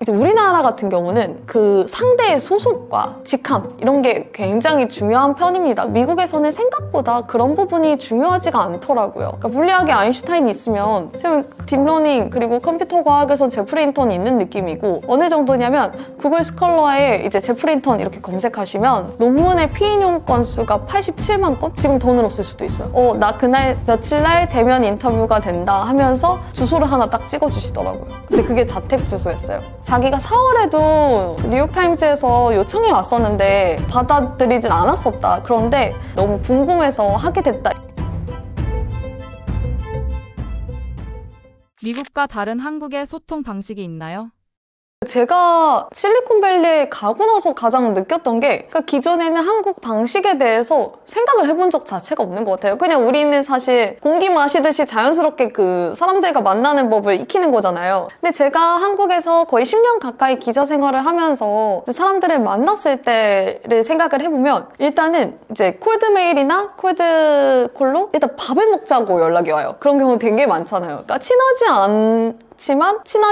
이제 우리나라 같은 경우는 그 상대의 소속과 직함 이런 게 굉장히 중요한 편입니다. 미국에서는 생각보다 그런 부분이 중요하지가 않더라고요. 그러니까 물리학에 아인슈타인이 있으면 지금 딥러닝 그리고 컴퓨터 과학에선 제프리 힌턴이 있는 느낌이고, 어느 정도냐면 구글 스컬러에 이제 제프리 힌턴 이렇게 검색하시면 논문의 피인용 건수가 87만 건? 지금 더 늘었을 수도 있어요. 나 그날 며칠 날 대면 인터뷰가 된다 하면서 주소를 하나 딱 찍어주시더라고요. 근데 그게 자택 주소였어요. 자기가 4월에도 뉴욕타임즈에서 요청이 왔었는데 받아들이진 않았었다. 그런데 너무 궁금해서 하게 됐다. 미국과 다른 한국의 소통 방식이 있나요? 제가 실리콘밸리에 가고 나서 가장 느꼈던 게, 그러니까 기존에는 한국 방식에 대해서 생각을 해본 적 자체가 없는 것 같아요. 그냥 우리는 사실 공기 마시듯이 자연스럽게 그 사람들과 만나는 법을 익히는 거잖아요. 근데 제가 한국에서 거의 10년 가까이 기자 생활을 하면서 사람들을 만났을 때를 생각을 해보면, 일단은 이제 콜드메일이나 콜드콜로 일단 밥을 먹자고 연락이 와요. 그런 경우 되게 많잖아요. 그러니까 친하지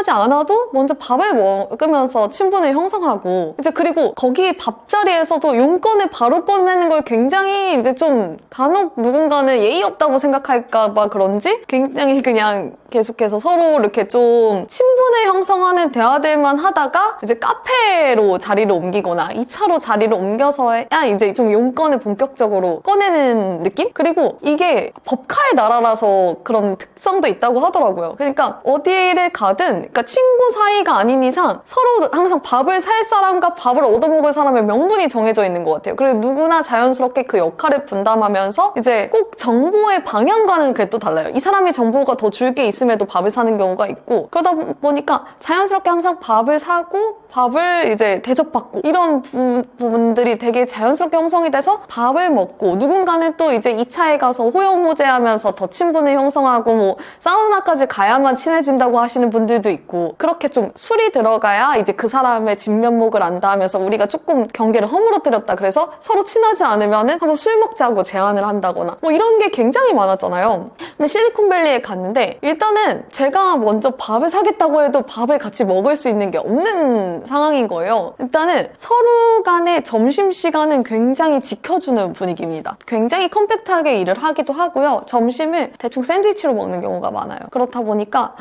않아도 먼저 밥을 먹으면서 친분을 형성하고, 이제 그리고 거기 밥자리에서도 용건을 바로 꺼내는 걸 굉장히 이제 좀 간혹 누군가는 예의 없다고 생각할까봐 그런지 굉장히 그냥 계속해서 서로 이렇게 좀 친분을 형성하는 대화들만 하다가 이제 카페로 자리를 옮기거나 2차로 자리를 옮겨서야 이제 좀 용건을 본격적으로 꺼내는 느낌? 그리고 이게 법카의 나라라서 그런 특성도 있다고 하더라고요. 그러니까 어디를 가든, 그러니까 친구 사이가 아닌 이상 서로 항상 밥을 살 사람과 밥을 얻어먹을 사람의 명분이 정해져 있는 것 같아요. 그리고 누구나 자연스럽게 그 역할을 분담하면서 이제 꼭 정보의 방향과는 그게 또 달라요. 이 사람이 정보가 더 줄 게 있음에도 밥을 사는 경우가 있고, 그러다 보니까 자연스럽게 항상 밥을 사고 밥을 이제 대접받고 이런 부분들이 되게 자연스럽게 형성이 돼서 밥을 먹고, 누군가는 또 이제 2차에 가서 호영호재하면서 더 친분을 형성하고 뭐 사우나까지 가야만 친해진다고 하시는 분들도 있고, 그렇게 좀 술이 들어가야 이제 그 사람의 진면목을 안다 하면서 우리가 조금 경계를 허물어뜨렸다 그래서 서로 친하지 않으면은 한번 술 먹자고 제안을 한다거나 뭐 이런 게 굉장히 많았잖아요. 근데 실리콘밸리에 갔는데 일단은 제가 먼저 밥을 사겠다고 해도 밥을 같이 먹을 수 있는 게 없는 상황인 거예요. 일단은 서로 간의 점심시간은 굉장히 지켜주는 분위기입니다. 굉장히 컴팩트하게 일을 하기도 하고요. 점심을 대충 샌드위치로 먹는 경우가 많아요. 그렇다 보니까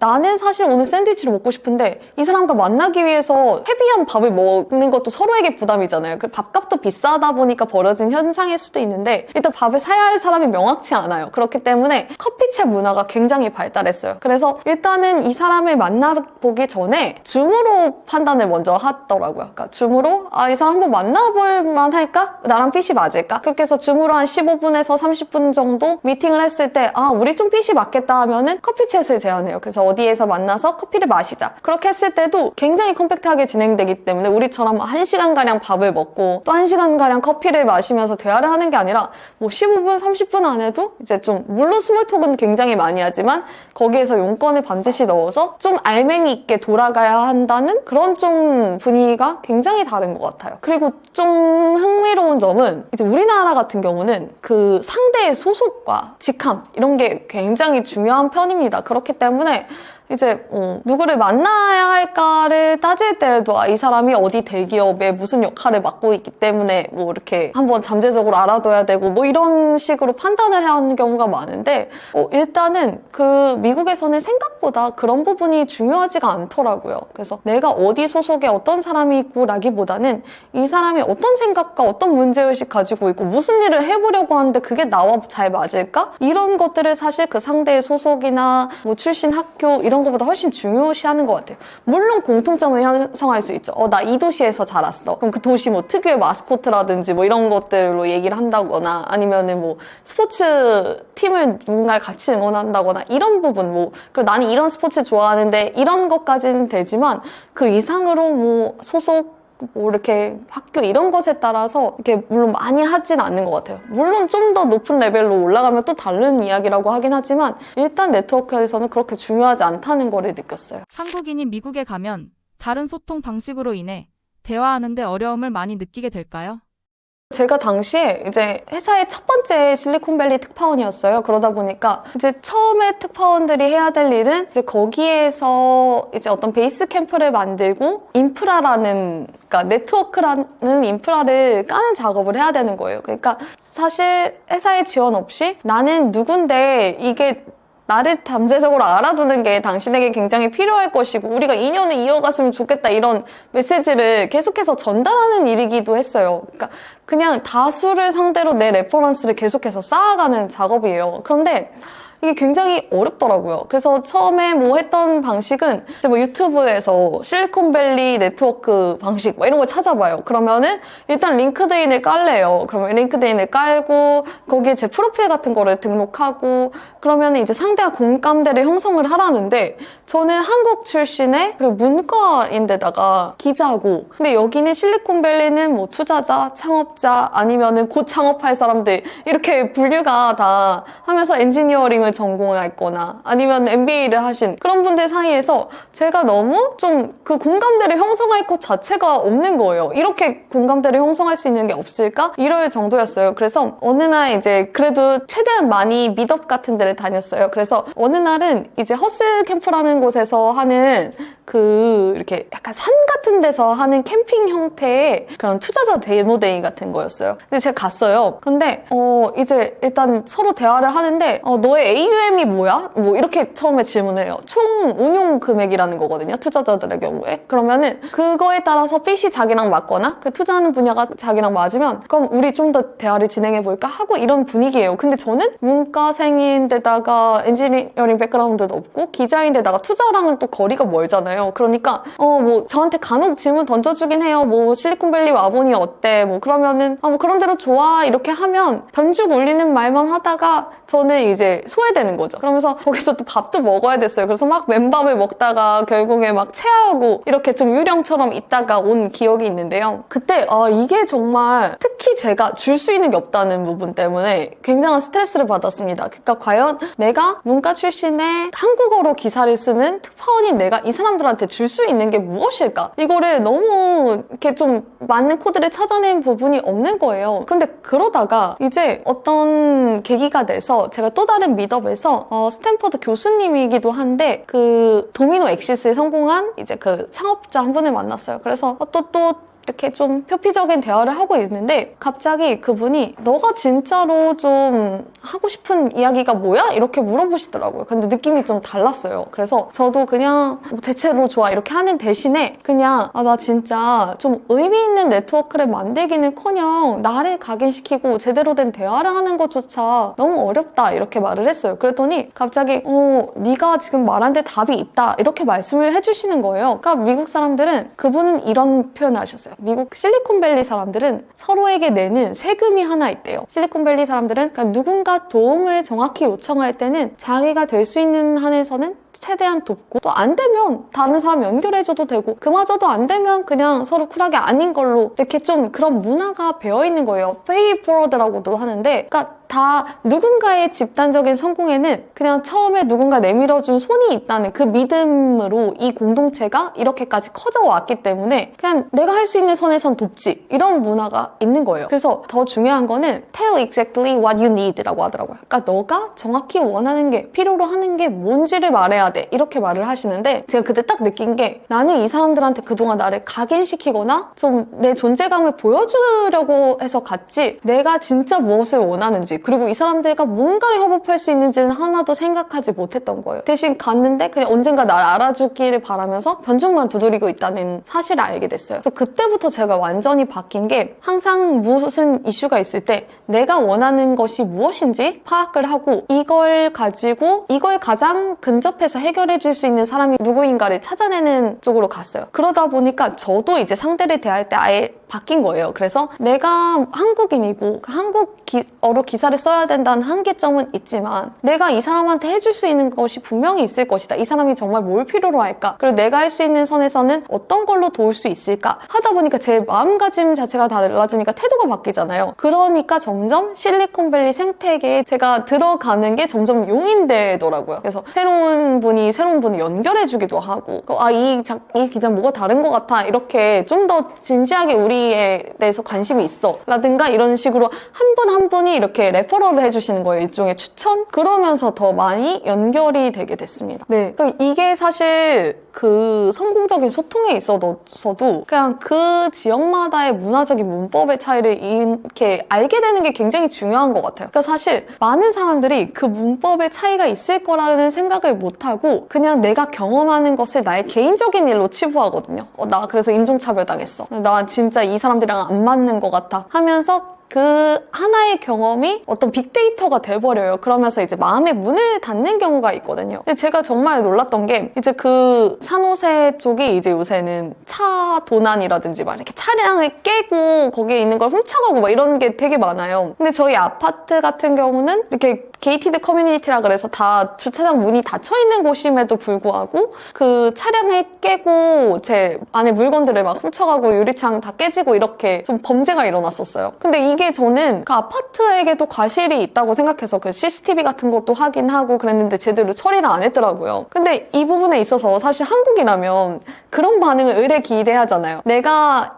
나는 사실 오늘 샌드위치를 먹고 싶은데 이 사람과 만나기 위해서 헤비한 밥을 먹는 것도 서로에게 부담이잖아요. 그 밥값도 비싸다 보니까 벌어진 현상일 수도 있는데, 일단 밥을 사야 할 사람이 명확치 않아요. 그렇기 때문에 커피챗 문화가 굉장히 발달했어요. 그래서 일단은 이 사람을 만나보기 전에 줌으로 판단을 먼저 하더라고요. 그러니까 줌으로 이 사람 한번 만나볼 만할까? 나랑 핏이 맞을까? 그렇게 해서 줌으로 한 15분에서 30분 정도 미팅을 했을 때 우리 좀 핏이 맞겠다 하면은 커피챗을 제안해요. 그래서 어디에서 만나서 커피를 마시자. 그렇게 했을 때도 굉장히 컴팩트하게 진행되기 때문에 우리처럼 1시간가량 밥을 먹고 또 1시간가량 커피를 마시면서 대화를 하는 게 아니라 뭐 15분, 30분 안에도 이제 좀, 물론 스몰톡은 굉장히 많이 하지만 거기에서 용건을 반드시 넣어서 좀 알맹이 있게 돌아가야 한다는 그런 좀 분위기가 굉장히 다른 것 같아요. 그리고 좀 흥미로운 점은 이제 우리나라 같은 경우는 그 상대의 소속과 직함 이런 게 굉장히 중요한 편입니다. 그렇기 때문에 이제 누구를 만나야 할까를 따질 때에도 이 사람이 어디 대기업에 무슨 역할을 맡고 있기 때문에 뭐 이렇게 한번 잠재적으로 알아둬야 되고 뭐 이런 식으로 판단을 해야 하는 경우가 많은데, 일단은 그 미국에서는 생각보다 그런 부분이 중요하지가 않더라고요. 그래서 내가 어디 소속에 어떤 사람이고 라기보다는 이 사람이 어떤 생각과 어떤 문제의식 가지고 있고 무슨 일을 해보려고 하는데 그게 나와 잘 맞을까? 이런 것들을 사실 그 상대의 소속이나 뭐 출신 학교 이런 것보다 훨씬 중요시하는 것 같아요. 물론 공통점을 형성할 수 있죠. 나 이 도시에서 자랐어. 그럼 그 도시 뭐 특유의 마스코트라든지 뭐 이런 것들로 얘기를 한다거나, 아니면은 뭐 스포츠 팀을 누군가를 같이 응원한다거나 이런 부분, 뭐 그리고 나는 이런 스포츠 좋아하는데 이런 것까지는 되지만 그 이상으로 뭐 소속 뭐 이렇게 학교 이런 것에 따라서 이렇게 물론 많이 하진 않는 것 같아요. 물론 좀 더 높은 레벨로 올라가면 또 다른 이야기라고 하긴 하지만 일단 네트워크에서는 그렇게 중요하지 않다는 거를 느꼈어요. 한국인이 미국에 가면 다른 소통 방식으로 인해 대화하는데 어려움을 많이 느끼게 될까요? 제가 당시에 이제 회사의 첫 번째 실리콘밸리 특파원이었어요. 그러다 보니까 이제 처음에 특파원들이 해야 될 일은 이제 거기에서 이제 어떤 베이스 캠프를 만들고 인프라라는, 그러니까 네트워크라는 인프라를 까는 작업을 해야 되는 거예요. 그러니까 사실 회사의 지원 없이 나는 누군데 이게 나를 잠재적으로 알아두는 게 당신에게 굉장히 필요할 것이고 우리가 인연을 이어갔으면 좋겠다 이런 메시지를 계속해서 전달하는 일이기도 했어요. 그러니까 그냥 다수를 상대로 내 레퍼런스를 계속해서 쌓아가는 작업이에요. 그런데 이게 굉장히 어렵더라고요. 그래서 처음에 뭐 했던 방식은 이제 뭐 유튜브에서 실리콘밸리 네트워크 방식 뭐 이런 걸 찾아봐요. 그러면은 일단 링크드인을 깔래요. 그러면 링크드인을 깔고 거기에 제 프로필 같은 거를 등록하고 그러면 이제 상대가 공감대를 형성을 하라는데 저는 한국 출신의 그리고 문과인데다가 기자고 근데 여기는 실리콘밸리는 뭐 투자자, 창업자 아니면은 곧 창업할 사람들 이렇게 분류가 다 하면서 엔지니어링을 전공했거나 아니면 MBA를 하신 그런 분들 사이에서 제가 너무 좀 그 공감대를 형성할 것 자체가 없는 거예요. 이렇게 공감대를 형성할 수 있는 게 없을까? 이럴 정도였어요. 그래서 어느 날 이제 그래도 최대한 많이 미덥 같은 데를 다녔어요. 그래서 어느 날은 이제 허슬 캠프라는 곳에서 하는 그 이렇게 약간 산 같은 데서 하는 캠핑 형태의 그런 투자자 데모데이 같은 거였어요. 근데 제가 갔어요. 근데 이제 일단 서로 대화를 하는데 너의 AUM이 뭐야? 뭐 이렇게 처음에 질문을 해요. 총 운용 금액이라는 거거든요. 투자자들의 경우에. 그러면은 그거에 따라서 핏이 자기랑 맞거나 그 투자하는 분야가 자기랑 맞으면 그럼 우리 좀 더 대화를 진행해 볼까 하고 이런 분위기예요. 근데 저는 문과생인데다가 엔지니어링 백그라운드도 없고 기자인데다가 투자랑은 또 거리가 멀잖아요. 그러니까 뭐 저한테 간혹 질문 던져주긴 해요. 뭐 실리콘밸리 와보니 어때? 뭐 그러면은 뭐 그런 대로 좋아 이렇게 하면 변죽 울리는 말만 하다가 저는 이제 소외되는 거죠. 그러면서 거기서 또 밥도 먹어야 됐어요. 그래서 막 맨밥을 먹다가 결국에 막 체하고 이렇게 좀 유령처럼 있다가 온 기억이 있는데요. 그때 이게 정말 특히 제가 줄 수 있는 게 없다는 부분 때문에 굉장한 스트레스를 받았습니다. 그러니까 과연 내가 문과 출신의 한국어로 기사를 쓰는 특파원인 내가 이 사람들한테 줄 수 있는 게 무엇일까? 이거를 너무 이렇게 좀 맞는 코드를 찾아낸 부분이 없는 거예요. 근데 그러다가 이제 어떤 계기가 돼서 제가 또 다른 미덥에서 스탠퍼드 교수님이기도 한데 그 도미노 엑시스에 성공한 이제 그 창업자 한 분을 만났어요. 그래서 또 이렇게 좀 표피적인 대화를 하고 있는데 갑자기 그분이 너가 진짜로 좀 하고 싶은 이야기가 뭐야? 이렇게 물어보시더라고요. 근데 느낌이 좀 달랐어요. 그래서 저도 그냥 뭐 대체로 좋아 이렇게 하는 대신에 그냥 나 진짜 좀 의미 있는 네트워크를 만들기는커녕 나를 각인시키고 제대로 된 대화를 하는 것조차 너무 어렵다 이렇게 말을 했어요. 그랬더니 갑자기 네가 지금 말한 데 답이 있다 이렇게 말씀을 해주시는 거예요. 그러니까 미국 사람들은 그분은 이런 표현을 하셨어요. 미국 실리콘밸리 사람들은 서로에게 내는 세금이 하나 있대요. 실리콘밸리 사람들은 그러니까 누군가 도움을 정확히 요청할 때는 자기가 될 수 있는 한에서는 최대한 돕고 또 안 되면 다른 사람 연결해줘도 되고 그마저도 안 되면 그냥 서로 쿨하게 아닌 걸로 이렇게 좀 그런 문화가 배어있는 거예요. 페이 포워드라고도 하는데 그러니까 다 누군가의 집단적인 성공에는 그냥 처음에 누군가 내밀어준 손이 있다는 그 믿음으로 이 공동체가 이렇게까지 커져왔기 때문에 그냥 내가 할 수 있는 선에선 돕지 이런 문화가 있는 거예요. 그래서 더 중요한 거는 tell exactly what you need 라고 하더라고요. 그러니까 너가 정확히 원하는 게 필요로 하는 게 뭔지를 말해야 돼 이렇게 말을 하시는데 제가 그때 딱 느낀 게 나는 이 사람들한테 그동안 나를 각인시키거나 좀 내 존재감을 보여주려고 해서 갔지 내가 진짜 무엇을 원하는지 그리고 이 사람들과 뭔가를 협업할 수 있는지는 하나도 생각하지 못했던 거예요. 대신 갔는데 그냥 언젠가 날 알아주기를 바라면서 변죽만 두드리고 있다는 사실을 알게 됐어요. 그래서 그때부터 제가 완전히 바뀐 게 항상 무슨 이슈가 있을 때 내가 원하는 것이 무엇인지 파악을 하고 이걸 가지고 이걸 가장 근접해서 해결해 줄 수 있는 사람이 누구인가를 찾아내는 쪽으로 갔어요. 그러다 보니까 저도 이제 상대를 대할 때 아예 바뀐 거예요. 그래서 내가 한국인이고 한국어로 기사를 써야 된다는 한계점은 있지만 내가 이 사람한테 해줄 수 있는 것이 분명히 있을 것이다. 이 사람이 정말 뭘 필요로 할까? 그리고 내가 할 수 있는 선에서는 어떤 걸로 도울 수 있을까? 하다 보니까 제 마음가짐 자체가 달라지니까 태도가 바뀌잖아요. 그러니까 점점 실리콘밸리 생태계에 제가 들어가는 게 점점 용인되더라고요. 그래서 새로운 다른 분이 새로운 분을 연결해주기도 하고 이 기자 뭐가 다른 것 같아 이렇게 좀 더 진지하게 우리에 대해서 관심이 있어 라든가 이런 식으로 한 분 한 분이 이렇게 레퍼럴을 해주시는 거예요. 일종의 추천? 그러면서 더 많이 연결이 되게 됐습니다. 네, 그러니까 이게 사실 그 성공적인 소통에 있어서도 그냥 그 지역마다의 문화적인 문법의 차이를 이렇게 알게 되는 게 굉장히 중요한 것 같아요. 그러니까 사실 많은 사람들이 그 문법의 차이가 있을 거라는 생각을 못하고 그냥 내가 경험하는 것을 나의 개인적인 일로 치부하거든요. 나 그래서 인종차별 당했어. 나 진짜 이 사람들이랑 안 맞는 것 같아 하면서 그 하나의 경험이 어떤 빅데이터가 돼버려요. 그러면서 이제 마음의 문을 닫는 경우가 있거든요. 근데 제가 정말 놀랐던 게 이제 그 산호세 쪽이 이제 요새는 차 도난이라든지 막 이렇게 차량을 깨고 거기에 있는 걸 훔쳐가고 막 이런 게 되게 많아요. 근데 저희 아파트 같은 경우는 이렇게 게이티드 커뮤니티라 그래서 다 주차장 문이 닫혀 있는 곳임에도 불구하고 그 차량을 깨고 제 안에 물건들을 막 훔쳐가고 유리창 다 깨지고 이렇게 좀 범죄가 일어났었어요. 근데 이게 저는 그 아파트에게도 과실이 있다고 생각해서 그 CCTV 같은 것도 확인하고 그랬는데 제대로 처리를 안 했더라고요. 근데 이 부분에 있어서 사실 한국이라면 그런 반응을 의뢰 기대하잖아요. 내가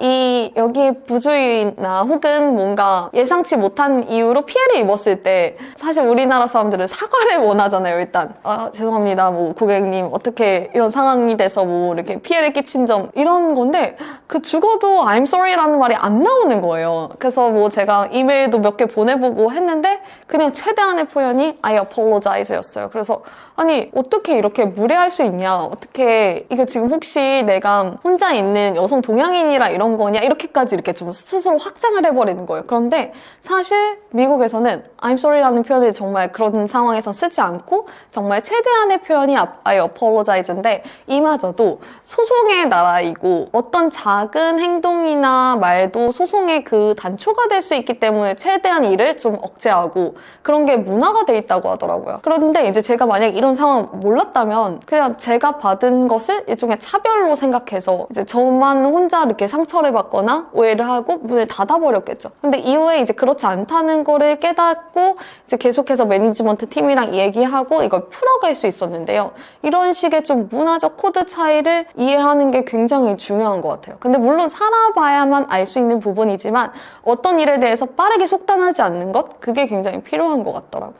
여기에 부주의나 혹은 뭔가 예상치 못한 이유로 피해를 입었을 때 사실 우리나라 사람들은 사과를 원하잖아요. 일단 죄송합니다 뭐 고객님 어떻게 이런 상황이 돼서 뭐 이렇게 피해를 끼친 점 이런 건데 그 죽어도 I'm sorry라는 말이 안 나오는 거예요. 그래서 뭐 제가 이메일도 몇 개 보내보고 했는데 그냥 최대한의 표현이 I apologize 였어요. 그래서 아니 어떻게 이렇게 무례할 수 있냐, 어떻게 이게 지금 혹시 내가 혼자 있는 여성 동양인이라 이런 거냐 이렇게까지 이렇게 좀 스스로 확장을 해버리는 거예요. 그런데 사실 미국에서는 I'm sorry라는 표현을 정말 그런 상황에서 쓰지 않고 정말 최대한의 표현이 I apologize인데 이마저도 소송의 나라이고 어떤 작은 행동이나 말도 소송의 그 단초가 될 수 있기 때문에 최대한 일을 좀 억제하고 그런 게 문화가 돼 있다고 하더라고요. 그런데 이제 제가 만약 이런 상황 몰랐다면 그냥 제가 받은 것을 일종의 차별로 생각해서 이제 저만 혼자 이렇게 상처를 받거나 오해를 하고 문을 닫아버렸겠죠. 근데 이후에 이제 그렇지 않다는 거를 깨닫고 이제 계속해서 매니지먼트 팀이랑 얘기하고 이걸 풀어갈 수 있었는데요. 이런 식의 좀 문화적 코드 차이를 이해하는 게 굉장히 중요한 것 같아요. 근데 물론 살아봐야만 알 수 있는 부분이지만 어떤 일에 대해서 빠르게 속단하지 않는 것? 그게 굉장히 필요한 것 같더라고요.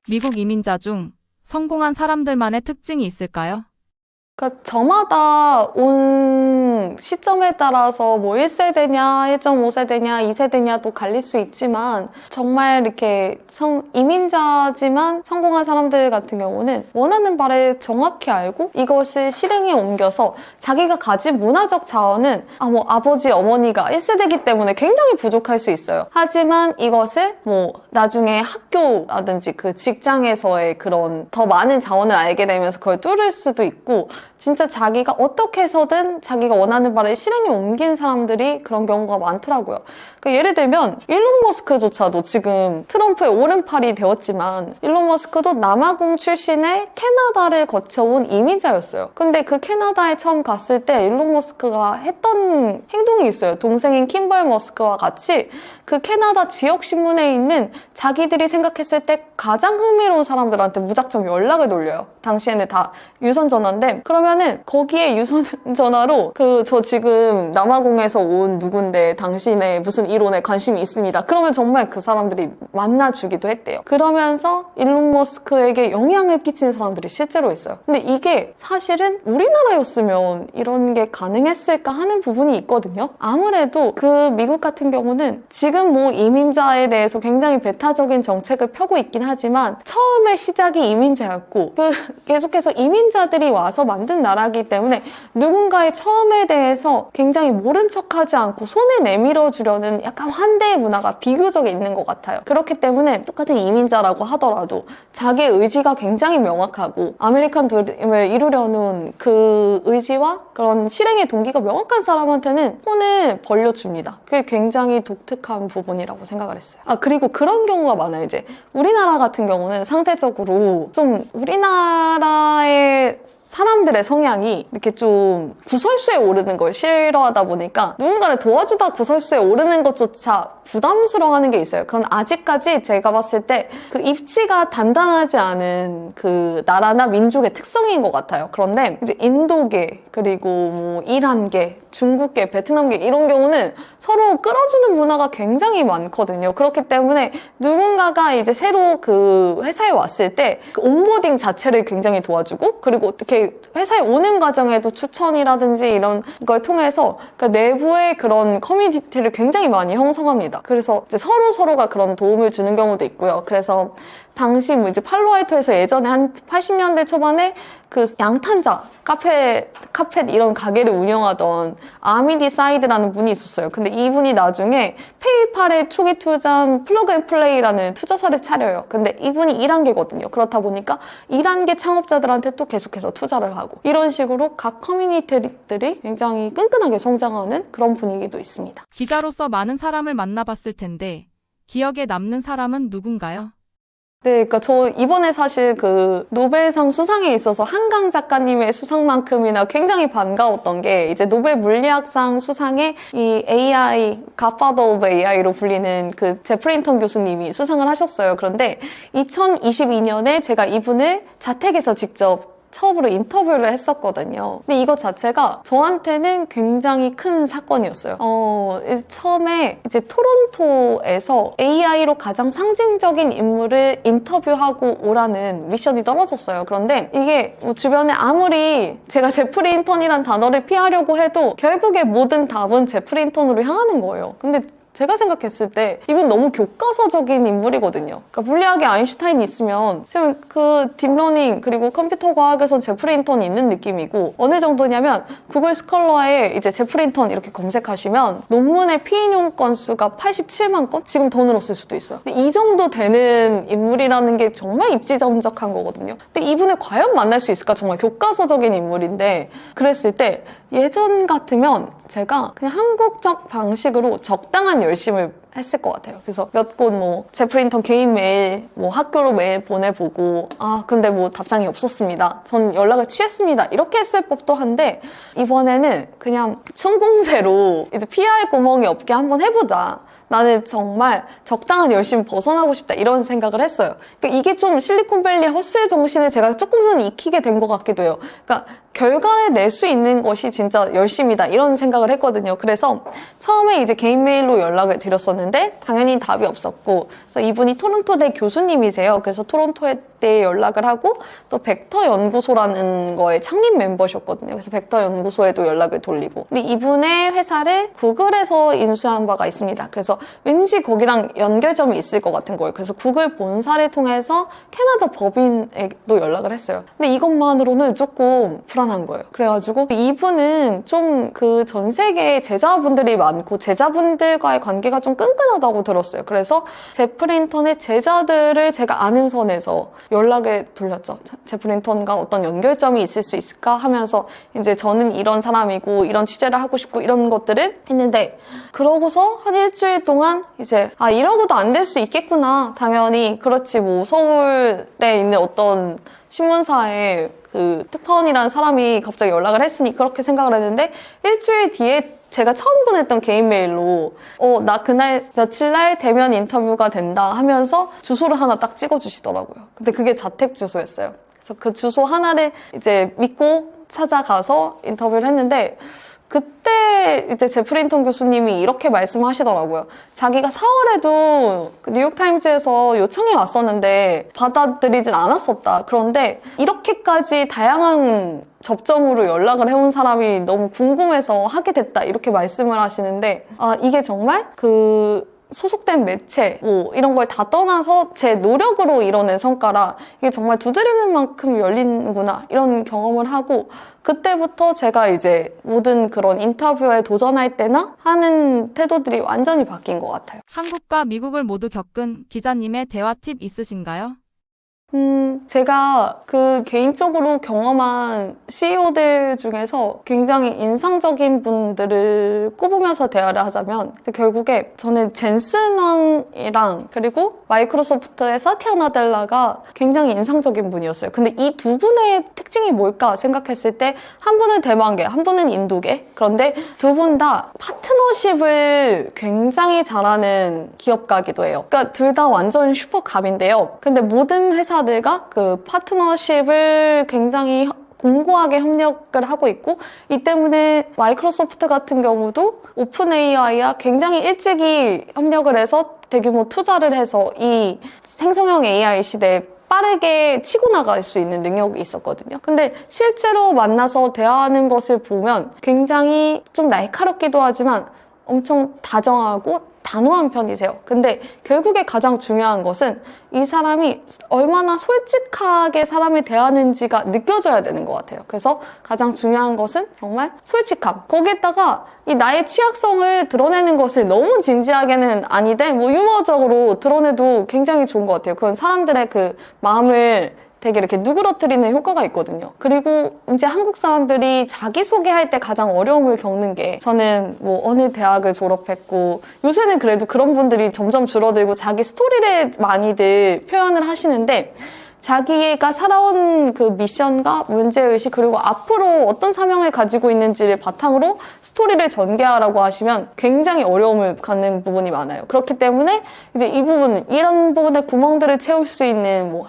미국 이민자 중 성공한 사람들만의 특징이 있을까요? 그러니까 저마다 온 시점에 따라서 뭐 1세대냐, 1.5세대냐, 2세대냐도 갈릴 수 있지만 정말 이렇게 이민자지만 성공한 사람들 같은 경우는 원하는 바를 정확히 알고 이것을 실행에 옮겨서 자기가 가진 문화적 자원은 뭐 아버지, 어머니가 1세대이기 때문에 굉장히 부족할 수 있어요. 하지만 이것을 뭐 나중에 학교라든지 그 직장에서의 그런 더 많은 자원을 알게 되면서 그걸 뚫을 수도 있고 진짜 자기가 어떻게 해서든 자기가 원하는 바를 실행에 옮긴 사람들이 그런 경우가 많더라고요. 그러니까 예를 들면 일론 머스크조차도 지금 트럼프의 오른팔이 되었지만 일론 머스크도 남아공 출신의 캐나다를 거쳐온 이민자였어요. 근데 그 캐나다에 처음 갔을 때 일론 머스크가 했던 행동이 있어요. 동생인 킴벌 머스크와 같이 그 캐나다 지역 신문에 있는 자기들이 생각했을 때 가장 흥미로운 사람들한테 무작정 연락을 돌려요. 당시에는 다 유선 전화인데 그러면은 거기에 유선 전화로 저 지금 남아공에서 온 누군데 당신의 무슨 이론에 관심이 있습니다. 그러면 정말 그 사람들이 만나주기도 했대요. 그러면서 일론 머스크에게 영향을 끼치는 사람들이 실제로 있어요. 근데 이게 사실은 우리나라였으면 이런 게 가능했을까 하는 부분이 있거든요. 아무래도 그 미국 같은 경우는 지금 뭐 이민자에 대해서 굉장히 배타적인 정책을 펴고 있긴 하지만 처음에 시작이 이민자였고 계속해서 이민자들이 와서 만든 나라이기 때문에 누군가의 처음에 대해서 굉장히 모른 척하지 않고 손에 내밀어 주려는 약간 환대의 문화가 비교적 있는 것 같아요. 그렇기 때문에 똑같은 이민자라고 하더라도 자기의 의지가 굉장히 명확하고 아메리칸 드림을 이루려는 그 의지와 그런 실행의 동기가 명확한 사람한테는 손을 벌려줍니다. 그게 굉장히 독특한 부분이라고 생각을 했어요. 그리고 그런 경우가 많아요. 이제 우리나라 같은 경우는 상대적으로 좀 우리나라의 사람들의 성향이 이렇게 좀 구설수에 오르는 걸 싫어하다 보니까 누군가를 도와주다 구설수에 오르는 것조차 부담스러워하는 게 있어요. 그건 아직까지 제가 봤을 때 그 입지가 단단하지 않은 그 나라나 민족의 특성인 것 같아요. 그런데 이제 인도계, 그리고 뭐 이란계, 중국계, 베트남계 이런 경우는 서로 끌어주는 문화가 굉장히 많거든요. 그렇기 때문에 누군가가 이제 새로 그 회사에 왔을 때 그 온보딩 자체를 굉장히 도와주고, 그리고 이렇게 회사에 오는 과정에도 추천이라든지 이런 걸 통해서 그 내부의 그런 커뮤니티를 굉장히 많이 형성합니다. 그래서 이제 서로가 그런 도움을 주는 경우도 있고요. 그래서 당시 뭐 이제 팔로알토에서 예전에 한 80년대 초반에 그 양탄자 카페 이런 가게를 운영하던 아미디 사이드라는 분이 있었어요. 근데 이분이 나중에 페이팔에 초기 투자한 플러그앤플레이라는 투자사를 차려요. 근데 이분이 1단계거든요. 그렇다 보니까 1단계 창업자들한테 또 계속해서 투자를 하고, 이런 식으로 각 커뮤니티들이 굉장히 끈끈하게 성장하는 그런 분위기도 있습니다. 기자로서 많은 사람을 만나봤을 텐데 기억에 남는 사람은 누군가요? 네, 그러니까 저 이번에 사실 그 노벨상 수상에 있어서 한강 작가님의 수상만큼이나 굉장히 반가웠던 게, 이제 노벨 물리학상 수상에 이 AI, Godfather of AI로 불리는 그 제프리 힌턴 교수님이 수상을 하셨어요. 그런데 2022년에 제가 이분을 자택에서 직접 처음으로 인터뷰를 했었거든요. 근데 이거 자체가 저한테는 굉장히 큰 사건이었어요. 처음에 이제 토론토에서 AI로 가장 상징적인 인물을 인터뷰하고 오라는 미션이 떨어졌어요. 그런데 이게 뭐 주변에 아무리 제가 제프리 힌턴이란 단어를 피하려고 해도 결국에 모든 답은 제프리 힌턴으로 향하는 거예요. 근데 제가 생각했을 때 이분 너무 교과서적인 인물이거든요. 그러니까 물리학에 아인슈타인이 있으면 지금 그 딥러닝 그리고 컴퓨터 과학에선 제프리 힌턴이 있는 느낌이고, 어느 정도냐면 구글 스컬러에 이제 제프리 힌턴 이렇게 검색하시면 논문의 피인용 건수가 87만 건? 지금 더 늘었을 수도 있어요. 근데 이 정도 되는 인물이라는 게 정말 입지전적한 거거든요. 근데 이분을 과연 만날 수 있을까? 정말 교과서적인 인물인데, 그랬을 때 예전 같으면 제가 그냥 한국적 방식으로 적당한 열심을 했을 것 같아요. 그래서 몇 곳 뭐 제프리 힌턴 개인 메일, 뭐 학교로 메일 보내보고, 근데 뭐 답장이 없었습니다. 전 연락을 취했습니다. 이렇게 했을 법도 한데, 이번에는 그냥 총공세로 이제 PR 구멍이 없게 한번 해보자. 나는 정말 적당한 열심히 벗어나고 싶다, 이런 생각을 했어요. 그러니까 이게 좀 실리콘밸리 허슬 정신을 제가 조금은 익히게 된 것 같기도 해요. 그러니까 결과를 낼 수 있는 것이 진짜 열심이다, 이런 생각을 했거든요. 그래서 처음에 이제 개인 메일로 연락을 드렸었는데 당연히 답이 없었고, 그래서 이분이 토론토대 교수님이세요. 그래서 토론토대 연락을 하고, 또 벡터 연구소라는 거의 창립 멤버셨거든요. 그래서 벡터 연구소에도 연락을 돌리고, 근데 이분의 회사를 구글에서 인수한 바가 있습니다. 그래서 왠지 거기랑 연결점이 있을 것 같은 거예요. 그래서 구글 본사를 통해서 캐나다 법인에도 연락을 했어요. 근데 이것만으로는 조금 불안한 거예요. 그래가지고 이분은 좀 그 전 세계에 제자분들이 많고 제자분들과의 관계가 좀 끈끈하다고 들었어요. 그래서 제프리 힌턴의 제자들을 제가 아는 선에서 연락을 돌렸죠. 제프리 힌턴과 어떤 연결점이 있을 수 있을까 하면서, 이제 저는 이런 사람이고 이런 취재를 하고 싶고 이런 것들을 했는데, 그러고서 한 일주일 동안 이제 이러고도 안 될 수 있겠구나. 당연히 그렇지, 뭐 서울에 있는 어떤 신문사에 그 특파원이라는 사람이 갑자기 연락을 했으니 그렇게 생각을 했는데, 일주일 뒤에 제가 처음 보냈던 개인 메일로 나 그날 며칠 날 대면 인터뷰가 된다 하면서 주소를 하나 딱 찍어주시더라고요. 근데 그게 자택 주소였어요. 그래서 그 주소 하나를 이제 믿고 찾아가서 인터뷰를 했는데, 그때 이제 제프리 힌턴 교수님이 이렇게 말씀하시더라고요. 자기가 4월에도 그 뉴욕타임즈에서 요청이 왔었는데 받아들이진 않았었다. 그런데 이렇게까지 다양한 접점으로 연락을 해온 사람이 너무 궁금해서 하게 됐다, 이렇게 말씀을 하시는데, 이게 정말 그 소속된 매체 뭐 이런 걸 다 떠나서 제 노력으로 이뤄낸 성과라 이게 정말 두드리는 만큼 열리는구나, 이런 경험을 하고, 그때부터 제가 이제 모든 그런 인터뷰에 도전할 때나 하는 태도들이 완전히 바뀐 것 같아요. 한국과 미국을 모두 겪은 기자님의 대화 팁 있으신가요? 제가 그 개인적으로 경험한 CEO들 중에서 굉장히 인상적인 분들을 꼽으면서 대화를 하자면 결국에 저는 젠슨 왕이랑 그리고 마이크로소프트의 사티아 나델라가 굉장히 인상적인 분이었어요. 근데 이 두 분의 특징이 뭘까 생각했을 때 한 분은 대만계, 한 분은 인도계. 그런데 두 분 다 파트너십을 굉장히 잘하는 기업가기도 해요. 그러니까 둘 다 완전 슈퍼갑인데요. 근데 모든 회사들과 그 파트너십을 굉장히 공고하게 협력을 하고 있고 이 때문에 마이크로소프트 같은 경우도 오픈 AI와 굉장히 일찍이 협력을 해서 대규모 투자를 해서 이 생성형 AI 시대에 빠르게 치고 나갈 수 있는 능력이 있었거든요. 근데 실제로 만나서 대화하는 것을 보면 굉장히 좀 날카롭기도 하지만 엄청 다정하고 단호한 편이세요. 근데 결국에 가장 중요한 것은 이 사람이 얼마나 솔직하게 사람을 대하는지가 느껴져야 되는 것 같아요. 그래서 가장 중요한 것은 정말 솔직함. 거기에다가 이 나의 취약성을 드러내는 것을 너무 진지하게는 아니되 뭐 유머적으로 드러내도 굉장히 좋은 것 같아요. 그건 사람들의 그 마음을 되게 이렇게 누그러뜨리는 효과가 있거든요. 그리고 이제 한국 사람들이 자기소개할 때 가장 어려움을 겪는 게 저는 뭐 어느 대학을 졸업했고 요새는 그래도 그런 분들이 점점 줄어들고 자기 스토리를 많이들 표현을 하시는데 자기가 살아온 그 미션과 문제의식 그리고 앞으로 어떤 사명을 가지고 있는지를 바탕으로 스토리를 전개하라고 하시면 굉장히 어려움을 갖는 부분이 많아요. 그렇기 때문에 이제 이 부분, 이런 부분의 구멍들을 채울 수 있는 뭐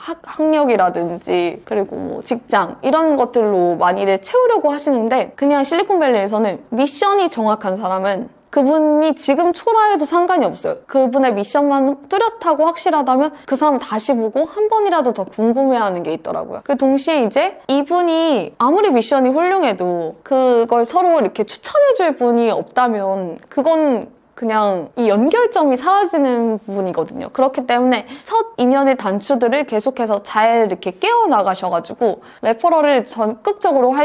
학력이라든지 그리고 뭐 직장 이런 것들로 많이들 채우려고 하시는데 그냥 실리콘밸리에서는 미션이 정확한 사람은 그분이 지금 초라해도 상관이 없어요. 그분의 미션만 뚜렷하고 확실하다면 그 사람을 다시 보고 한 번이라도 더 궁금해하는 게 있더라고요. 그 동시에 이제 이분이 아무리 미션이 훌륭해도 그걸 서로 이렇게 추천해줄 분이 없다면 그건 그냥 이 연결점이 사라지는 부분이거든요. 그렇기 때문에 첫 인연의 단추들을 계속해서 잘 이렇게 깨워나가셔가지고 레퍼럴을 적극적으로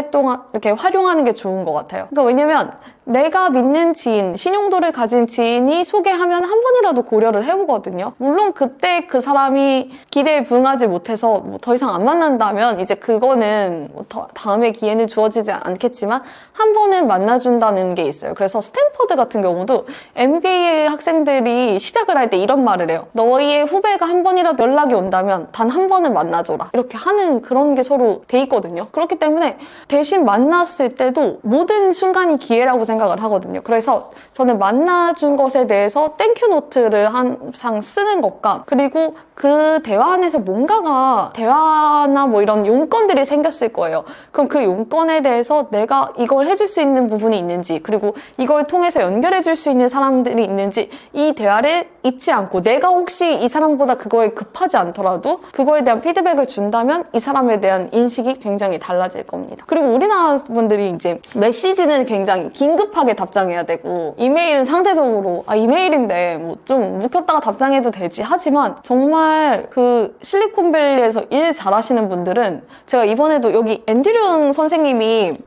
이렇게 활용하는 게 좋은 것 같아요. 그러니까 왜냐면 내가 믿는 지인, 신용도를 가진 지인이 소개하면 한 번이라도 고려를 해보거든요. 물론 그때 그 사람이 기대에 부응하지 못해서 뭐 더 이상 안 만난다면 이제 그거는 뭐 다음에 기회는 주어지지 않겠지만 한 번은 만나준다는 게 있어요. 그래서 스탠퍼드 같은 경우도 MBA 학생들이 시작을 할 때 이런 말을 해요. 너희의 후배가 한 번이라도 연락이 온다면 단 한 번은 만나줘라. 이렇게 하는 그런 게 서로 돼 있거든요. 그렇기 때문에 대신 만났을 때도 모든 순간이 기회라고 생각을 하거든요. 그래서 저는 만나준 것에 대해서 땡큐 노트를 항상 쓰는 것과 그리고 그 대화 안에서 뭔가가 대화나 뭐 이런 용건들이 생겼을 거예요. 그럼 그 용건에 대해서 내가 이걸 해줄 수 있는 부분이 있는지 그리고 이걸 통해서 연결해줄 수 있는 사람들이 있는지 이 대화를 잊지 않고 내가 혹시 이 사람보다 그거에 급하지 않더라도 그거에 대한 피드백을 준다면 이 사람에 대한 인식이 굉장히 달라질 겁니다. 그리고 우리나라 분들이 이제 메시지는 굉장히 긴급하게 답장해야 되고 이메일은 상대적으로 이메일인데 뭐 좀 묵혔다가 답장해도 되지 하지만 정말 그 실리콘밸리에서 일 잘하시는 분들은 제가 이번에도 여기 앤드류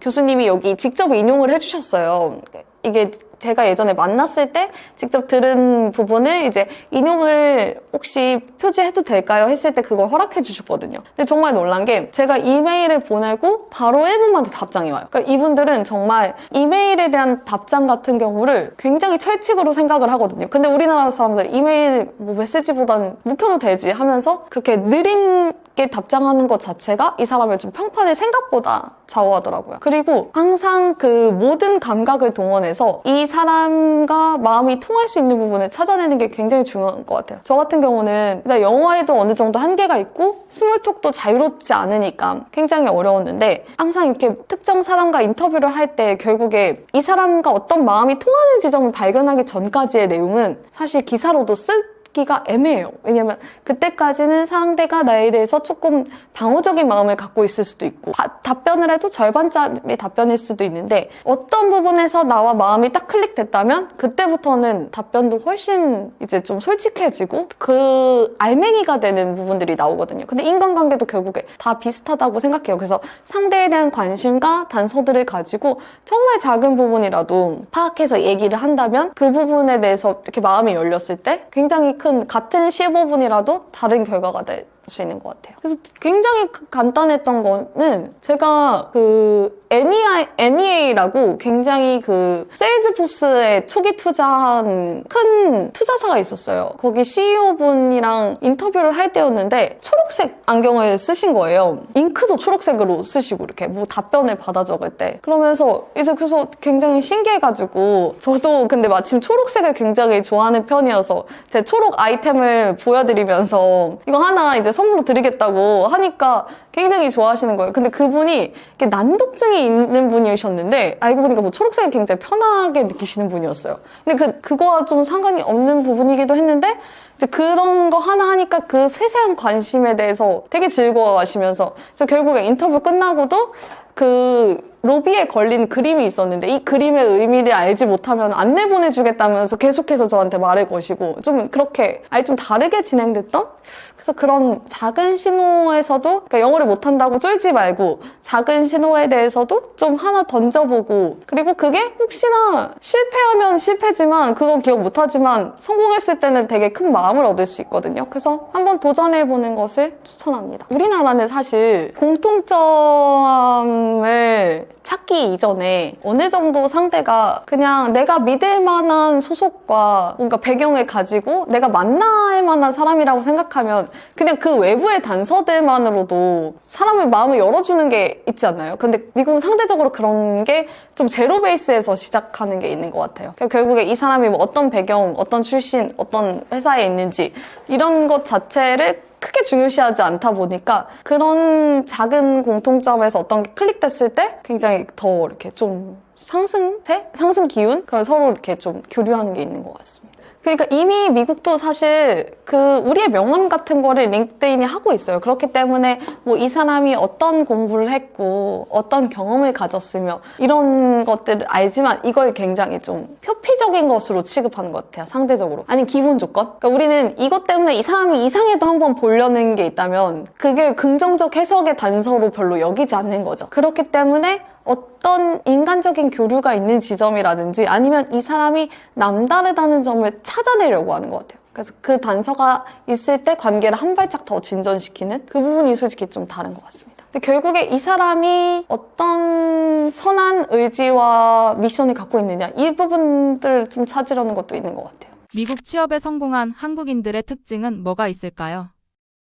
교수님이 여기 직접 인용을 해주셨어요. 이게 제가 예전에 만났을 때 직접 들은 부분을 이제 인용을 혹시 표지해도 될까요? 했을 때 그걸 허락해 주셨거든요. 근데 정말 놀란 게 제가 이메일을 보내고 바로 1분 만에 답장이 와요. 그러니까 이분들은 정말 이메일에 대한 답장 같은 경우를 굉장히 철칙으로 생각을 하거든요. 근데 우리나라 사람들 이메일 뭐 메시지보다는 묵혀도 되지 하면서 그렇게 느린 게 답장하는 것 자체가 이 사람의 좀 평판을 생각보다 좌우하더라고요. 그리고 항상 그 모든 감각을 동원해서 이 사람과 마음이 통할 수 있는 부분을 찾아내는 게 굉장히 중요한 것 같아요. 저 같은 경우는 일단 영어에도 어느 정도 한계가 있고 스몰톡도 자유롭지 않으니까 굉장히 어려웠는데 항상 이렇게 특정 사람과 인터뷰를 할 때 결국에 이 사람과 어떤 마음이 통하는 지점을 발견하기 전까지의 내용은 사실 기사로도 기가 애매해요. 왜냐면 그때까지는 상대가 나에 대해서 조금 방어적인 마음을 갖고 있을 수도 있고 답변을 해도 절반짜리 답변일 수도 있는데 어떤 부분에서 나와 마음이 딱 클릭됐다면 그때부터는 답변도 훨씬 이제 좀 솔직해지고 그 알맹이가 되는 부분들이 나오거든요. 근데 인간관계도 결국에 다 비슷하다고 생각해요. 그래서 상대에 대한 관심과 단서들을 가지고 정말 작은 부분이라도 파악해서 얘기를 한다면 그 부분에 대해서 이렇게 마음이 열렸을 때 굉장히 큰 같은 15분이라도 다른 결과가 수 있는 것 같아요. 그래서 굉장히 간단했던 거는 제가 그 NEA라고 굉장히 그 세일즈포스에 초기 투자한 큰 투자사가 있었어요. 거기 CEO분이랑 인터뷰를 할 때였는데 초록색 안경을 쓰신 거예요. 잉크도 초록색으로 쓰시고 이렇게 뭐 답변을 받아 적을 때. 그러면서 이제 그래서 굉장히 신기해가지고 저도 근데 마침 초록색을 굉장히 좋아하는 편이어서 제 초록 아이템을 보여드리면서 이거 하나 이제 선물로 드리겠다고 하니까 굉장히 좋아하시는 거예요. 근데 그분이 난독증이 있는 분이셨는데 알고 보니까 뭐 초록색을 굉장히 편하게 느끼시는 분이었어요. 근데 그거와 좀 상관이 없는 부분이기도 했는데 이제 그런 거 하나 하니까 그 세세한 관심에 대해서 되게 즐거워하시면서 그래서 결국에 인터뷰 끝나고도 그 로비에 걸린 그림이 있었는데 이 그림의 의미를 알지 못하면 안 내보내주겠다면서 계속해서 저한테 말을 거시고 좀 그렇게 아예 좀 다르게 진행됐던? 그래서 그런 작은 신호에서도 그러니까 영어를 못한다고 쫄지 말고 작은 신호에 대해서도 좀 하나 던져보고 그리고 그게 혹시나 실패하면 실패지만 그건 기억 못하지만 성공했을 때는 되게 큰 마음을 얻을 수 있거든요. 그래서 한번 도전해보는 것을 추천합니다. 우리나라는 사실 공통점을 찾기 이전에 어느 정도 상대가 그냥 내가 믿을 만한 소속과 뭔가 배경을 가지고 내가 만날 만한 사람이라고 생각하면 그냥 그 외부의 단서들만으로도 사람의 마음을 열어주는 게 있지 않나요? 근데 미국은 상대적으로 그런 게 좀 제로 베이스에서 시작하는 게 있는 것 같아요. 그러니까 결국에 이 사람이 뭐 어떤 배경, 어떤 출신, 어떤 회사에 있는지 이런 것 자체를 크게 중요시하지 않다 보니까 그런 작은 공통점에서 어떤 게 클릭됐을 때 굉장히 더 이렇게 좀 상승세? 상승 기운? 그걸 서로 이렇게 좀 교류하는 게 있는 것 같습니다. 그러니까 이미 미국도 사실 그 우리의 명함 같은 거를 링크드인이 하고 있어요. 그렇기 때문에 뭐 이 사람이 어떤 공부를 했고 어떤 경험을 가졌으며 이런 것들을 알지만 이걸 굉장히 좀 표피적인 것으로 취급하는 것 같아요. 상대적으로. 아니 기본 조건? 그러니까 우리는 이것 때문에 이 사람이 이상해도 한번 보려는 게 있다면 그게 긍정적 해석의 단서로 별로 여기지 않는 거죠. 그렇기 때문에 어떤 인간적인 교류가 있는 지점이라든지 아니면 이 사람이 남다르다는 점을 찾아내려고 하는 것 같아요. 그래서 그 단서가 있을 때 관계를 한 발짝 더 진전시키는 그 부분이 솔직히 좀 다른 것 같습니다. 근데 결국에 이 사람이 어떤 선한 의지와 미션을 갖고 있느냐 이 부분들을 좀 찾으려는 것도 있는 것 같아요. 미국 취업에 성공한 한국인들의 특징은 뭐가 있을까요?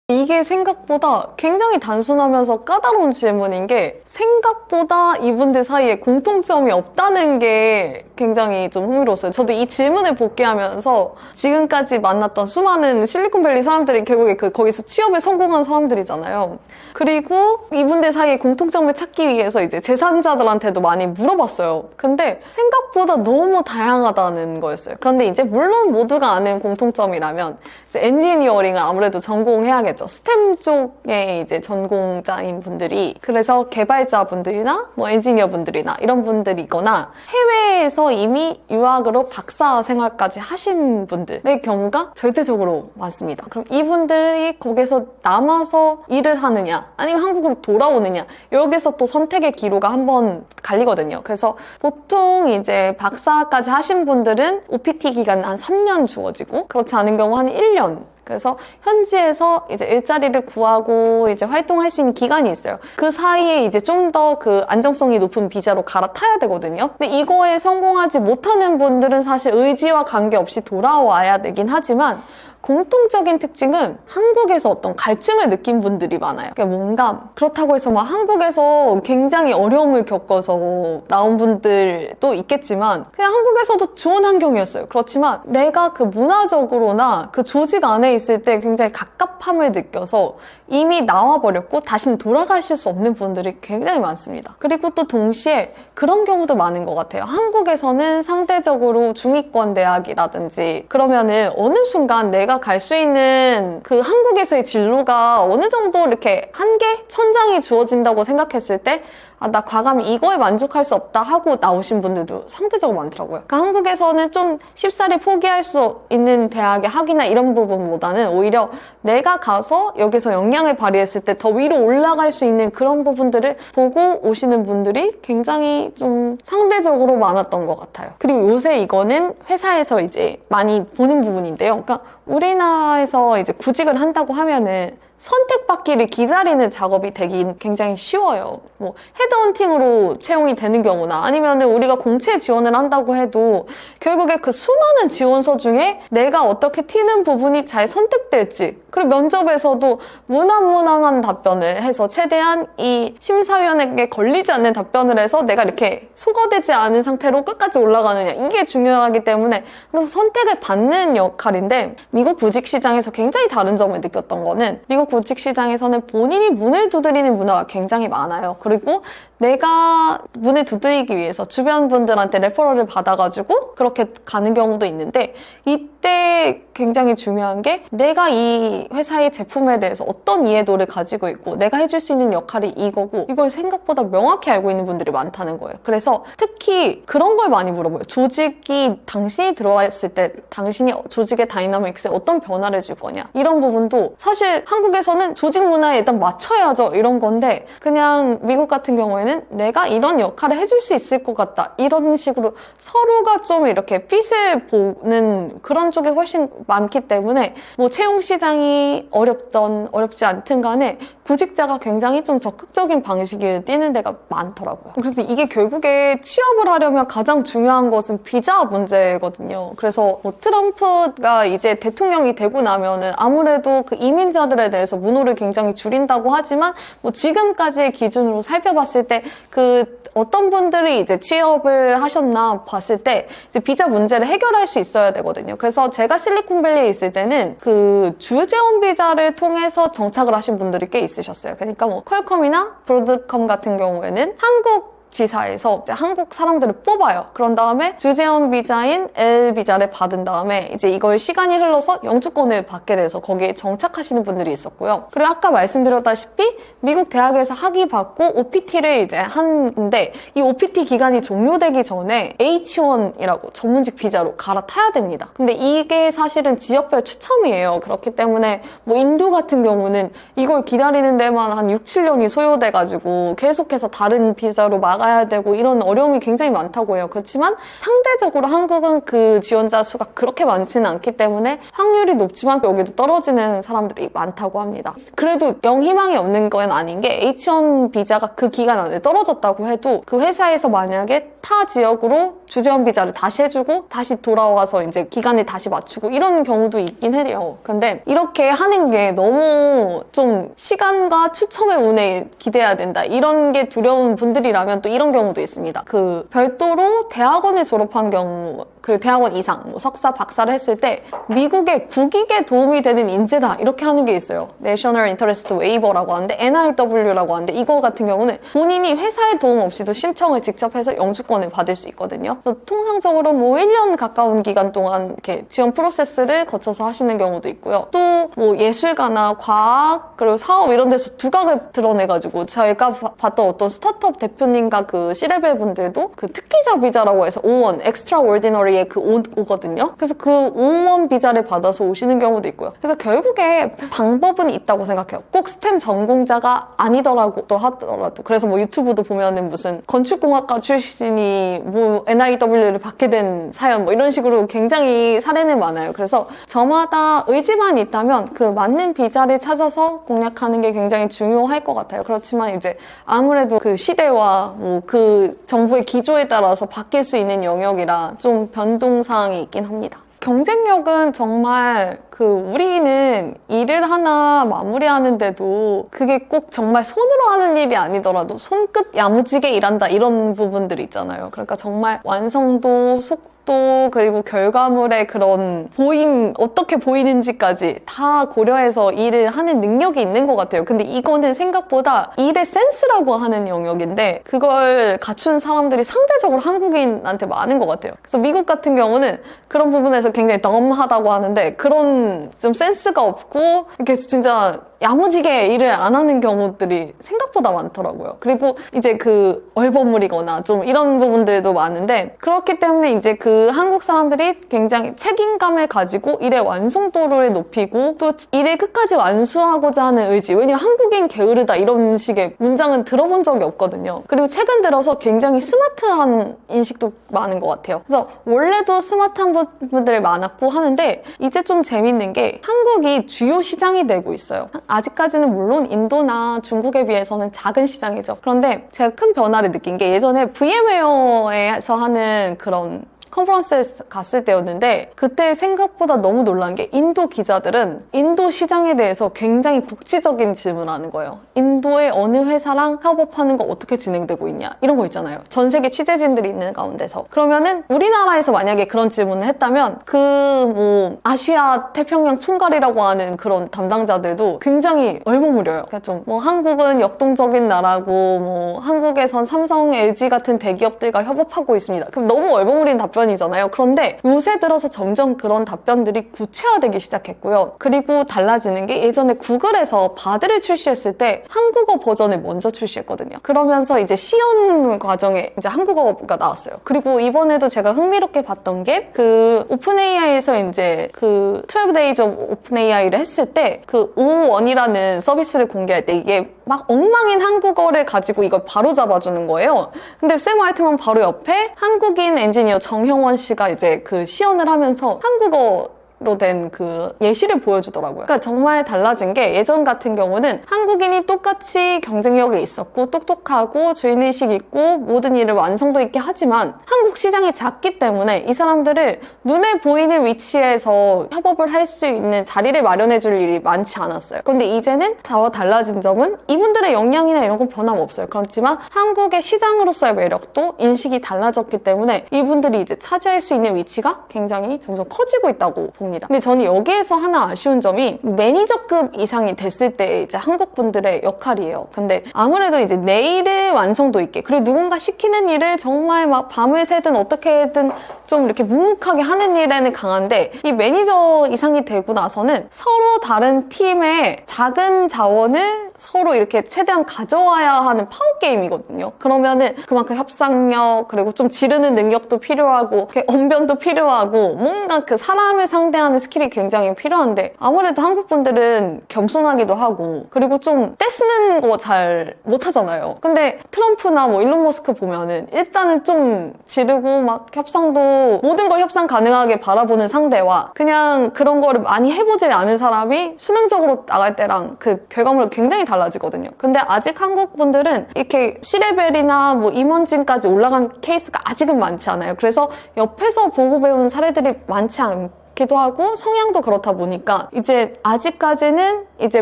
이게 생각보다 굉장히 단순하면서 까다로운 질문인 게 생각보다 이분들 사이에 공통점이 없다는 게 굉장히 좀 흥미로웠어요. 저도 이 질문을 복귀하면서 지금까지 만났던 수많은 실리콘밸리 사람들이 결국에 거기서 취업에 성공한 사람들이잖아요. 그리고 이분들 사이에 공통점을 찾기 위해서 이제 제3자들한테도 많이 물어봤어요. 근데 생각보다 너무 다양하다는 거였어요. 그런데 이제 물론 모두가 아는 공통점이라면 이제 엔지니어링을 아무래도 전공해야겠죠. 스템 쪽에 이제 전공자인 분들이 그래서 개발자분들이나 뭐 엔지니어분들이나 이런 분들이거나 해외에서 이미 유학으로 박사 생활까지 하신 분들의 경우가 절대적으로 많습니다. 그럼 이분들이 거기서 남아서 일을 하느냐 아니면 한국으로 돌아오느냐 여기서 또 선택의 기로가 한번 갈리거든요. 그래서 보통 이제 박사까지 하신 분들은 OPT 기간은 한 3년 주어지고 그렇지 않은 경우 한 1년 그래서 현지에서 이제 일자리를 구하고 이제 활동할 수 있는 기간이 있어요. 그 사이에 이제 좀 더 그 안정성이 높은 비자로 갈아타야 되거든요. 근데 이거에 성공하지 못하는 분들은 사실 의지와 관계없이 돌아와야 되긴 하지만 공통적인 특징은 한국에서 어떤 갈증을 느낀 분들이 많아요. 그러니까 뭔가 그렇다고 해서 막 한국에서 굉장히 어려움을 겪어서 나온 분들도 있겠지만 그냥 한국에서도 좋은 환경이었어요. 그렇지만 내가 그 문화적으로나 그 조직 안에 있을 때 굉장히 갑갑함을 느껴서 이미 나와버렸고 다시는 돌아가실 수 없는 분들이 굉장히 많습니다. 그리고 또 동시에 그런 경우도 많은 것 같아요. 한국에서는 상대적으로 중위권 대학이라든지 그러면은 어느 순간 내가 갈 수 있는 그 한국에서의 진로가 어느 정도 이렇게 한계? 천장이 주어진다고 생각했을 때 나 과감히 이거에 만족할 수 없다 하고 나오신 분들도 상대적으로 많더라고요. 그러니까 한국에서는 좀 쉽사리 포기할 수 있는 대학의 학위나 이런 부분보다는 오히려 내가 가서 여기서 역량을 발휘했을 때 더 위로 올라갈 수 있는 그런 부분들을 보고 오시는 분들이 굉장히 좀 상대적으로 많았던 것 같아요. 그리고 요새 이거는 회사에서 이제 많이 보는 부분인데요. 그러니까 우리나라에서 이제 구직을 한다고 하면은 선택받기를 기다리는 작업이 되긴 굉장히 쉬워요. 뭐 헤드헌팅으로 채용이 되는 경우나 아니면 우리가 공채 지원을 한다고 해도 결국에 그 수많은 지원서 중에 내가 어떻게 튀는 부분이 잘 선택될지, 그리고 면접에서도 무난무난한 답변을 해서 최대한 이 심사위원에게 걸리지 않는 답변을 해서 내가 이렇게 소거되지 않은 상태로 끝까지 올라가느냐, 이게 중요하기 때문에 항상 선택을 받는 역할인데, 미국 구직 시장에서 굉장히 다른 점을 느꼈던 거는 미국 구직 시장에서는 본인이 문을 두드리는 문화가 굉장히 많아요. 그리고 내가 문을 두드리기 위해서 주변 분들한테 레퍼럴을 받아가지고 그렇게 가는 경우도 있는데, 이때 굉장히 중요한 게 내가 이 회사의 제품에 대해서 어떤 이해도를 가지고 있고 내가 해줄 수 있는 역할이 이거고, 이걸 생각보다 명확히 알고 있는 분들이 많다는 거예요. 그래서 특히 그런 걸 많이 물어봐요. 조직이 당신이 들어왔을 때 당신이 조직의 다이나믹스에 어떤 변화를 줄 거냐, 이런 부분도 사실 한국에서는 조직 문화에 일단 맞춰야죠 이런 건데, 그냥 미국 같은 경우에는 내가 이런 역할을 해줄 수 있을 것 같다, 이런 식으로 서로가 좀 이렇게 핏을 보는 그런 쪽이 훨씬 많기 때문에 뭐 채용 시장이 어렵던 어렵지 않든 간에 구직자가 굉장히 좀 적극적인 방식을 띄는 데가 많더라고요. 그래서 이게 결국에 취업을 하려면 가장 중요한 것은 비자 문제거든요. 그래서 뭐 트럼프가 이제 대통령이 되고 나면은 아무래도 그 이민자들에 대해서 문호를 굉장히 줄인다고 하지만, 뭐 지금까지의 기준으로 살펴봤을 때 그 어떤 분들이 이제 취업을 하셨나 봤을 때 이제 비자 문제를 해결할 수 있어야 되거든요. 그래서 제가 실리콘밸리에 있을 때는 그 주재원 비자를 통해서 정착을 하신 분들이 꽤 있으셨어요. 그러니까 뭐 퀄컴이나 브로드컴 같은 경우에는 한국 지사에서 이제 한국 사람들을 뽑아요. 그런 다음에 주재원 비자인 L 비자를 받은 다음에 이제 이걸 시간이 흘러서 영주권을 받게 돼서 거기에 정착하시는 분들이 있었고요. 그리고 아까 말씀드렸다시피 미국 대학에서 학위 받고 OPT를 이제 하는데, 이 OPT 기간이 종료되기 전에 H1이라고 전문직 비자로 갈아타야 됩니다. 근데 이게 사실은 지역별 추첨이에요. 그렇기 때문에 뭐 인도 같은 경우는 이걸 기다리는 데만 한 6, 7년이 소요돼가지고 계속해서 다른 비자로 가야 되고 이런 어려움이 굉장히 많다고 해요. 그렇지만 상대적으로 한국은 그 지원자 수가 그렇게 많지는 않기 때문에 확률이 높지만 여기도 떨어지는 사람들이 많다고 합니다. 그래도 영 희망이 없는 건 아닌 게, H1 비자가 그 기간 안에 떨어졌다고 해도 그 회사에서 만약에 타 지역으로 주재원 비자를 다시 해주고 다시 돌아와서 이제 기간을 다시 맞추고 이런 경우도 있긴 해요. 근데 이렇게 하는 게 너무 좀 시간과 추첨의 운에 기대야 된다, 이런 게 두려운 분들이라면 또 이런 경우도 있습니다. 그 별도로 대학원을 졸업한 경우, 그리고 대학원 이상, 뭐 석사, 박사를 했을 때 미국의 국익에 도움이 되는 인재다, 이렇게 하는 게 있어요. National Interest Waiver라고 하는데, NIW라고 하는데, 이거 같은 경우는 본인이 회사에 도움 없이도 신청을 직접 해서 영주권을 받을 수 있거든요. 그래서 통상적으로 뭐 1년 가까운 기간 동안 이렇게 지원 프로세스를 거쳐서 하시는 경우도 있고요. 또 뭐 예술가나 과학, 그리고 사업 이런 데서 두각을 드러내가지고, 저희가 봤던 어떤 스타트업 대표님과 그 C레벨 분들도 그 특기자 비자라고 해서 O1, Extraordinary의 그 O거든요. 그래서 그 O1 비자를 받아서 오시는 경우도 있고요. 그래서 결국에 방법은 있다고 생각해요. 꼭 스템 전공자가 아니더라도 하더라도. 그래서 뭐 유튜브도 보면은 무슨 건축공학과 출신이 뭐 NIW를 받게 된 사연 뭐 이런 식으로 굉장히 사례는 많아요. 그래서 저마다 의지만 있다면 그 맞는 비자를 찾아서 공략하는 게 굉장히 중요할 것 같아요. 그렇지만 이제 아무래도 그 시대와 뭐 그 정부의 기조에 따라서 바뀔 수 있는 영역이라 좀 변동사항이 있긴 합니다. 경쟁력은 정말 우리는 일을 하나 마무리하는데도 그게 꼭 정말 손으로 하는 일이 아니더라도 손끝 야무지게 일한다, 이런 부분들이 있잖아요. 그러니까 정말 완성도, 속도, 그리고 결과물의 그런 보임, 어떻게 보이는지까지 다 고려해서 일을 하는 능력이 있는 것 같아요. 근데 이거는 생각보다 일의 센스라고 하는 영역인데 그걸 갖춘 사람들이 상대적으로 한국인한테 많은 것 같아요. 그래서 미국 같은 경우는 그런 부분에서 굉장히 덤하다고 하는데, 그런 좀 센스가 없고 이렇게 진짜 야무지게 일을 안 하는 경우들이 생각보다 많더라고요. 그리고 이제 그 얼버무리거나 좀 이런 부분들도 많은데, 그렇기 때문에 이제 그 한국 사람들이 굉장히 책임감을 가지고 일의 완성도를 높이고 또 일을 끝까지 완수하고자 하는 의지, 왜냐면 한국인 게으르다 이런 식의 문장은 들어본 적이 없거든요. 그리고 최근 들어서 굉장히 스마트한 인식도 많은 것 같아요. 그래서 원래도 스마트한 분들이 많았고 하는데, 이제 좀 재밌는 게 한국이 주요 시장이 되고 있어요. 아직까지는 물론 인도나 중국에 비해서는 작은 시장이죠. 그런데 제가 큰 변화를 느낀 게 예전에 VM웨어에서 하는 그런 컨퍼런스에 갔을 때였는데 그때 생각보다 너무 놀란 게 인도 기자들은 인도 시장에 대해서 굉장히 국지적인 질문을 하는 거예요. 인도의 어느 회사랑 협업하는 거 어떻게 진행되고 있냐 이런 거 있잖아요. 전 세계 취재진들이 있는 가운데서 그러면은 우리나라에서 만약에 그런 질문을 했다면 그 아시아 태평양 총괄이라고 하는 그런 담당자들도 굉장히 얼버무려요. 그러니까 좀 한국은 역동적인 나라고 한국에선 삼성, LG 같은 대기업들과 협업하고 있습니다. 그럼 너무 얼버무린 답변이잖아요. 그런데 요새 들어서 점점 그런 답변들이 구체화되기 시작했고요. 그리고 달라지는 게 예전에 구글에서 바드를 출시했을 때 한국어 버전을 먼저 출시했거든요. 그러면서 이제 시연 과정에 이제 한국어가 나왔어요. 그리고 이번에도 제가 흥미롭게 봤던 게 그 오픈 AI에서 이제 그 12days of 오픈 AI를 했을 때 그 O1이라는 서비스를 공개할 때 이게 막 엉망인 한국어를 가지고 이걸 바로 잡아주는 거예요. 근데 샘 화이트만 바로 옆에 한국인 엔지니어 정형원 씨가 이제 그 시연을 하면서 한국어로 된 그 예시를 보여주더라고요. 그러니까 정말 달라진 게 예전 같은 경우는 한국인이 똑같이 경쟁력이 있었고 똑똑하고 주인의식 있고 모든 일을 완성도 있게 하지만 한국 시장이 작기 때문에 이 사람들을 눈에 보이는 위치에서 협업을 할 수 있는 자리를 마련해 줄 일이 많지 않았어요. 근데 이제는 더 달라진 점은 이분들의 역량이나 이런 건 변함없어요. 그렇지만 한국의 시장으로서의 매력도 인식이 달라졌기 때문에 이분들이 이제 차지할 수 있는 위치가 굉장히 점점 커지고 있다고 봅니다. 근데 저는 여기에서 하나 아쉬운 점이 매니저급 이상이 됐을 때 이제 한국 분들의 역할이에요. 근데 아무래도 이제 내일의 완성도 있게 그리고 누군가 시키는 일을 정말 막 밤을 새든 어떻게든 좀 이렇게 묵묵하게 하는 일에는 강한데 이 매니저 이상이 되고 나서는 서로 다른 팀의 작은 자원을 서로 이렇게 최대한 가져와야 하는 파워게임이거든요. 그러면은 그만큼 협상력 그리고 좀 지르는 능력도 필요하고 언변도 필요하고 뭔가 그 사람을 상대하는 스킬이 굉장히 필요한데 아무래도 한국 분들은 겸손하기도 하고 그리고 좀 떼쓰는 거 잘 못하잖아요. 근데 트럼프나 일론 머스크 보면은 일단은 좀 지르고 막 협상도 모든 걸 협상 가능하게 바라보는 상대와 그냥 그런 거를 많이 해보지 않은 사람이 수능적으로 나갈 때랑 그 결과물이 굉장히 달라지거든요. 근데 아직 한국 분들은 이렇게 C레벨이나 임원진까지 올라간 케이스가 아직은 많지 않아요. 그래서 옆에서 보고 배우는 사례들이 많지 않기도 하고 성향도 그렇다 보니까 이제 아직까지는 이제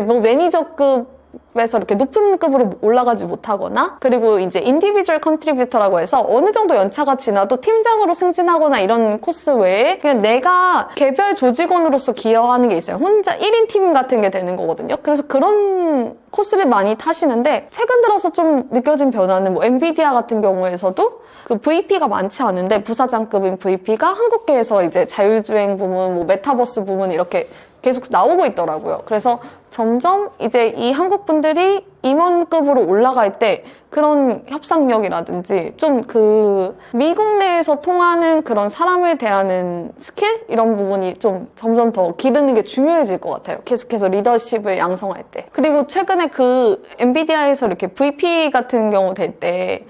매니저급에서 이렇게 높은 급으로 올라가지 못하거나 그리고 이제 인디비주얼 컨트리뷰터라고 해서 어느 정도 연차가 지나도 팀장으로 승진하거나 이런 코스 외에 그냥 내가 개별 조직원으로서 기여하는 게 있어요. 혼자 1인 팀 같은 게 되는 거거든요. 그래서 그런 코스를 많이 타시는데 최근 들어서 좀 느껴진 변화는 엔비디아 같은 경우에서도 그 VP가 많지 않은데 부사장급인 VP가 한국계에서 이제 자율주행 부문, 메타버스 부문 이렇게 계속 나오고 있더라고요. 그래서 점점 이제 이 한국 분들이 임원급으로 올라갈 때 그런 협상력이라든지 좀 그 미국 내에서 통하는 그런 사람을 대하는 스킬? 이런 부분이 좀 점점 더 기르는 게 중요해질 것 같아요. 계속해서 리더십을 양성할 때. 그리고 최근에 그 엔비디아에서 이렇게 VP 같은 경우 될 때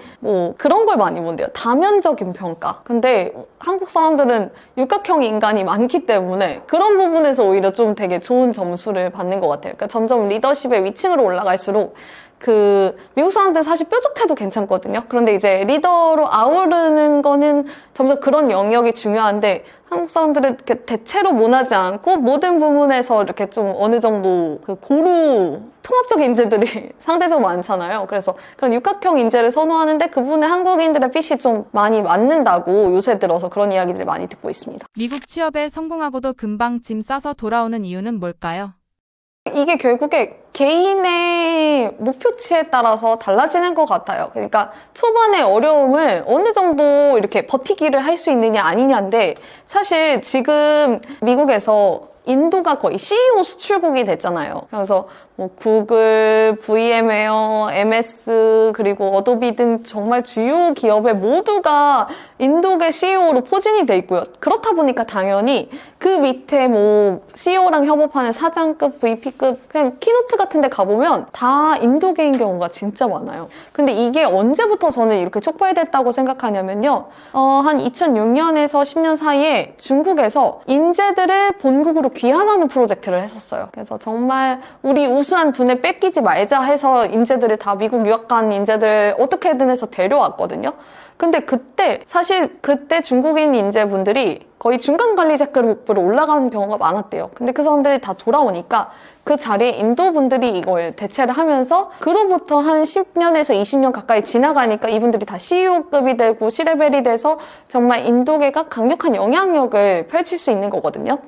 그런 걸 많이 본대요. 다면적인 평가. 근데 한국 사람들은 육각형 인간이 많기 때문에 그런 부분에서 오히려 좀 되게 좋은 점수를 받는 것 같아요. 그러니까 점점 리더십의 위층으로 올라갈수록 그 미국 사람들 사실 뾰족해도 괜찮거든요. 그런데 이제 리더로 아우르는 거는 점점 그런 영역이 중요한데 한국 사람들은 이렇게 대체로 모나지 않고 모든 부분에서 이렇게 좀 어느 정도 그 고루 통합적 인재들이 상대적으로 많잖아요. 그래서 그런 육각형 인재를 선호하는데 그 부분에 한국인들의 핏이 좀 많이 맞는다고 요새 들어서 그런 이야기들을 많이 듣고 있습니다. 미국 취업에 성공하고도 금방 짐 싸서 돌아오는 이유는 뭘까요? 이게 결국에 개인의 목표치에 따라서 달라지는 것 같아요. 그러니까 초반의 어려움을 어느 정도 이렇게 버티기를 할 수 있느냐 아니냐인데 사실 지금 미국에서 인도가 거의 CEO 수출국이 됐잖아요. 그래서 구글, VM웨어, MS 그리고 어도비 등 정말 주요 기업의 모두가 인도계 CEO로 포진이 돼 있고요. 그렇다 보니까 당연히 그 밑에 뭐 CEO랑 협업하는 사장급, VP급 그냥 키노트 같은 데 가보면 다 인도계인 경우가 진짜 많아요. 근데 이게 언제부터 저는 이렇게 촉발됐다고 생각하냐면요. 한 2006년에서 10년 사이에 중국에서 인재들을 본국으로 귀환하는 프로젝트를 했었어요. 그래서 정말 우리 우수한 분을 뺏기지 말자 해서 인재들을 다 미국 유학 간 인재들 어떻게든 해서 데려왔거든요. 근데 사실 그때 중국인 인재분들이 거의 중간 관리자급으로 올라가는 경우가 많았대요. 근데 그 사람들이 다 돌아오니까 그 자리에 인도 분들이 이걸 대체를 하면서 그로부터 한 10년에서 20년 가까이 지나가니까 이분들이 다 CEO급이 되고 C레벨이 돼서 정말 인도계가 강력한 영향력을 펼칠 수 있는 거거든요.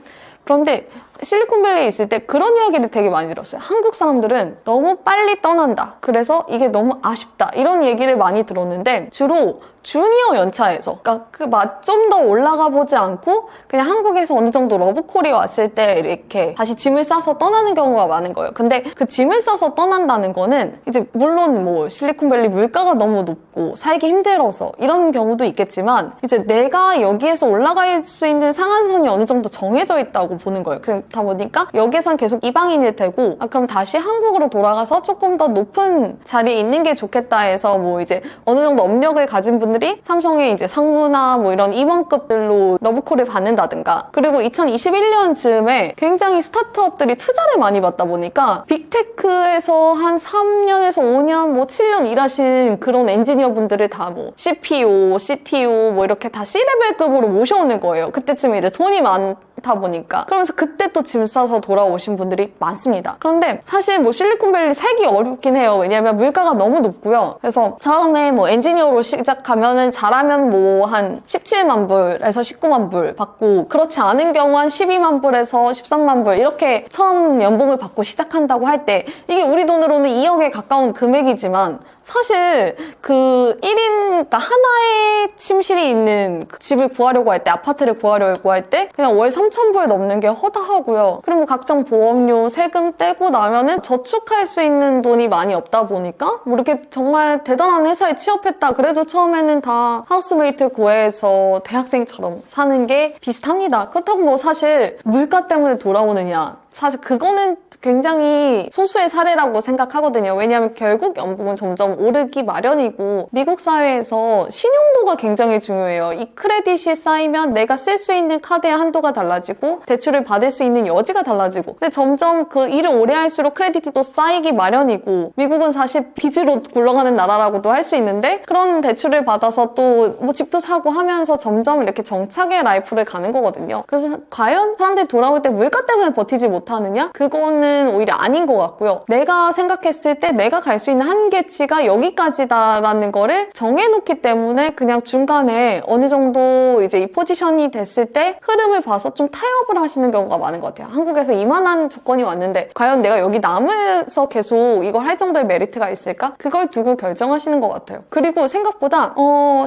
그런데 실리콘밸리에 있을 때 그런 이야기를 되게 많이 들었어요. 한국 사람들은 너무 빨리 떠난다. 그래서 이게 너무 아쉽다. 이런 얘기를 많이 들었는데 주로 주니어 연차에서 그러니까 그 맛 좀 더 올라가 보지 않고 그냥 한국에서 어느 정도 러브콜이 왔을 때 이렇게 다시 짐을 싸서 떠나는 경우가 많은 거예요. 근데 그 짐을 싸서 떠난다는 거는 이제 물론 뭐 실리콘밸리 물가가 너무 높고 살기 힘들어서 이런 경우도 있겠지만 이제 내가 여기에서 올라갈 수 있는 상한선이 어느 정도 정해져 있다고 보는 거예요. 그렇다 보니까 여기선 계속 이방인일 테고 그럼 다시 한국으로 돌아가서 조금 더 높은 자리에 있는 게 좋겠다 해서 뭐 이제 어느 정도 업력을 가진 분들이 삼성의 이제 상무나 뭐 이런 임원급들로 러브콜을 받는다든가 그리고 2021년 즈음에 굉장히 스타트업들이 투자를 많이 받다 보니까 빅테크에서 한 3년에서 5년 뭐 7년 일하신 그런 엔지니어 분들을 다 뭐 CPO, CTO 뭐 이렇게 다 C레벨급으로 모셔오는 거예요. 그때쯤에 이제 돈이 많다 보니까 그러면서 그때 또 짐 싸서 돌아오신 분들이 많습니다. 그런데 사실 뭐 실리콘밸리 살기 어렵긴 해요. 왜냐하면 물가가 너무 높고요. 그래서 처음에 뭐 엔지니어로 시작하면은 잘하면 뭐 한 17만 불에서 19만 불 받고 그렇지 않은 경우 한 12만 불에서 13만 불 이렇게 처음 연봉을 받고 시작한다고 할 때 이게 우리 돈으로는 2억에 가까운 금액이지만 사실 그 1인, 그러니까 하나의 침실이 있는 집을 구하려고 할 때, 아파트를 구하려고 할 때 그냥 월 3,000불 넘는 게 허다하고요. 그리고 각종 보험료, 세금 떼고 나면은 저축할 수 있는 돈이 많이 없다 보니까 뭐 이렇게 정말 대단한 회사에 취업했다. 그래도 처음에는 다 하우스메이트 구해서 대학생처럼 사는 게 비슷합니다. 그렇다고 뭐 사실 물가 때문에 돌아오느냐. 사실 그거는 굉장히 소수의 사례라고 생각하거든요. 왜냐하면 결국 연봉은 점점 오르기 마련이고 미국 사회에서 신용도가 굉장히 중요해요. 이 크레딧이 쌓이면 내가 쓸 수 있는 카드의 한도가 달라지고 대출을 받을 수 있는 여지가 달라지고 근데 점점 그 일을 오래 할수록 크레딧이 또 쌓이기 마련이고 미국은 사실 빚으로 굴러가는 나라라고도 할 수 있는데 그런 대출을 받아서 또 뭐 집도 사고 하면서 점점 이렇게 정착의 라이프를 가는 거거든요. 그래서 과연 사람들이 돌아올 때 물가 때문에 버티지 못하느냐? 그거는 오히려 아닌 것 같고요. 내가 생각했을 때 내가 갈 수 있는 한계치가 여기까지다라는 거를 정해놓기 때문에 그냥 중간에 어느 정도 이제 이 포지션이 됐을 때 흐름을 봐서 좀 타협을 하시는 경우가 많은 것 같아요. 한국에서 이만한 조건이 왔는데 과연 내가 여기 남아서 계속 이걸 할 정도의 메리트가 있을까? 그걸 두고 결정하시는 것 같아요. 그리고 생각보다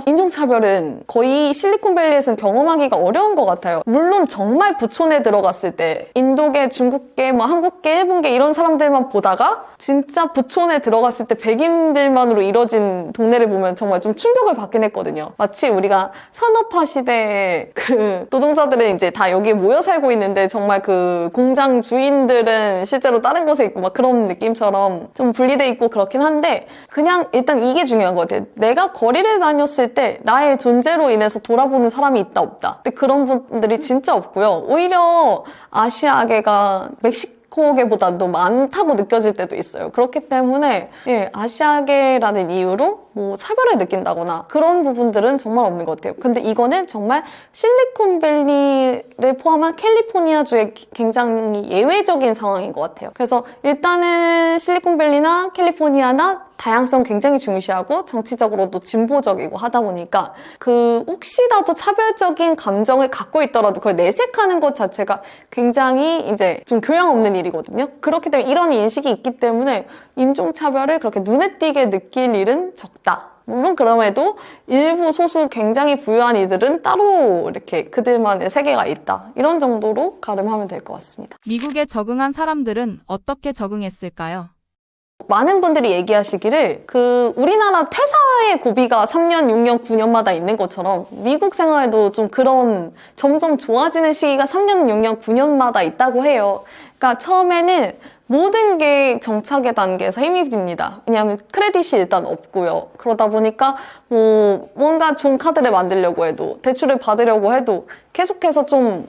인종차별은 거의 실리콘밸리에서는 경험하기가 어려운 것 같아요. 물론 정말 부촌에 들어갔을 때 인도계, 중국계, 뭐 한국계, 일본계 이런 사람들만 보다가 진짜 부촌에 들어갔을 때 백인들만으로 이뤄진 동네를 보면 정말 좀 충격을 받긴 했거든요. 마치 우리가 산업화 시대에 그 노동자들은 이제 다 여기에 모여 살고 있는데 정말 그 공장 주인들은 실제로 다른 곳에 있고 막 그런 느낌처럼 좀 분리돼 있고 그렇긴 한데 그냥 일단 이게 중요한 것 같아요. 내가 거리를 다녔을 때 나의 존재로 인해서 돌아보는 사람이 있다 없다. 근데 그런 분들이 진짜 없고요. 오히려 아시아계가 멕시코계보다도 많다고 느껴질 때도 있어요. 그렇기 때문에 아시아계라는 이유로 뭐 차별을 느낀다거나 그런 부분들은 정말 없는 것 같아요. 근데 이거는 정말 실리콘밸리를 포함한 캘리포니아주의 굉장히 예외적인 상황인 것 같아요. 그래서 일단은 실리콘밸리나 캘리포니아나 다양성 굉장히 중시하고 정치적으로도 진보적이고 하다 보니까 그 혹시라도 차별적인 감정을 갖고 있더라도 그걸 내색하는 것 자체가 굉장히 이제 좀 교양 없는 일이거든요. 그렇기 때문에 이런 인식이 있기 때문에 인종차별을 그렇게 눈에 띄게 느낄 일은 적다. 물론 그럼에도 일부 소수 굉장히 부유한 이들은 따로 이렇게 그들만의 세계가 있다. 이런 정도로 가름하면 될 것 같습니다. 미국에 적응한 사람들은 어떻게 적응했을까요? 많은 분들이 얘기하시기를 우리나라 퇴사의 고비가 3년, 6년, 9년마다 있는 것처럼 미국 생활도 좀 그런 점점 좋아지는 시기가 3년, 6년, 9년마다 있다고 해요. 그러니까 처음에는 모든 게 정착의 단계에서 힘이 듭니다. 왜냐하면 크레딧이 일단 없고요. 그러다 보니까 뭔가 좋은 카드를 만들려고 해도 대출을 받으려고 해도 계속해서 좀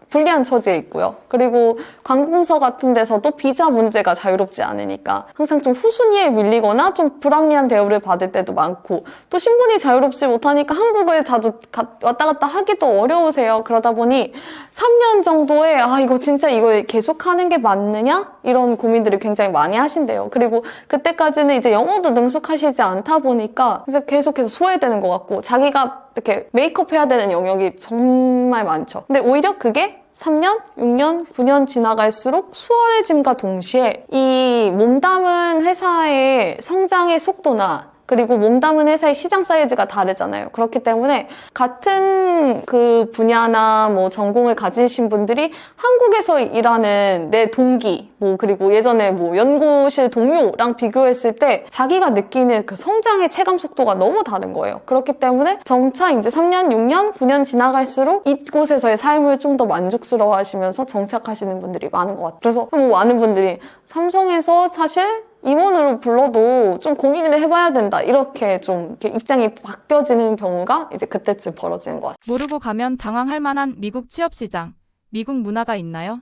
불리한 처지에 있고요. 그리고 관공서 같은 데서도 비자 문제가 자유롭지 않으니까 항상 좀 후순위에 밀리거나 좀 불합리한 대우를 받을 때도 많고 또 신분이 자유롭지 못하니까 한국을 자주 왔다 갔다 하기도 어려우세요. 그러다 보니 3년 정도에 이거 진짜 이걸 계속하는 게 맞느냐? 이런 고민들을 굉장히 많이 하신대요. 그리고 그때까지는 이제 영어도 능숙하시지 않다 보니까 이제 계속해서 소외되는 것 같고 자기가 이렇게 메이크업 해야 되는 영역이 정말 많죠. 근데 오히려 그게 3년, 6년, 9년 지나갈수록 수월해짐과 동시에 이 몸담은 회사의 성장의 속도나 그리고 몸담은 회사의 시장 사이즈가 다르잖아요. 그렇기 때문에 같은 그 분야나 전공을 가지신 분들이 한국에서 일하는 내 동기, 그리고 예전에 연구실 동료랑 비교했을 때 자기가 느끼는 그 성장의 체감 속도가 너무 다른 거예요. 그렇기 때문에 점차 이제 3년, 6년, 9년 지나갈수록 이곳에서의 삶을 좀 더 만족스러워 하시면서 정착하시는 분들이 많은 것 같아요. 그래서 많은 분들이 삼성에서 사실 임원으로 불러도 좀 고민을 해봐야 된다. 이렇게 좀 입장이 바뀌어지는 경우가 이제 그때쯤 벌어지는 것 같아요. 모르고 가면 당황할 만한 미국 취업 시장, 미국 문화가 있나요?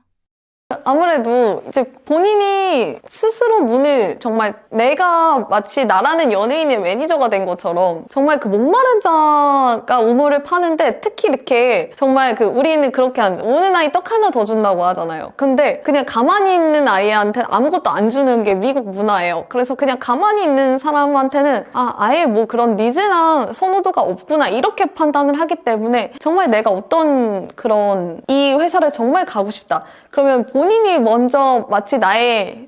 아무래도 이제 본인이 스스로 문을 정말 내가 마치 나라는 연예인의 매니저가 된 것처럼 정말 그 목마른 자가 우물을 파는데 특히 이렇게 정말 우리는 그렇게 오는 아이 떡 하나 더 준다고 하잖아요. 근데 그냥 가만히 있는 아이한테 아무것도 안 주는 게 미국 문화예요. 그래서 그냥 가만히 있는 사람한테는 아예 그런 니즈나 선호도가 없구나 이렇게 판단을 하기 때문에 정말 내가 어떤 이 회사를 정말 가고 싶다. 그러면 본인이 먼저 마치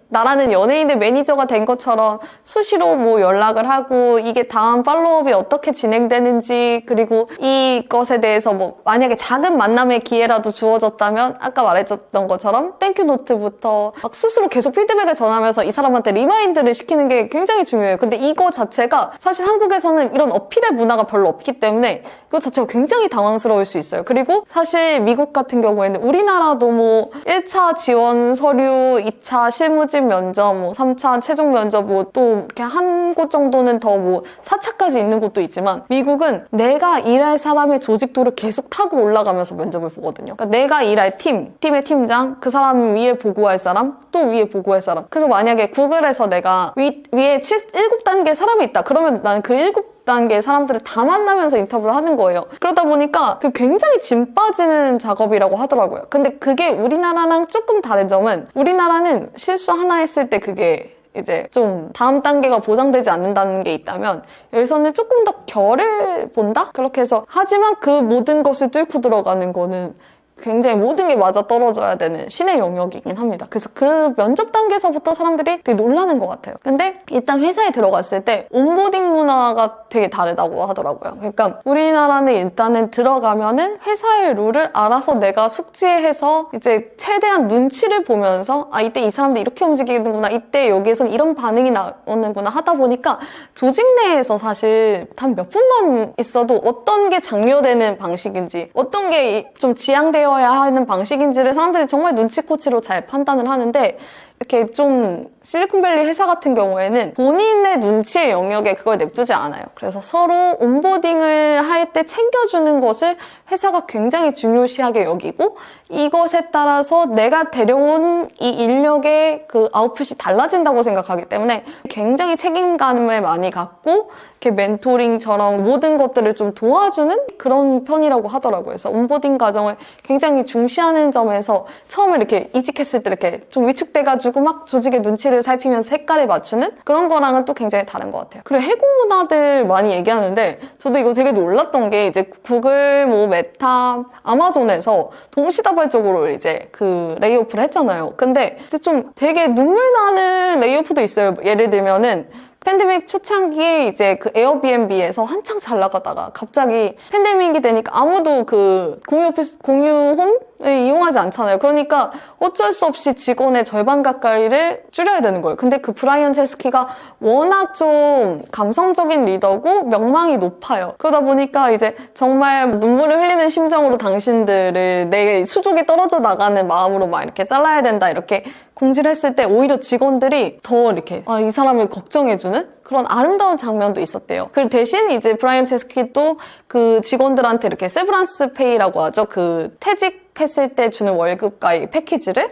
나라는 연예인의 매니저가 된 것처럼 수시로 연락을 하고 이게 다음 팔로우업이 어떻게 진행되는지 그리고 이것에 대해서 만약에 작은 만남의 기회라도 주어졌다면 아까 말해줬던 것처럼 땡큐 노트부터 스스로 계속 피드백을 전하면서 이 사람한테 리마인드를 시키는 게 굉장히 중요해요. 근데 이거 자체가 사실 한국에서는 이런 어필의 문화가 별로 없기 때문에 이거 자체가 굉장히 당황스러울 수 있어요. 그리고 사실 미국 같은 경우에는 우리나라도 1차 지원 서류, 2차 실무진 면접, 3차 최종 면접, 또 이렇게 한 곳 정도는 더 4차까지 있는 곳도 있지만 미국은 내가 일할 사람의 조직도를 계속 타고 올라가면서 면접을 보거든요. 그러니까 내가 일할 팀의 팀장, 그 사람 위에 보고할 사람, 또 위에 보고할 사람. 그래서 만약에 구글에서 내가 위에 7단계 사람이 있다. 그러면 나는 그 7단계 사람들을 다 만나면서 인터뷰를 하는 거예요. 그러다 보니까 굉장히 짐 빠지는 작업이라고 하더라고요. 근데 그게 우리나라랑 조금 다른 점은 우리나라는 실수 하나 했을 때 그게 이제 좀 다음 단계가 보장되지 않는다는 게 있다면 여기서는 조금 더 결을 본다? 그렇게 해서 하지만 그 모든 것을 뚫고 들어가는 거는 굉장히 모든 게 맞아 떨어져야 되는 신의 영역이긴 합니다. 그래서 그 면접 단계에서부터 사람들이 되게 놀라는 것 같아요. 근데 일단 회사에 들어갔을 때 온보딩 문화가 되게 다르다고 하더라고요. 그러니까 우리나라는 일단은 들어가면은 회사의 룰을 알아서 내가 숙지해서 이제 최대한 눈치를 보면서 이때 이 사람들 이렇게 움직이는구나, 이때 여기에선 이런 반응이 나오는구나 하다 보니까 조직 내에서 사실 단 몇 분만 있어도 어떤 게 장려되는 방식인지 어떤 게 좀 지양되어야 하는 방식인지를 사람들이 정말 눈치코치로 잘 판단을 하는데 이렇게 좀 실리콘밸리 회사 같은 경우에는 본인의 눈치의 영역에 그걸 냅두지 않아요. 그래서 서로 온보딩을 할 때 챙겨주는 것을 회사가 굉장히 중요시하게 여기고 이것에 따라서 내가 데려온 이 인력의 그 아웃풋이 달라진다고 생각하기 때문에 굉장히 책임감을 많이 갖고 이렇게 멘토링처럼 모든 것들을 좀 도와주는 그런 편이라고 하더라고요. 그래서 온보딩 과정을 굉장히 중시하는 점에서 처음에 이렇게 이직했을 때 이렇게 좀 위축돼가지고 막 조직의 눈치를 살피면서 색깔을 맞추는 그런 거랑은 또 굉장히 다른 것 같아요. 그리고 해고 문화들 많이 얘기하는데 저도 이거 되게 놀랐던 게 이제 구글, 메타, 아마존에서 동시다발적으로 이제 그 레이오프를 했잖아요. 근데 이제 좀 되게 눈물 나는 레이오프도 있어요. 예를 들면은 팬데믹 초창기에 이제 그 에어비앤비에서 한창 잘 나가다가 갑자기 팬데믹이 되니까 아무도 그 공유홈을 이용하지 않잖아요. 그러니까 어쩔 수 없이 직원의 절반 가까이를 줄여야 되는 거예요. 근데 그 브라이언 체스키가 워낙 좀 감성적인 리더고 명망이 높아요. 그러다 보니까 이제 정말 눈물을 흘리는 심정으로 당신들을 내 수족이 떨어져 나가는 마음으로 막 이렇게 잘라야 된다 이렇게 공지를 했을 때 오히려 직원들이 더 이렇게 이 사람을 걱정해주는 그런 아름다운 장면도 있었대요. 그 대신 이제 브라이언 체스키도 그 직원들한테 이렇게 세브란스 페이라고 하죠. 그 퇴직했을 때 주는 월급과 이 패키지를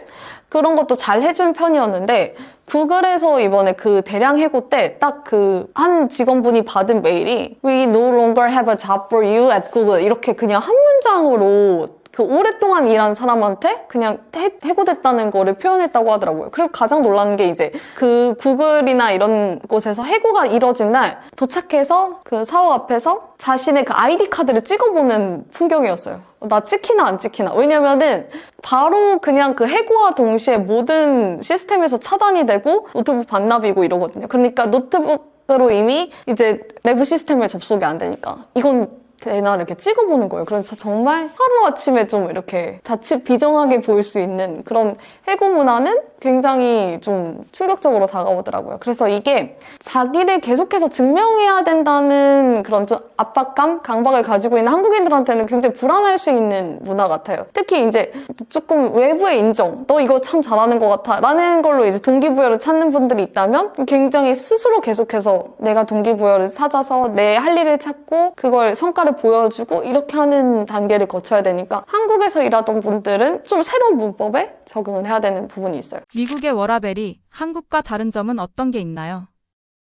그런 것도 잘 해준 편이었는데 구글에서 이번에 그 대량 해고 때 딱 그 한 직원분이 받은 메일이 We no longer have a job for you at Google 이렇게 그냥 한 문장으로 그 오랫동안 일한 사람한테 그냥 해고됐다는 거를 표현했다고 하더라고요. 그리고 가장 놀라는 게 이제 그 구글이나 이런 곳에서 해고가 이뤄진 날 도착해서 그 사옥 앞에서 자신의 그 아이디 카드를 찍어보는 풍경이었어요. 나 찍히나 안 찍히나. 왜냐면은 바로 그냥 그 해고와 동시에 모든 시스템에서 차단이 되고 노트북 반납이고 이러거든요. 그러니까 노트북으로 이미 이제 내부 시스템에 접속이 안 되니까 이건 되나 이렇게 찍어보는 거예요. 그래서 정말 하루아침에 좀 이렇게 자칫 비정하게 보일 수 있는 그런 해고 문화는 굉장히 좀 충격적으로 다가오더라고요. 그래서 이게 자기를 계속해서 증명해야 된다는 그런 좀 압박감, 강박을 가지고 있는 한국인들한테는 굉장히 불안할 수 있는 문화 같아요. 특히 이제 조금 외부의 인정, 너 이거 참 잘하는 것 같아 라는 걸로 이제 동기부여를 찾는 분들이 있다면 굉장히 스스로 계속해서 내가 동기부여를 찾아서 내 할 일을 찾고 그걸 성과를 보여주고 이렇게 하는 단계를 거쳐야 되니까 한국에서 일하던 분들은 좀 새로운 문법에 적응을 해야 되는 부분이 있어요. 미국의 워라벨이 한국과 다른 점은 어떤 게 있나요?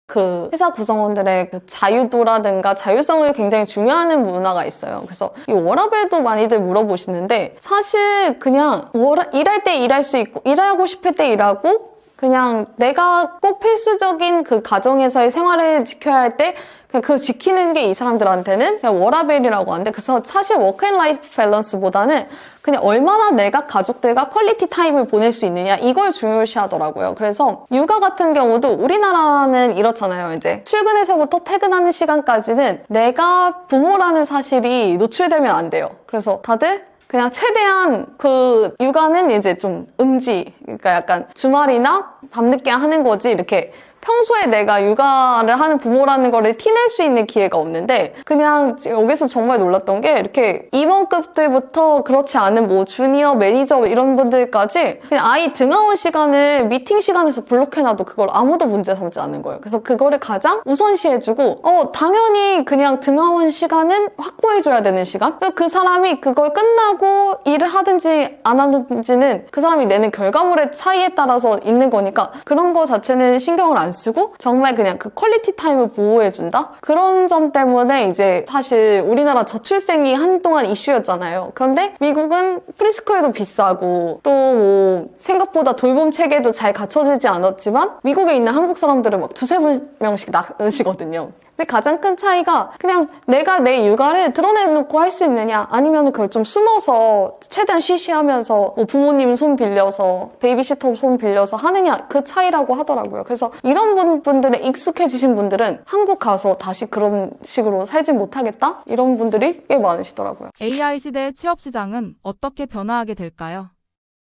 그 회사 구성원들의 그 자유도라든가 자율성을 굉장히 중요하는 문화가 있어요. 그래서 이 워라밸도 많이들 물어보시는데 사실 그냥 일할 때 일할 수 있고 일하고 싶을 때 일하고 그냥 내가 꼭 필수적인 그 가정에서의 생활을 지켜야 할 때 그 지키는 게 이 사람들한테는 그냥 워라밸이라고 하는데 그래서 사실 워크앤라이프 밸런스보다는 그냥 얼마나 내가 가족들과 퀄리티 타임을 보낼 수 있느냐 이걸 중요시 하더라고요. 그래서 육아 같은 경우도 우리나라는 이렇잖아요. 이제 출근해서부터 퇴근하는 시간까지는 내가 부모라는 사실이 노출되면 안 돼요. 그래서 다들 그냥 최대한 그 육아는 이제 좀 그러니까 약간 주말이나 밤늦게 하는 거지 이렇게 평소에 내가 육아를 하는 부모라는 거를 티낼 수 있는 기회가 없는데 그냥 여기서 정말 놀랐던 게 이렇게 임원급들부터 그렇지 않은 뭐 주니어 매니저 이런 분들까지 그냥 아이 등하원 시간을 미팅 시간에서 블록해놔도 그걸 아무도 문제 삼지 않는 거예요. 그래서 그거를 가장 우선시해주고 당연히 그냥 등하원 시간은 확보해줘야 되는 시간 그 사람이 그걸 끝나고 일을 하든지 안 하든지는 그 사람이 내는 결과물의 차이에 따라서 있는 거니까 그런 거 자체는 신경을 안 쓰고 정말 그냥 그 퀄리티 타임을 보호해준다? 그런 점 때문에 이제 사실 우리나라 저출생이 한동안 이슈였잖아요. 그런데 미국은 프리스쿨도 비싸고 또 뭐 생각보다 돌봄 체계도 잘 갖춰지지 않았지만 미국에 있는 한국 사람들은 막 두세 명씩 낳으시거든요. 근데 가장 큰 차이가 그냥 내가 내 육아를 드러내놓고 할 수 있느냐 아니면 그걸 좀 숨어서 최대한 쉬쉬하면서 뭐 부모님 손 빌려서 베이비시터 손 빌려서 하느냐 그 차이라고 하더라고요. 그래서 이런 분들에 익숙해지신 분들은 한국 가서 다시 그런 식으로 살지 못하겠다? 이런 분들이 꽤 많으시더라고요. AI 시대의 취업 시장은 어떻게 변화하게 될까요?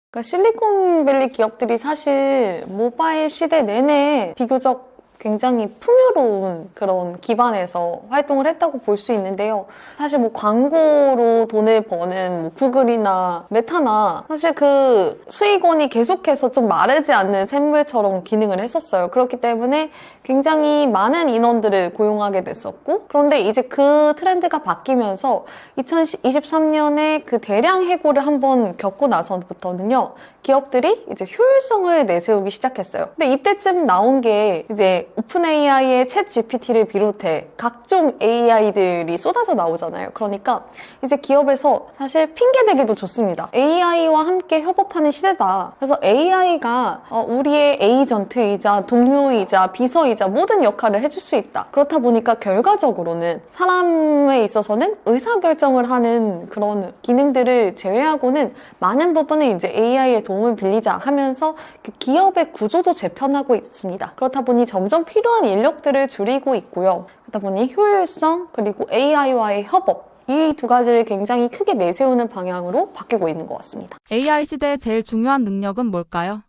그러니까 실리콘밸리 기업들이 사실 모바일 시대 내내 비교적 굉장히 풍요로운 그런 기반에서 활동을 했다고 볼 수 있는데요. 사실 뭐 광고로 돈을 버는 뭐 구글이나 메타나 사실 그 수익원이 계속해서 좀 마르지 않는 샘물처럼 기능을 했었어요. 그렇기 때문에 굉장히 많은 인원들을 고용하게 됐었고 그런데 이제 그 트렌드가 바뀌면서 2023년에 그 대량 해고를 한번 겪고 나서부터는요. 기업들이 이제 효율성을 내세우기 시작했어요. 근데 이때쯤 나온 게 이제 오픈 AI의 챗 GPT를 비롯해 각종 AI들이 쏟아져 나오잖아요. 그러니까 이제 기업에서 사실 핑계대기도 좋습니다. AI와 함께 협업하는 시대다. 그래서 AI가 우리의 에이전트이자 동료이자 비서이자 모든 역할을 해줄 수 있다. 그렇다 보니까 결과적으로는 사람에 있어서는 의사결정을 하는 그런 기능들을 제외하고는 많은 부분은 이제 AI의 도움을 빌리자 하면서 그 기업의 구조도 재편하고 있습니다. 그렇다 보니 점점 가장 필요한 인력들을 줄이고 있고요. 그러다 보니 효율성 그리고 AI와의 협업 이 두 가지를 굉장히 크게 내세우는 방향으로 바뀌고 있는 것 같습니다. AI 시대의 제일 중요한 능력은 뭘까요?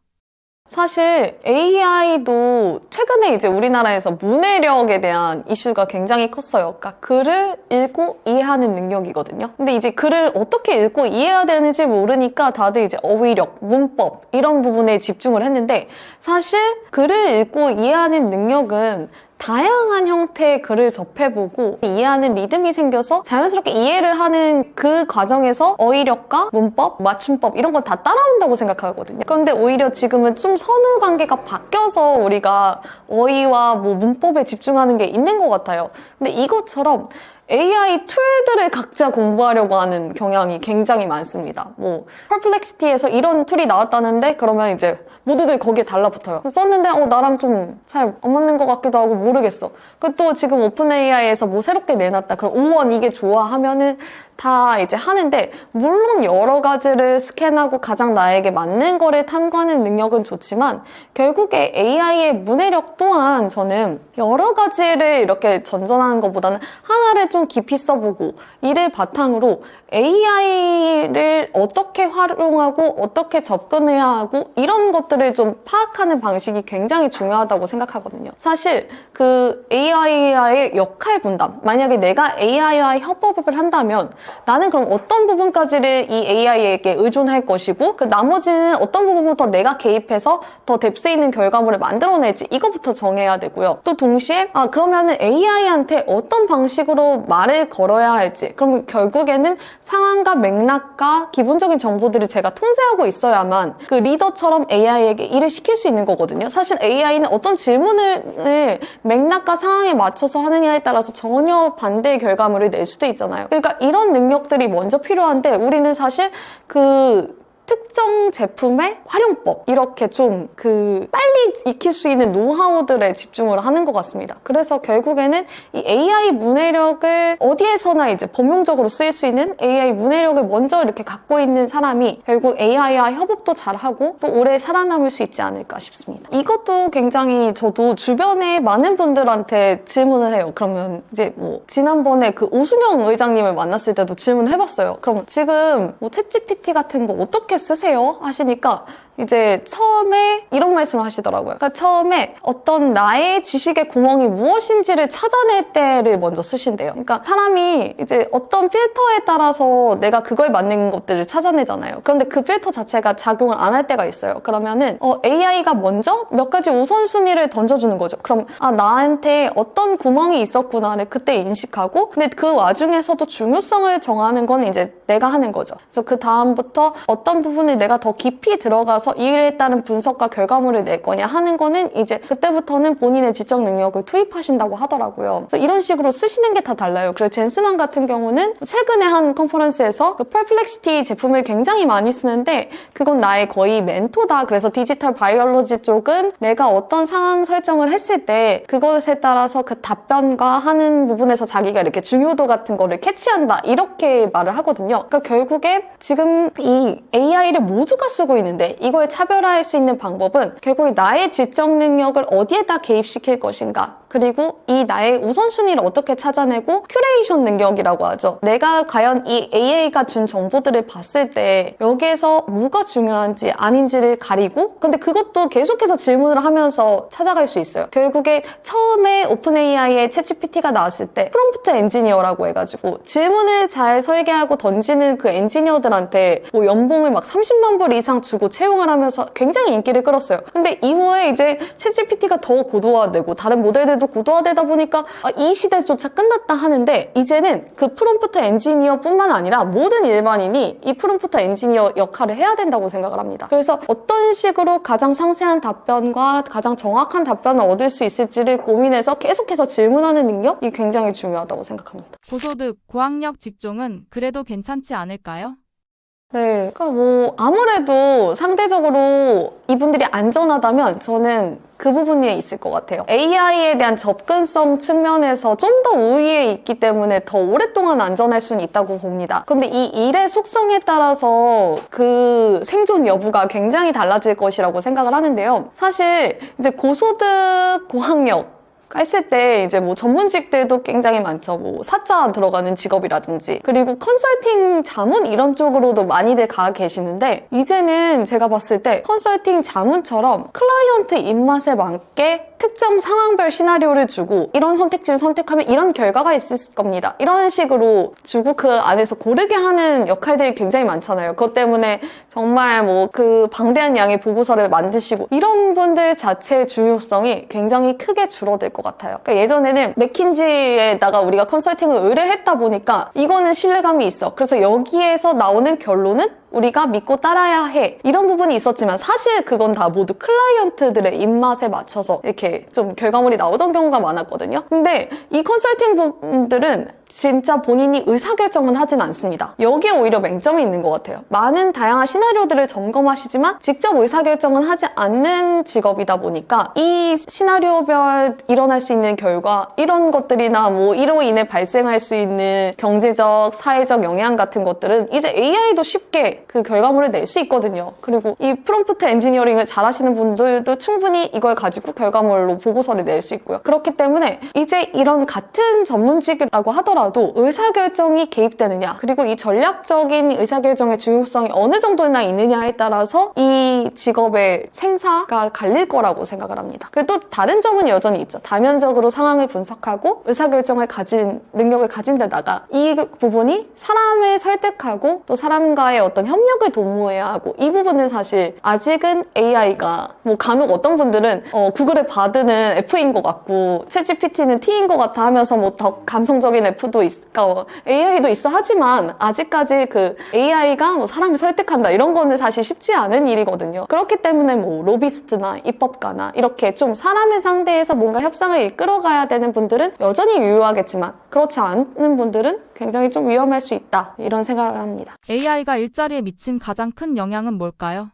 사실 AI도 최근에 이제 우리나라에서 문해력에 대한 이슈가 굉장히 컸어요. 그러니까 글을 읽고 이해하는 능력이거든요. 근데 이제 글을 어떻게 읽고 이해해야 되는지 모르니까 다들 이제 어휘력, 문법 이런 부분에 집중을 했는데 사실 글을 읽고 이해하는 능력은 다양한 형태의 글을 접해보고 이해하는 리듬이 생겨서 자연스럽게 이해를 하는 그 과정에서 어휘력과 문법, 맞춤법 이런 건 다 따라온다고 생각하거든요. 그런데 오히려 지금은 좀 선후 관계가 바뀌어서 우리가 어휘와 뭐 문법에 집중하는 게 있는 것 같아요. 근데 이것처럼 AI 툴들을 각자 공부하려고 하는 경향이 굉장히 많습니다. 뭐 퍼플렉시티에서 이런 툴이 나왔다는데 그러면 이제 모두들 거기에 달라붙어요. 썼는데 나랑 좀 잘 안 맞는 것 같기도 하고 모르겠어. 또 지금 오픈 AI에서 뭐 새롭게 내놨다. 그럼 오원 이게 좋아 하면은 다 이제 하는데 물론 여러 가지를 스캔하고 가장 나에게 맞는 거를 탐구하는 능력은 좋지만 결국에 AI의 문해력 또한 저는 여러 가지를 이렇게 전전하는 것보다는 하나를 좀 깊이 써보고 이를 바탕으로 AI를 어떻게 활용하고 어떻게 접근해야 하고 이런 것들을 좀 파악하는 방식이 굉장히 중요하다고 생각하거든요. 사실 그 AI와의 역할 분담, 만약에 내가 AI와 협업을 한다면 나는 그럼 어떤 부분까지를 이 AI에게 의존할 것이고 그 나머지는 어떤 부분부터 내가 개입해서 더 뎁스 있는 결과물을 만들어낼지 이거부터 정해야 되고요. 또 동시에 그러면은 AI한테 어떤 방식으로 말을 걸어야 할지 그러면 결국에는 상황과 맥락과 기본적인 정보들을 제가 통제하고 있어야만 그 리더처럼 AI에게 일을 시킬 수 있는 거거든요. 사실 AI는 어떤 질문을 맥락과 상황에 맞춰서 하느냐에 따라서 전혀 반대의 결과물을 낼 수도 있잖아요. 그러니까 이런 능력들이 먼저 필요한데 우리는 사실 그 특정 제품의 활용법 이렇게 좀 빨리 익힐 수 있는 노하우들에 집중을 하는 것 같습니다. 그래서 결국에는 이 AI 문해력을 어디에서나 이제 범용적으로 쓰일 수 있는 AI 문해력을 먼저 이렇게 갖고 있는 사람이 결국 AI와 협업도 잘하고 또 오래 살아남을 수 있지 않을까 싶습니다. 이것도 굉장히 저도 주변에 많은 분들한테 질문을 해요. 그러면 이제 뭐 지난번에 그 오순영 의장님을 만났을 때도 질문을 해봤어요. 그럼 지금 뭐 챗GPT 같은 거 어떻게 쓰세요? 하시니까 이제 처음에 이런 말씀을 하시더라고요. 그러니까 처음에 어떤 나의 지식의 구멍이 무엇인지를 찾아낼 때를 먼저 쓰신대요. 그러니까 사람이 이제 어떤 필터에 따라서 내가 그거에 맞는 것들을 찾아내잖아요. 그런데 그 필터 자체가 작용을 안 할 때가 있어요. 그러면은 AI가 먼저 몇 가지 우선순위를 던져주는 거죠. 그럼 나한테 어떤 구멍이 있었구나를 그때 인식하고 근데 그 와중에서도 중요성을 정하는 건 이제 내가 하는 거죠. 그래서 그 다음부터 어떤 부분을 내가 더 깊이 들어가서 이에 따른 분석과 결과물을 낼 거냐 하는 거는 이제 그때부터는 본인의 지적 능력을 투입하신다고 하더라고요. 그래서 이런 식으로 쓰시는 게 다 달라요. 그래서 젠슨왕 같은 경우는 최근에 한 컨퍼런스에서 그 퍼플렉시티 제품을 굉장히 많이 쓰는데 그건 나의 거의 멘토다. 그래서 디지털 바이올로지 쪽은 내가 어떤 상황 설정을 했을 때 그것에 따라서 그 답변과 하는 부분에서 자기가 이렇게 중요도 같은 거를 캐치한다. 이렇게 말을 하거든요. 그러니까 결국에 지금 이 AI를 모두가 쓰고 있는데 이걸 차별화할 수 있는 방법은 결국에 나의 지적 능력을 어디에다 개입시킬 것인가 그리고 이 나의 우선순위를 어떻게 찾아내고 큐레이션 능력이라고 하죠. 내가 과연 이 AI가 준 정보들을 봤을 때 여기에서 뭐가 중요한지 아닌지를 가리고 근데 그것도 계속해서 질문을 하면서 찾아갈 수 있어요. 결국에 처음에 오픈 AI의 챗GPT가 나왔을 때 프롬프트 엔지니어라고 해가지고 질문을 잘 설계하고 던지는 그 엔지니어들한테 뭐 연봉을 막 30만 불 이상 주고 채용을 하면서 굉장히 인기를 끌었어요. 근데 이후에 이제 챗GPT가 더 고도화되고 다른 모델들도 고도화되다 보니까 이 시대조차 끝났다 하는데 이제는 그 프롬프트 엔지니어뿐만 아니라 모든 일반인이 이 프롬프트 엔지니어 역할을 해야 된다고 생각을 합니다. 그래서 어떤 식으로 가장 상세한 답변과 가장 정확한 답변을 얻을 수 있을지를 고민해서 계속해서 질문하는 능력이 굉장히 중요하다고 생각합니다. 고소득, 고학력 직종은 그래도 괜찮지 않을까요? 네. 그러니까 뭐 아무래도 상대적으로 이분들이 안전하다면 저는 그 부분에 있을 것 같아요. AI에 대한 접근성 측면에서 좀 더 우위에 있기 때문에 더 오랫동안 안전할 수는 있다고 봅니다. 근데 이 일의 속성에 따라서 그 생존 여부가 굉장히 달라질 것이라고 생각을 하는데요. 사실 이제 고소득 고학력 했을 때 이제 뭐 전문직들도 굉장히 많죠. 뭐 사자 들어가는 직업이라든지 그리고 컨설팅 자문 이런 쪽으로도 많이들 가 계시는데 이제는 제가 봤을 때 컨설팅 자문처럼 클라이언트 입맛에 맞게 특정 상황별 시나리오를 주고 이런 선택지를 선택하면 이런 결과가 있을 겁니다. 이런 식으로 주고 그 안에서 고르게 하는 역할들이 굉장히 많잖아요. 그것 때문에 정말 뭐 그 방대한 양의 보고서를 만드시고 이런 분들 자체의 중요성이 굉장히 크게 줄어들 것 같아요. 그러니까 예전에는 맥킨지에다가 우리가 컨설팅을 의뢰했다 보니까 이거는 신뢰감이 있어. 그래서 여기에서 나오는 결론은 우리가 믿고 따라야 해. 이런 부분이 있었지만 사실 그건 다 모두 클라이언트들의 입맛에 맞춰서 이렇게 좀 결과물이 나오던 경우가 많았거든요. 근데 이 컨설팅 분들은 진짜 본인이 의사결정은 하진 않습니다. 여기에 오히려 맹점이 있는 것 같아요. 많은 다양한 시나리오들을 점검하시지만 직접 의사결정은 하지 않는 직업이다 보니까 이 시나리오별 일어날 수 있는 결과 이런 것들이나 뭐 이로 인해 발생할 수 있는 경제적, 사회적 영향 같은 것들은 이제 AI도 쉽게 그 결과물을 낼 수 있거든요. 그리고 이 프롬프트 엔지니어링을 잘 하시는 분들도 충분히 이걸 가지고 결과물로 보고서를 낼 수 있고요. 그렇기 때문에 이제 이런 같은 전문직이라고 하더라도 의사결정이 개입되느냐 그리고 이 전략적인 의사결정의 중요성이 어느 정도나 있느냐에 따라서 이 직업의 생사가 갈릴 거라고 생각을 합니다. 그리고 또 다른 점은 여전히 있죠. 다면적으로 상황을 분석하고 의사결정을 가진 능력을 가진 데다가 이 부분이 사람을 설득하고 또 사람과의 어떤 협력을 도모해야 하고 이 부분은 사실 아직은 AI가 뭐 간혹 어떤 분들은 구글에 받으는 F인 것 같고 챗GPT는 T인 것 같아 하면서 뭐 더 감성적인 F도 있고 AI도 있어 하지만 아직까지 그 AI가 뭐 사람을 설득한다 이런 거는 사실 쉽지 않은 일이거든요. 그렇기 때문에 뭐 로비스트나 입법가나 이렇게 좀 사람을 상대해서 뭔가 협상을 이끌어가야 되는 분들은 여전히 유효하겠지만 그렇지 않은 분들은 굉장히 좀 위험할 수 있다 이런 생각을 합니다. AI가 일자리에 미친 가장 큰 영향은 뭘까요?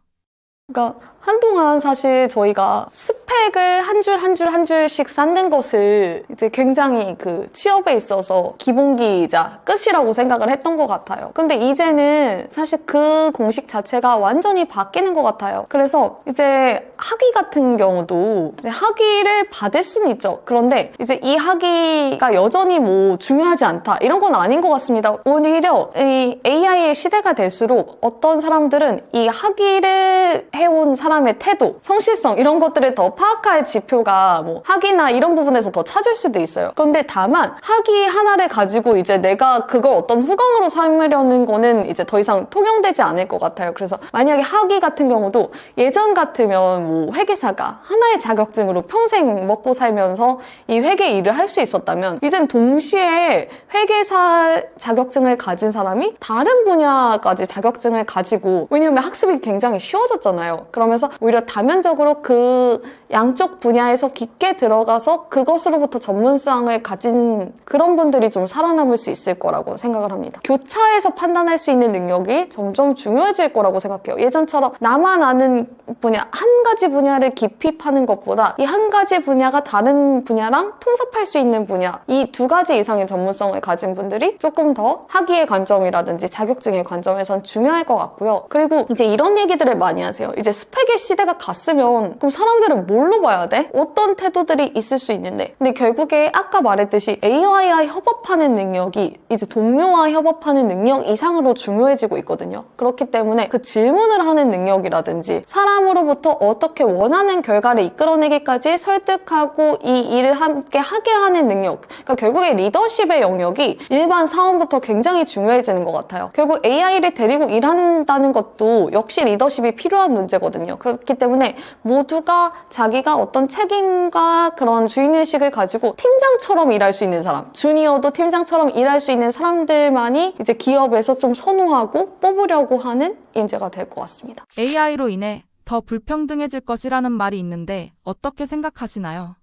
그러니까 한동안 사실 저희가 스펙을 한 줄 한 줄 한 줄씩 쌓는 것을 이제 굉장히 그 취업에 있어서 기본기이자 끝이라고 생각을 했던 것 같아요. 근데 이제는 사실 그 공식 자체가 완전히 바뀌는 것 같아요. 그래서 이제 학위 같은 경우도 이제 학위를 받을 수는 있죠. 그런데 이제 이 학위가 여전히 뭐 중요하지 않다 이런 건 아닌 것 같습니다. 오히려 이 AI의 시대가 될수록 어떤 사람들은 이 학위를 해온 사람의 태도, 성실성 이런 것들을 더 파악할 지표가 뭐 학위나 이런 부분에서 더 찾을 수도 있어요. 그런데 다만 학위 하나를 가지고 이제 내가 그걸 어떤 후광으로 삼으려는 거는 이제 더 이상 통용되지 않을 것 같아요. 그래서 만약에 학위 같은 경우도 예전 같으면 뭐 회계사가 하나의 자격증으로 평생 먹고 살면서 이 회계 일을 할 수 있었다면 이젠 동시에 회계사 자격증을 가진 사람이 다른 분야까지 자격증을 가지고 왜냐하면 학습이 굉장히 쉬워졌잖아요. 그러면서 오히려 다면적으로 그 양쪽 분야에서 깊게 들어가서 그것으로부터 전문성을 가진 그런 분들이 좀 살아남을 수 있을 거라고 생각을 합니다. 교차해서 판단할 수 있는 능력이 점점 중요해질 거라고 생각해요. 예전처럼 나만 아는 분야, 한 가지 분야를 깊이 파는 것보다 이 한 가지 분야가 다른 분야랑 통섭할 수 있는 분야, 이 두 가지 이상의 전문성을 가진 분들이 조금 더 학위의 관점이라든지 자격증의 관점에선 중요할 것 같고요. 그리고 이제 이런 얘기들을 많이 하세요. 이제 스펙의 시대가 갔으면 그럼 사람들은 뭘로 봐야 돼? 어떤 태도들이 있을 수 있는데 근데 결국에 아까 말했듯이 AI와 협업하는 능력이 이제 동료와 협업하는 능력 이상으로 중요해지고 있거든요. 그렇기 때문에 그 질문을 하는 능력이라든지 사람으로부터 어떻게 원하는 결과를 이끌어내기까지 설득하고 이 일을 함께 하게 하는 능력 그러니까 결국에 리더십의 영역이 일반 사원부터 굉장히 중요해지는 것 같아요. 결국 AI를 데리고 일한다는 것도 역시 리더십이 필요한 문제거든요. 그렇기 때문에 모두가 자기가 어떤 책임과 그런 주인의식을 가지고 팀장처럼 일할 수 있는 사람, 주니어도 팀장처럼 일할 수 있는 사람들만이 이제 기업에서 좀 선호하고 뽑으려고 하는 인재가 될 것 같습니다. AI로 인해 더 불평등해질 것이라는 말이 있는데 어떻게 생각하시나요?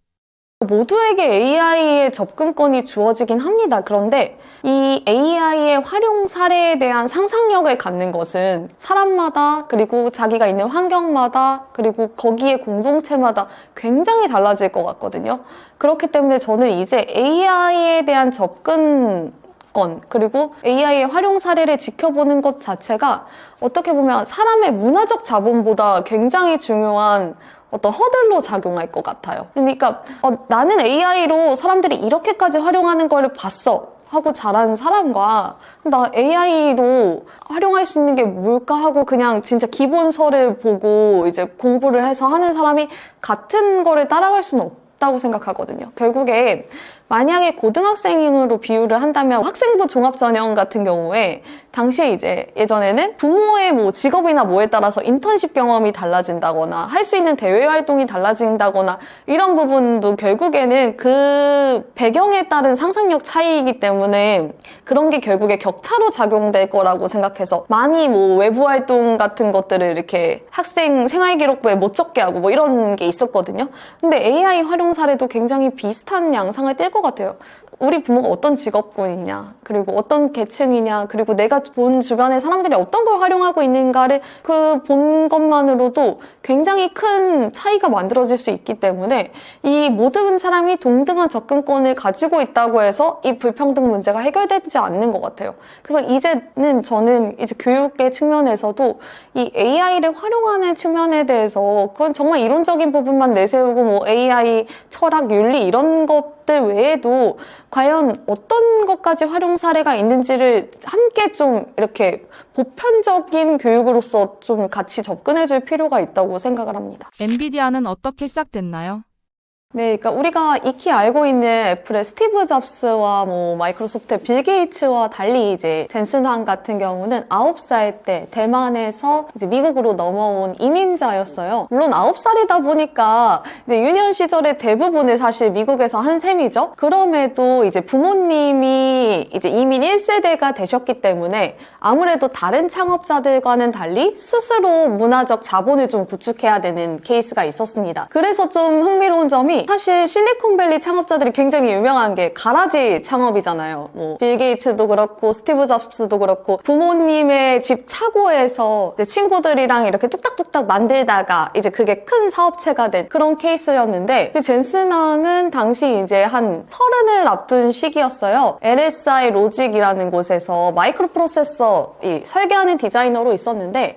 모두에게 AI의 접근권이 주어지긴 합니다. 그런데 이 AI의 활용 사례에 대한 상상력을 갖는 것은 사람마다 그리고 자기가 있는 환경마다 그리고 거기에 공동체마다 굉장히 달라질 것 같거든요. 그렇기 때문에 저는 이제 AI에 대한 접근권 그리고 AI의 활용 사례를 지켜보는 것 자체가 어떻게 보면 사람의 문화적 자본보다 굉장히 중요한 어떤 허들로 작용할 것 같아요. 그러니까 나는 AI로 사람들이 이렇게까지 활용하는 걸 봤어 하고 자란 사람과 나 AI로 활용할 수 있는 게 뭘까 하고 그냥 진짜 기본서를 보고 이제 공부를 해서 하는 사람이 같은 거를 따라갈 수는 없다고 생각하거든요. 결국에 만약에 고등학생으로 비유를 한다면 학생부 종합전형 같은 경우에 당시에 이제 예전에는 부모의 뭐 직업이나 뭐에 따라서 인턴십 경험이 달라진다거나 할 수 있는 대외 활동이 달라진다거나 이런 부분도 결국에는 그 배경에 따른 상상력 차이이기 때문에 그런 게 결국에 격차로 작용될 거라고 생각해서 많이 뭐 외부 활동 같은 것들을 이렇게 학생 생활기록부에 못 적게 하고 뭐 이런 게 있었거든요. 근데 AI 활용 사례도 굉장히 비슷한 양상을 띌 것 같아요. 우리 부모가 어떤 직업군이냐, 그리고 어떤 계층이냐, 그리고 내가 본 주변의 사람들이 어떤 걸 활용하고 있는가를 그 본 것만으로도 굉장히 큰 차이가 만들어질 수 있기 때문에 이 모든 사람이 동등한 접근권을 가지고 있다고 해서 이 불평등 문제가 해결되지 않는 것 같아요. 그래서 이제는 저는 이제 교육의 측면에서도 이 AI를 활용하는 측면에 대해서 그건 정말 이론적인 부분만 내세우고 뭐 AI 철학, 윤리 이런 것들 외에도 과연 어떤 것까지 활용 사례가 있는지를 함께 좀 이렇게 보편적인 교육으로서 좀 같이 접근해줄 필요가 있다고 생각을 합니다. 엔비디아는 어떻게 시작됐나요? 네, 그러니까 우리가 익히 알고 있는 애플의 스티브 잡스와 뭐 마이크로소프트의 빌 게이츠와 달리 이제 젠슨 황 같은 경우는 9살 때 대만에서 이제 미국으로 넘어온 이민자였어요. 물론 9살이다 보니까 이제 유년 시절의 대부분을 사실 미국에서 한 셈이죠. 그럼에도 이제 부모님이 이제 이민 1세대가 되셨기 때문에 아무래도 다른 창업자들과는 달리 스스로 문화적 자본을 좀 구축해야 되는 케이스가 있었습니다. 그래서 좀 흥미로운 점이 사실 실리콘밸리 창업자들이 굉장히 유명한 게 가라지 창업이잖아요. 뭐 빌 게이츠도 그렇고 스티브 잡스도 그렇고 부모님의 집 차고에서 이제 친구들이랑 이렇게 뚝딱뚝딱 만들다가 이제 그게 큰 사업체가 된 그런 케이스였는데 젠슨 황은 당시 이제 한 30을 앞둔 시기였어요. LSI 로직이라는 곳에서 마이크로 프로세서 설계하는 디자이너로 있었는데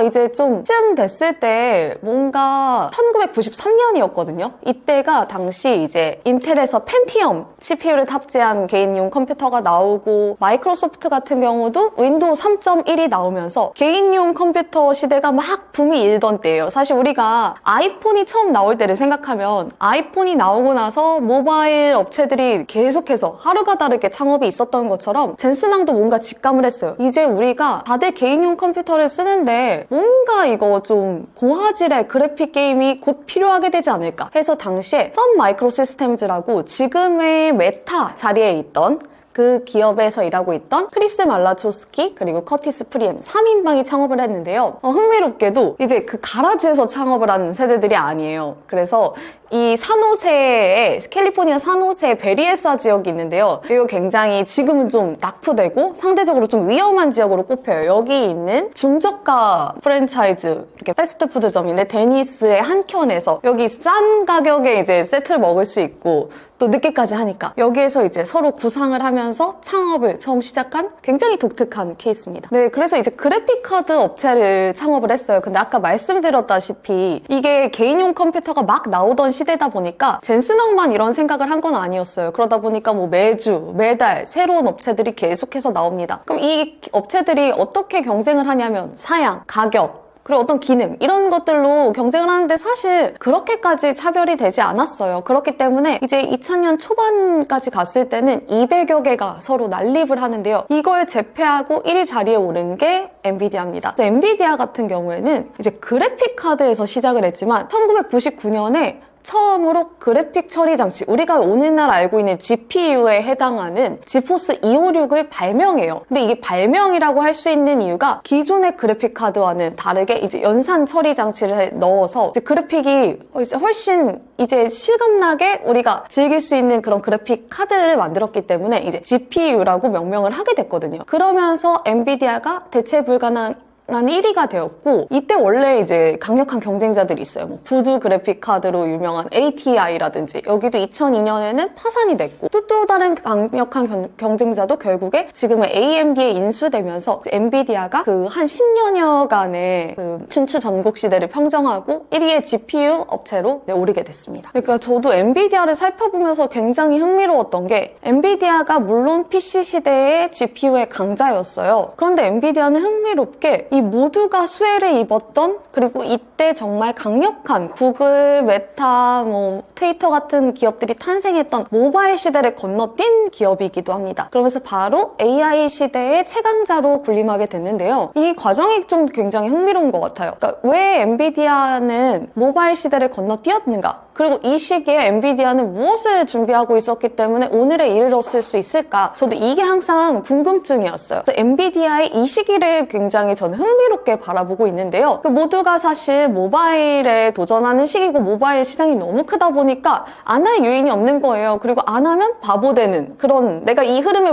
이제 좀쯤 됐을 때 뭔가 1993년이었거든요. 이때가 당시 이제 인텔에서 펜티엄 CPU를 탑재한 개인용 컴퓨터가 나오고 마이크로소프트 같은 경우도 윈도우 3.1이 나오면서 개인용 컴퓨터 시대가 막 붐이 일던 때예요. 사실 우리가 아이폰이 처음 나올 때를 생각하면 아이폰이 나오고 나서 모바일 업체들이 계속해서 하루가 다르게 창업이 있었던 것처럼 젠슨황도 뭔가 직감을 했어요. 이제 우리가 다들 개인용 컴퓨터를 쓰는데 뭔가 이거 좀 고화질의 그래픽 게임이 곧 필요하게 되지 않을까 해서 당시에 썬 마이크로 시스템즈라고 지금의 메타 자리에 있던 그 기업에서 일하고 있던 크리스 말라초스키 그리고 커티스 프리엠 3인방이 창업을 했는데요. 흥미롭게도 이제 그 가라지에서 창업을 한 세대들이 아니에요. 그래서 이 산호세에 캘리포니아 산호세 베리에사 지역이 있는데요. 이거 굉장히 지금은 좀 낙후되고 상대적으로 좀 위험한 지역으로 꼽혀요. 여기 있는 중저가 프랜차이즈 이렇게 패스트푸드점인데 데니스의 한켠에서 여기 싼 가격에 이제 세트를 먹을 수 있고 또 늦게까지 하니까 여기에서 이제 서로 구상을 하면서 창업을 처음 시작한 굉장히 독특한 케이스입니다. 네, 그래서 이제 그래픽카드 업체를 창업을 했어요. 근데 아까 말씀드렸다시피 이게 개인용 컴퓨터가 막 나오던 시대다 보니까 젠슨 황만 이런 생각을 한 건 아니었어요. 그러다 보니까 뭐 매주, 매달 새로운 업체들이 계속해서 나옵니다. 그럼 이 업체들이 어떻게 경쟁을 하냐면 사양, 가격, 그리고 어떤 기능 이런 것들로 경쟁을 하는데 사실 그렇게까지 차별이 되지 않았어요. 그렇기 때문에 이제 2000년 초반까지 갔을 때는 200여 개가 서로 난립을 하는데요. 이걸 제패하고 1위 자리에 오른 게 엔비디아입니다. 엔비디아 같은 경우에는 이제 그래픽 카드에서 시작을 했지만 1999년에 처음으로 그래픽 처리 장치, 우리가 오늘날 알고 있는 GPU에 해당하는 지포스 256을 발명해요. 근데 이게 발명이라고 할 수 있는 이유가 기존의 그래픽 카드와는 다르게 이제 연산 처리 장치를 넣어서 이제 그래픽이 이제 훨씬 이제 실감나게 우리가 즐길 수 있는 그런 그래픽 카드를 만들었기 때문에 이제 GPU라고 명명을 하게 됐거든요. 그러면서 엔비디아가 대체 불가능한 1위가 되었고, 이때 원래 이제 강력한 경쟁자들이 있어요. 뭐 부두 그래픽 카드로 유명한 ATI라든지, 여기도 2002년에는 파산이 됐고, 또 다른 강력한 경쟁자도 결국에 지금의 AMD에 인수되면서 엔비디아가 그 한 10년여간의 그 춘추 전국 시대를 평정하고 1위의 GPU 업체로 오르게 됐습니다. 그러니까 저도 엔비디아를 살펴보면서 굉장히 흥미로웠던 게, 엔비디아가 물론 PC 시대의 GPU의 강자였어요. 그런데 엔비디아는 흥미롭게 이 모두가 수혜를 입었던, 그리고 이때 정말 강력한 구글, 메타, 뭐 트위터 같은 기업들이 탄생했던 모바일 시대를 건너뛴 기업이기도 합니다. 그러면서 바로 AI 시대의 최강자로 군림하게 됐는데요. 이 과정이 좀 굉장히 흥미로운 것 같아요. 그러니까 왜 엔비디아는 모바일 시대를 건너뛰었는가? 그리고 이 시기에 엔비디아는 무엇을 준비하고 있었기 때문에 오늘에 이르렀을 수 있을까? 저도 이게 항상 궁금증이었어요. 그래서 엔비디아의 이 시기를 굉장히 저는 흥미롭게 바라보고 있는데요. 모두가 사실 모바일에 도전하는 시기고, 모바일 시장이 너무 크다 보니까 안 할 요인이 없는 거예요. 그리고 안 하면 바보 되는 그런, 내가 이 흐름에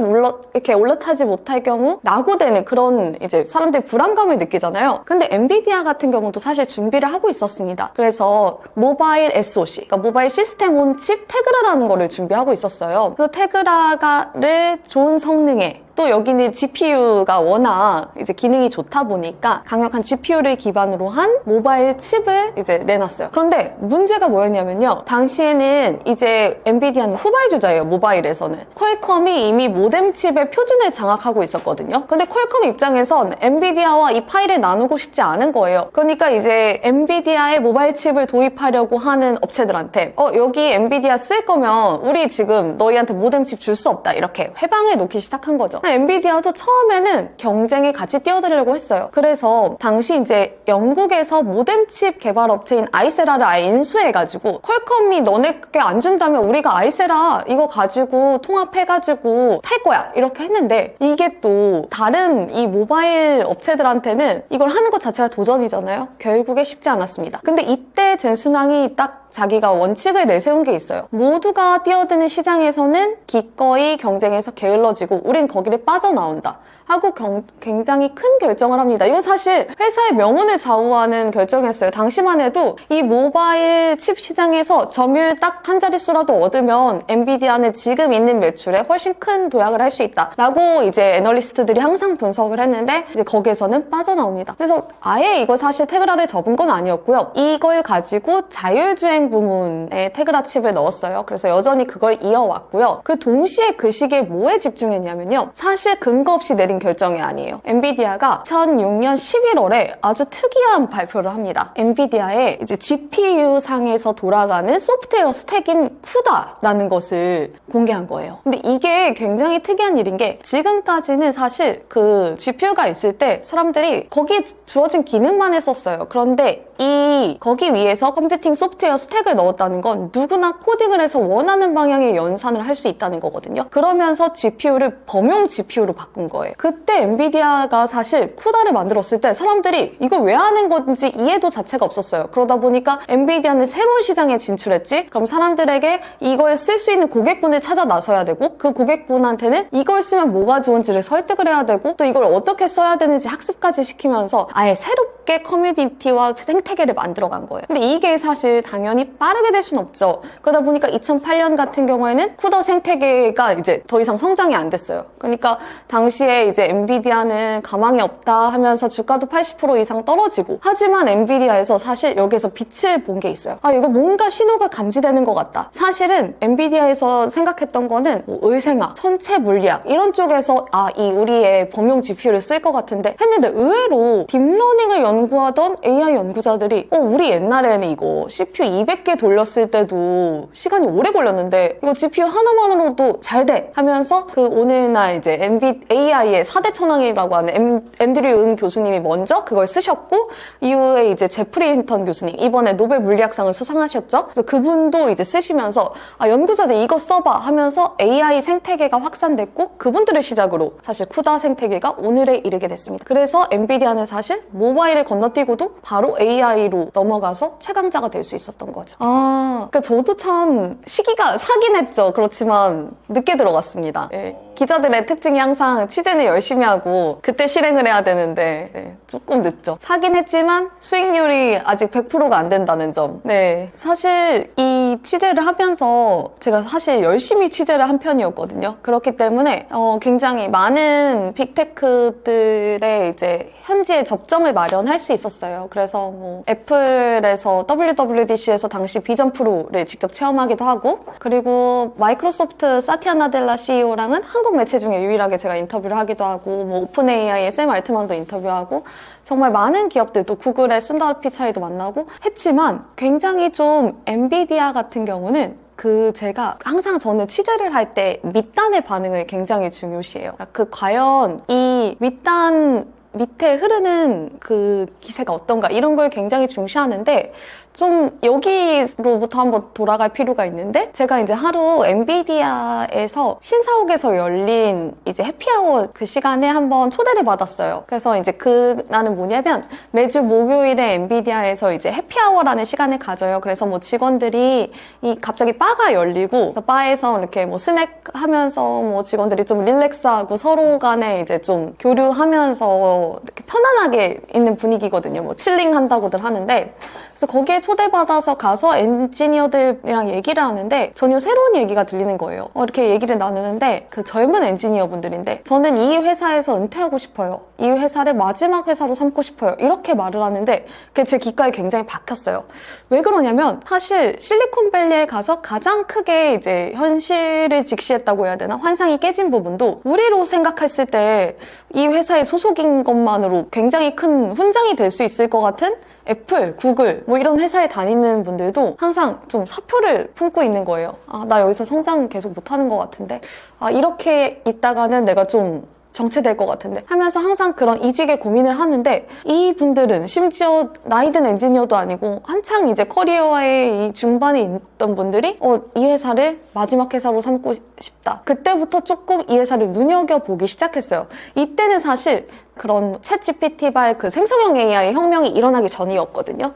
이렇게 올라타지 못할 경우 낙오되는 그런 이제 사람들이 불안감을 느끼잖아요. 근데 엔비디아 같은 경우도 사실 준비를 하고 있었습니다. 그래서 모바일 SoC, 그러니까 모바일 시스템 온 칩 테그라라는 거를 준비하고 있었어요. 그래서 테그라를 좋은 성능에, 또 여기는 GPU가 워낙 이제 기능이 좋다 보니까 강력한 GPU를 기반으로 한 모바일 칩을 이제 내놨어요. 그런데 문제가 뭐였냐면요. 당시에는 이제 엔비디아는 후발주자예요, 모바일에서는. 퀄컴이 이미 모뎀 칩의 표준을 장악하고 있었거든요. 근데 퀄컴 입장에선 엔비디아와 이 파일을 나누고 싶지 않은 거예요. 그러니까 이제 엔비디아의 모바일 칩을 도입하려고 하는 업체들한테 여기 엔비디아 쓸 거면 우리 지금 너희한테 모뎀 칩 줄 수 없다, 이렇게 회방을 놓기 시작한 거죠. 엔비디아도 처음에는 경쟁에 같이 뛰어들려고 했어요. 그래서 당시 이제 영국에서 모뎀칩 개발 업체인 아이세라를 아예 인수해가지고, 퀄컴이 너네께 안 준다면 우리가 아이세라 이거 가지고 통합해가지고 팔 거야, 이렇게 했는데, 이게 또 다른 이 모바일 업체들한테는 이걸 하는 것 자체가 도전이잖아요. 결국에 쉽지 않았습니다. 근데 이때 젠슨왕이 딱 자기가 원칙을 내세운 게 있어요. 모두가 뛰어드는 시장에서는 기꺼이 경쟁에서 게을러지고 우린 거기를 빠져나온다 하고 굉장히 큰 결정을 합니다. 이거 사실 회사의 명운을 좌우하는 결정이었어요. 당시만 해도 이 모바일 칩 시장에서 점유율 딱 한 자릿수라도 얻으면 엔비디아는 지금 있는 매출에 훨씬 큰 도약을 할 수 있다 라고 이제 애널리스트들이 항상 분석을 했는데, 이제 거기에서는 빠져나옵니다. 그래서 아예 이거 사실 테그라를 접은 건 아니었고요. 이걸 가지고 자율주행 부문에 테그라 칩을 넣었어요. 그래서 여전히 그걸 이어왔고요. 그 동시에 그 시기에 뭐에 집중했냐면요. 사실 근거 없이 내린 결정이 아니에요. 엔비디아가 2006년 11월에 아주 특이한 발표를 합니다. 엔비디아의 이제 GPU 상에서 돌아가는 소프트웨어 스택인 쿠다라는 것을 공개한 거예요. 근데 이게 굉장히 특이한 일인 게, 지금까지는 사실 그 GPU가 있을 때 사람들이 거기에 주어진 기능만 했었어요. 그런데 거기 위에서 컴퓨팅 소프트웨어 스택을 넣었다는 건 누구나 코딩을 해서 원하는 방향의 연산을 할 수 있다는 거거든요. 그러면서 GPU를 범용 GPU로 바꾼 거예요. 그때 엔비디아가 사실 쿠다를 만들었을 때 사람들이 이걸 왜 하는 건지 이해도 자체가 없었어요. 그러다 보니까 엔비디아는 새로운 시장에 진출했지? 그럼 사람들에게 이걸 쓸 수 있는 고객군을 찾아 나서야 되고, 그 고객군한테는 이걸 쓰면 뭐가 좋은지를 설득을 해야 되고, 또 이걸 어떻게 써야 되는지 학습까지 시키면서 아예 새롭게 커뮤니티와 생태계를 만들어간 거예요. 근데 이게 사실 당연히 빠르게 될 순 없죠. 그러다 보니까 2008년 같은 경우에는 쿠다 생태계가 이제 더 이상 성장이 안 됐어요. 그러니까 당시에 이제 엔비디아는 가망이 없다 하면서 주가도 80% 이상 떨어지고, 하지만 엔비디아에서 사실 여기서 빛을 본 게 있어요. 이거 뭔가 신호가 감지되는 것 같다. 사실은 엔비디아에서 생각했던 거는 뭐 의생학, 천체 물리학 이런 쪽에서 이 우리의 범용 GPU를 쓸 것 같은데 했는데, 의외로 딥러닝을 연구하던 AI 연구자들이 우리 옛날에는 이거 CPU 200개 돌렸을 때도 시간이 오래 걸렸는데 이거 GPU 하나만으로도 잘 돼 하면서 그 오늘날 이제 AI의 4대 천왕이라고 하는 앤드류 응 교수님이 먼저 그걸 쓰셨고 이후에 이제 제프리 힌턴 교수님 이번에 노벨 물리학상을 수상하셨죠. 그래서 그분도 이제 쓰시면서 연구자들 이거 써봐 하면서 AI 생태계가 확산됐고 그분들을 시작으로 사실 쿠다 생태계가 오늘에 이르게 됐습니다. 그래서 엔비디아는 사실 모바일을 건너뛰고도 바로 AI로 넘어가서 최강자가 될 수 있었던 거죠. 그러니까 저도 참 시기가 사긴 했죠. 그렇지만 늦게 들어갔습니다. 네. 기자들의 특징이 항상 취재는 열심히 하고 그때 실행을 해야 되는데 네, 조금 늦죠. 사긴 했지만 수익률이 아직 100%가 안 된다는 점. 네, 사실 이 취재를 하면서 제가 사실 열심히 취재를 한 편이었거든요. 그렇기 때문에 굉장히 많은 빅테크들의 이제 현지의 접점을 마련할 수 있었어요. 그래서 뭐 애플에서 WWDC에서 당시 비전 프로를 직접 체험하기도 하고 그리고 마이크로소프트 사티아 나델라 CEO랑은 한국 매체 중에 유일하게 제가 인터뷰를 하기도 하고 뭐 오픈 AI의 샘 알트만도 인터뷰하고 정말 많은 기업들 또 구글의 순다르 피차이도 만나고 했지만 굉장히 좀 엔비디아 같은 경우는 제가 항상 저는 취재를 할 때 밑단의 반응을 굉장히 중요시해요. 과연 이 윗단 밑에 흐르는 그 기세가 어떤가 이런 걸 굉장히 중시하는데 좀 여기로부터 한번 돌아갈 필요가 있는데 제가 이제 하루 엔비디아에서 신사옥에서 열린 이제 해피아워 그 시간에 한번 초대를 받았어요. 그래서 이제 그날은 뭐냐면 매주 목요일에 엔비디아에서 이제 해피아워라는 시간을 가져요. 그래서 뭐 직원들이 갑자기 바가 열리고 바에서 이렇게 뭐 스낵 하면서 뭐 직원들이 좀 릴렉스하고 서로 간에 이제 좀 교류하면서 이렇게 편안하게 있는 분위기거든요. 뭐 칠링 한다고들 하는데 그래서 거기에 초대받아서 가서 엔지니어들이랑 얘기를 하는데 전혀 새로운 얘기가 들리는 거예요. 이렇게 얘기를 나누는데 그 젊은 엔지니어분들인데 저는 이 회사에서 은퇴하고 싶어요. 이 회사를 마지막 회사로 삼고 싶어요. 이렇게 말을 하는데 그게 제 귓가에 굉장히 박혔어요. 왜 그러냐면 사실 실리콘밸리에 가서 가장 크게 이제 현실을 직시했다고 해야 되나? 환상이 깨진 부분도 우리로 생각했을 때 이 회사에 소속인 것만으로 굉장히 큰 훈장이 될 수 있을 것 같은 애플, 구글 뭐 이런 회사에 다니는 분들도 항상 좀 사표를 품고 있는 거예요. 나 여기서 성장 계속 못하는 것 같은데 이렇게 있다가는 내가 좀 정체될 것 같은데 하면서 항상 그런 이직의 고민을 하는데 이분들은 심지어 나이 든 엔지니어도 아니고 한창 이제 커리어의 이 중반에 있던 분들이 이 회사를 마지막 회사로 삼고 싶다. 그때부터 조금 이 회사를 눈여겨보기 시작했어요. 이때는 사실 그런 챗 GPT발 그 생성형 AI 혁명이 일어나기 전이었거든요.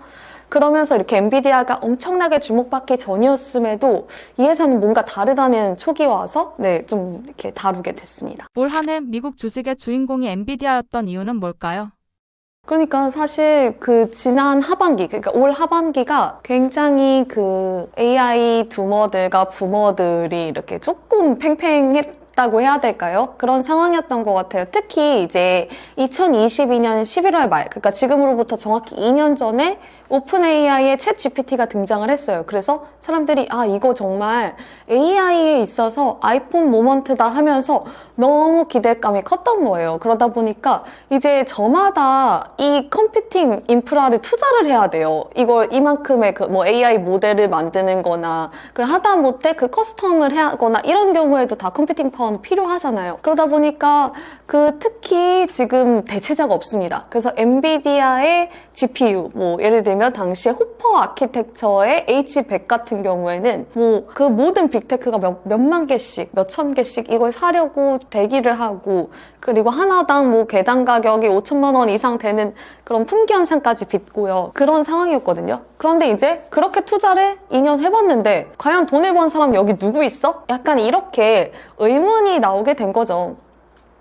그러면서 이렇게 엔비디아가 엄청나게 주목받기 전이었음에도 이 회사는 뭔가 다르다는 촉이 와서 좀 이렇게 다루게 됐습니다. 올 한 해 미국 주식의 주인공이 엔비디아였던 이유는 뭘까요? 그러니까 사실 지난 하반기, 그러니까 올 하반기가 굉장히 AI 둠어들과 부머들이 이렇게 조금 팽팽했다고 해야 될까요? 그런 상황이었던 것 같아요. 특히 이제 2022년 11월 말, 그러니까 지금으로부터 정확히 2년 전에 오픈 AI의 챗 GPT가 등장을 했어요. 그래서 사람들이 이거 정말 AI에 있어서 아이폰 모먼트다 하면서 너무 기대감이 컸던 거예요. 그러다 보니까 이제 저마다 이 컴퓨팅 인프라를 투자를 해야 돼요. 이걸 이만큼의 뭐 AI 모델을 만드는 거나 하다못해 커스텀을 하거나 이런 경우에도 다 컴퓨팅 파워는 필요하잖아요. 그러다 보니까 특히 지금 대체자가 없습니다. 그래서 엔비디아의 GPU, 뭐 예를 들면 당시에 호퍼 아키텍처의 H100 같은 경우에는 뭐 모든 빅테크가 몇만 개씩, 몇천 개씩 이걸 사려고 대기를 하고 그리고 하나당 뭐 개당 가격이 5천만 원 이상 되는 그런 품귀 현상까지 빚고요. 그런 상황이었거든요. 그런데 이제 그렇게 투자를 2년 해봤는데 과연 돈을 번 사람 여기 누구 있어? 약간 이렇게 의문이 나오게 된 거죠.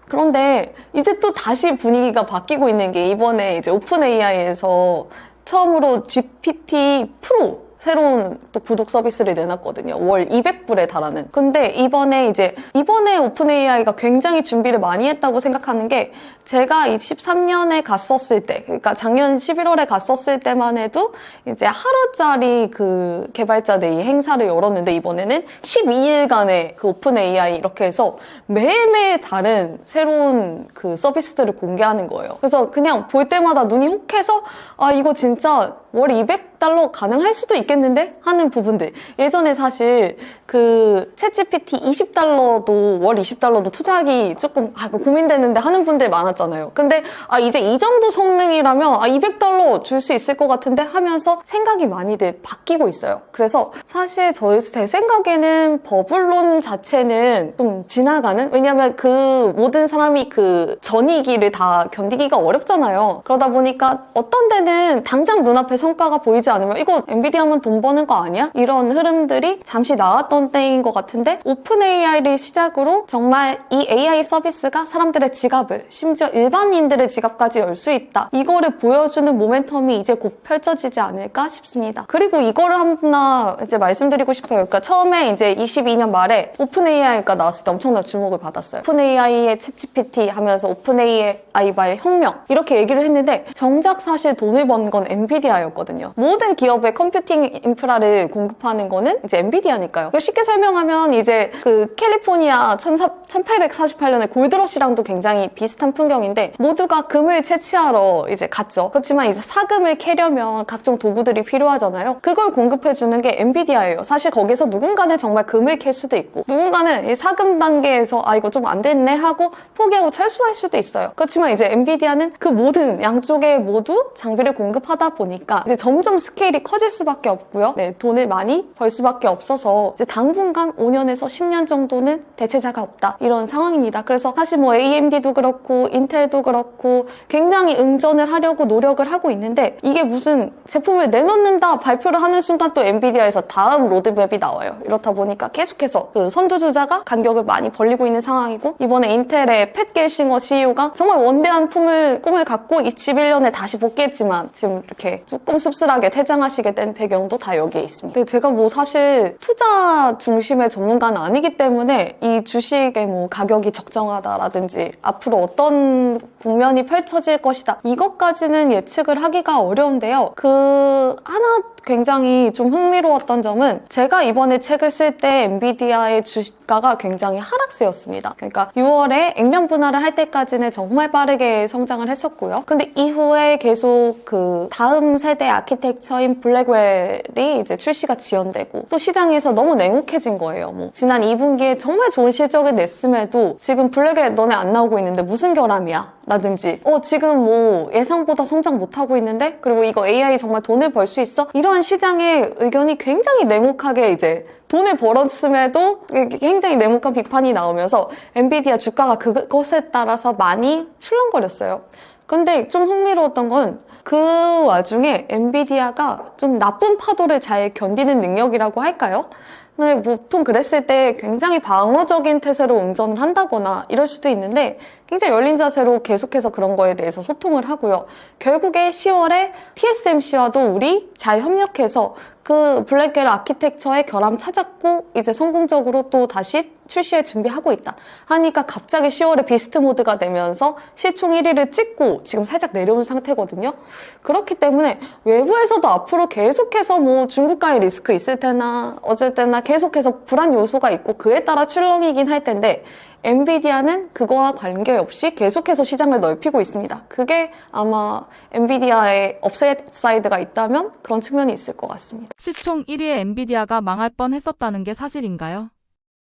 그런데 이제 또 다시 분위기가 바뀌고 있는 게 이번에 이제 오픈 AI에서 처음으로 GPT 프로 새로운 또 구독 서비스를 내놨거든요. 월 200불에 달하는. 근데 이번에 오픈 AI가 굉장히 준비를 많이 했다고 생각하는 게, 제가 23년에 갔었을 때, 그러니까 작년 11월에 갔었을 때만 해도 이제 하루짜리 그 개발자 데이 행사를 열었는데, 이번에는 12일간의 그 오픈 AI 이렇게 해서 매일매일 다른 새로운 그 서비스들을 공개하는 거예요. 그래서 그냥 볼 때마다 눈이 혹해서, 아, 이거 진짜 월 200달러 가능할 수도 있겠는데? 하는 부분들. 예전에 사실 그 챗GPT 20달러도 월 20달러도 투자하기 조금 고민되는데 하는 분들 많았잖아요. 근데 이제 이 정도 성능이라면 200달러 줄 수 있을 것 같은데 하면서 생각이 많이들 바뀌고 있어요. 그래서 사실 제 생각에는 버블론 자체는 좀 지나가는? 왜냐면 그 모든 사람이 그 전이기를 다 견디기가 어렵잖아요. 그러다 보니까 어떤 데는 당장 눈앞에 성과가 보이지 않으면 이거 엔비디아만 돈 버는 거 아니야? 이런 흐름들이 잠시 나왔던 때인 것 같은데, 오픈 AI를 시작으로 정말 이 AI 서비스가 사람들의 지갑을, 심지어 일반인들의 지갑까지 열 수 있다, 이거를 보여주는 모멘텀이 이제 곧 펼쳐지지 않을까 싶습니다. 그리고 이거를 하나 이제 말씀드리고 싶어요. 그러니까 처음에 이제 22년 말에 오픈 AI가 나왔을 때 엄청난 주목을 받았어요. 오픈 AI의 챗GPT 하면서 오픈 AI와의 혁명 이렇게 얘기를 했는데, 정작 사실 돈을 번 건 엔비디아였거든요. 모든 기업의 컴퓨팅 인프라를 공급하는 거는 이제 엔비디아니까요. 쉽게 설명하면 이제 그 캘리포니아 1848년에 골드러시랑도 굉장히 비슷한 풍경인데, 모두가 금을 채취하러 이제 갔죠. 그렇지만 이제 사금을 캐려면 각종 도구들이 필요하잖아요. 그걸 공급해주는 게 엔비디아예요. 사실 거기서 누군가는 정말 금을 캘 수도 있고, 누군가는 이 사금 단계에서 이거 좀 안 됐네 하고 포기하고 철수할 수도 있어요. 그렇지만 이제 엔비디아는 그 모든 양쪽에 모두 장비를 공급하다 보니까 이제 점점 스케일이 커질 수밖에 없고요. 네, 돈을 많이 벌 수밖에 없어서 이제 당분간 5년에서 10년 정도는 대체자가 없다, 이런 상황입니다. 그래서 사실 뭐 AMD도 그렇고 인텔도 그렇고 굉장히 응전을 하려고 노력을 하고 있는데, 이게 무슨 제품을 내놓는다 발표를 하는 순간 또 엔비디아에서 다음 로드맵이 나와요. 이렇다 보니까 계속해서 그 선두주자가 간격을 많이 벌리고 있는 상황이고, 이번에 인텔의 팻 겔싱어 CEO가 정말 원대한 꿈을 갖고 21년에 다시 복귀했지만 지금 이렇게 조금 씁쓸하게 퇴장하시게 된 배경도 다 여기에 있습니다. 근데 제가 뭐 사실 투자 중심의 전문가는 아니기 때문에 이 주식의 뭐 가격이 적정하다라든지 앞으로 어떤 국면이 펼쳐질 것이다, 이것까지는 예측을 하기가 어려운데요. 하나 굉장히 좀 흥미로웠던 점은, 제가 이번에 책을 쓸 때 엔비디아의 주가가 굉장히 하락세였습니다. 그러니까 6월에 액면 분할을 할 때까지는 정말 빠르게 성장을 했었고요. 근데 이후에 계속 그 다음 세대 아키텍처인 블랙웰이 이제 출시가 지연되고, 또 시장에서 너무 냉혹해진 거예요. 뭐 지난 2분기에 정말 좋은 실적을 냈음에도 지금 블랙웰 너네 안 나오고 있는데 무슨 결함이야? 라든지 지금 뭐 예상보다 성장 못하고 있는데, 그리고 이거 AI 정말 돈을 벌 수 있어? 이런 시장의 의견이 굉장히 냉혹하게, 이제 돈을 벌었음에도 굉장히 냉혹한 비판이 나오면서 엔비디아 주가가 그것에 따라서 많이 출렁거렸어요. 근데 좀 흥미로웠던 건, 그 와중에 엔비디아가 좀 나쁜 파도를 잘 견디는 능력이라고 할까요? 네, 보통 그랬을 때 굉장히 방어적인 태세로 응전을 한다거나 이럴 수도 있는데, 굉장히 열린 자세로 계속해서 그런 거에 대해서 소통을 하고요. 결국에 10월에 TSMC와도 우리 잘 협력해서 그 블랙웰 아키텍처의 결함 찾았고 이제 성공적으로 또 다시 출시할 준비하고 있다 하니까, 갑자기 10월에 비스트 모드가 되면서 시총 1위를 찍고 지금 살짝 내려온 상태거든요. 그렇기 때문에 외부에서도 앞으로 계속해서 뭐 중국과의 리스크 있을 때나 어쩔 때나 계속해서 불안 요소가 있고, 그에 따라 출렁이긴 할 텐데, 엔비디아는 그거와 관계없이 계속해서 시장을 넓히고 있습니다. 그게 아마 엔비디아의 업사이드가 있다면 그런 측면이 있을 것 같습니다. 시총 1위의 엔비디아가 망할 뻔 했었다는 게 사실인가요?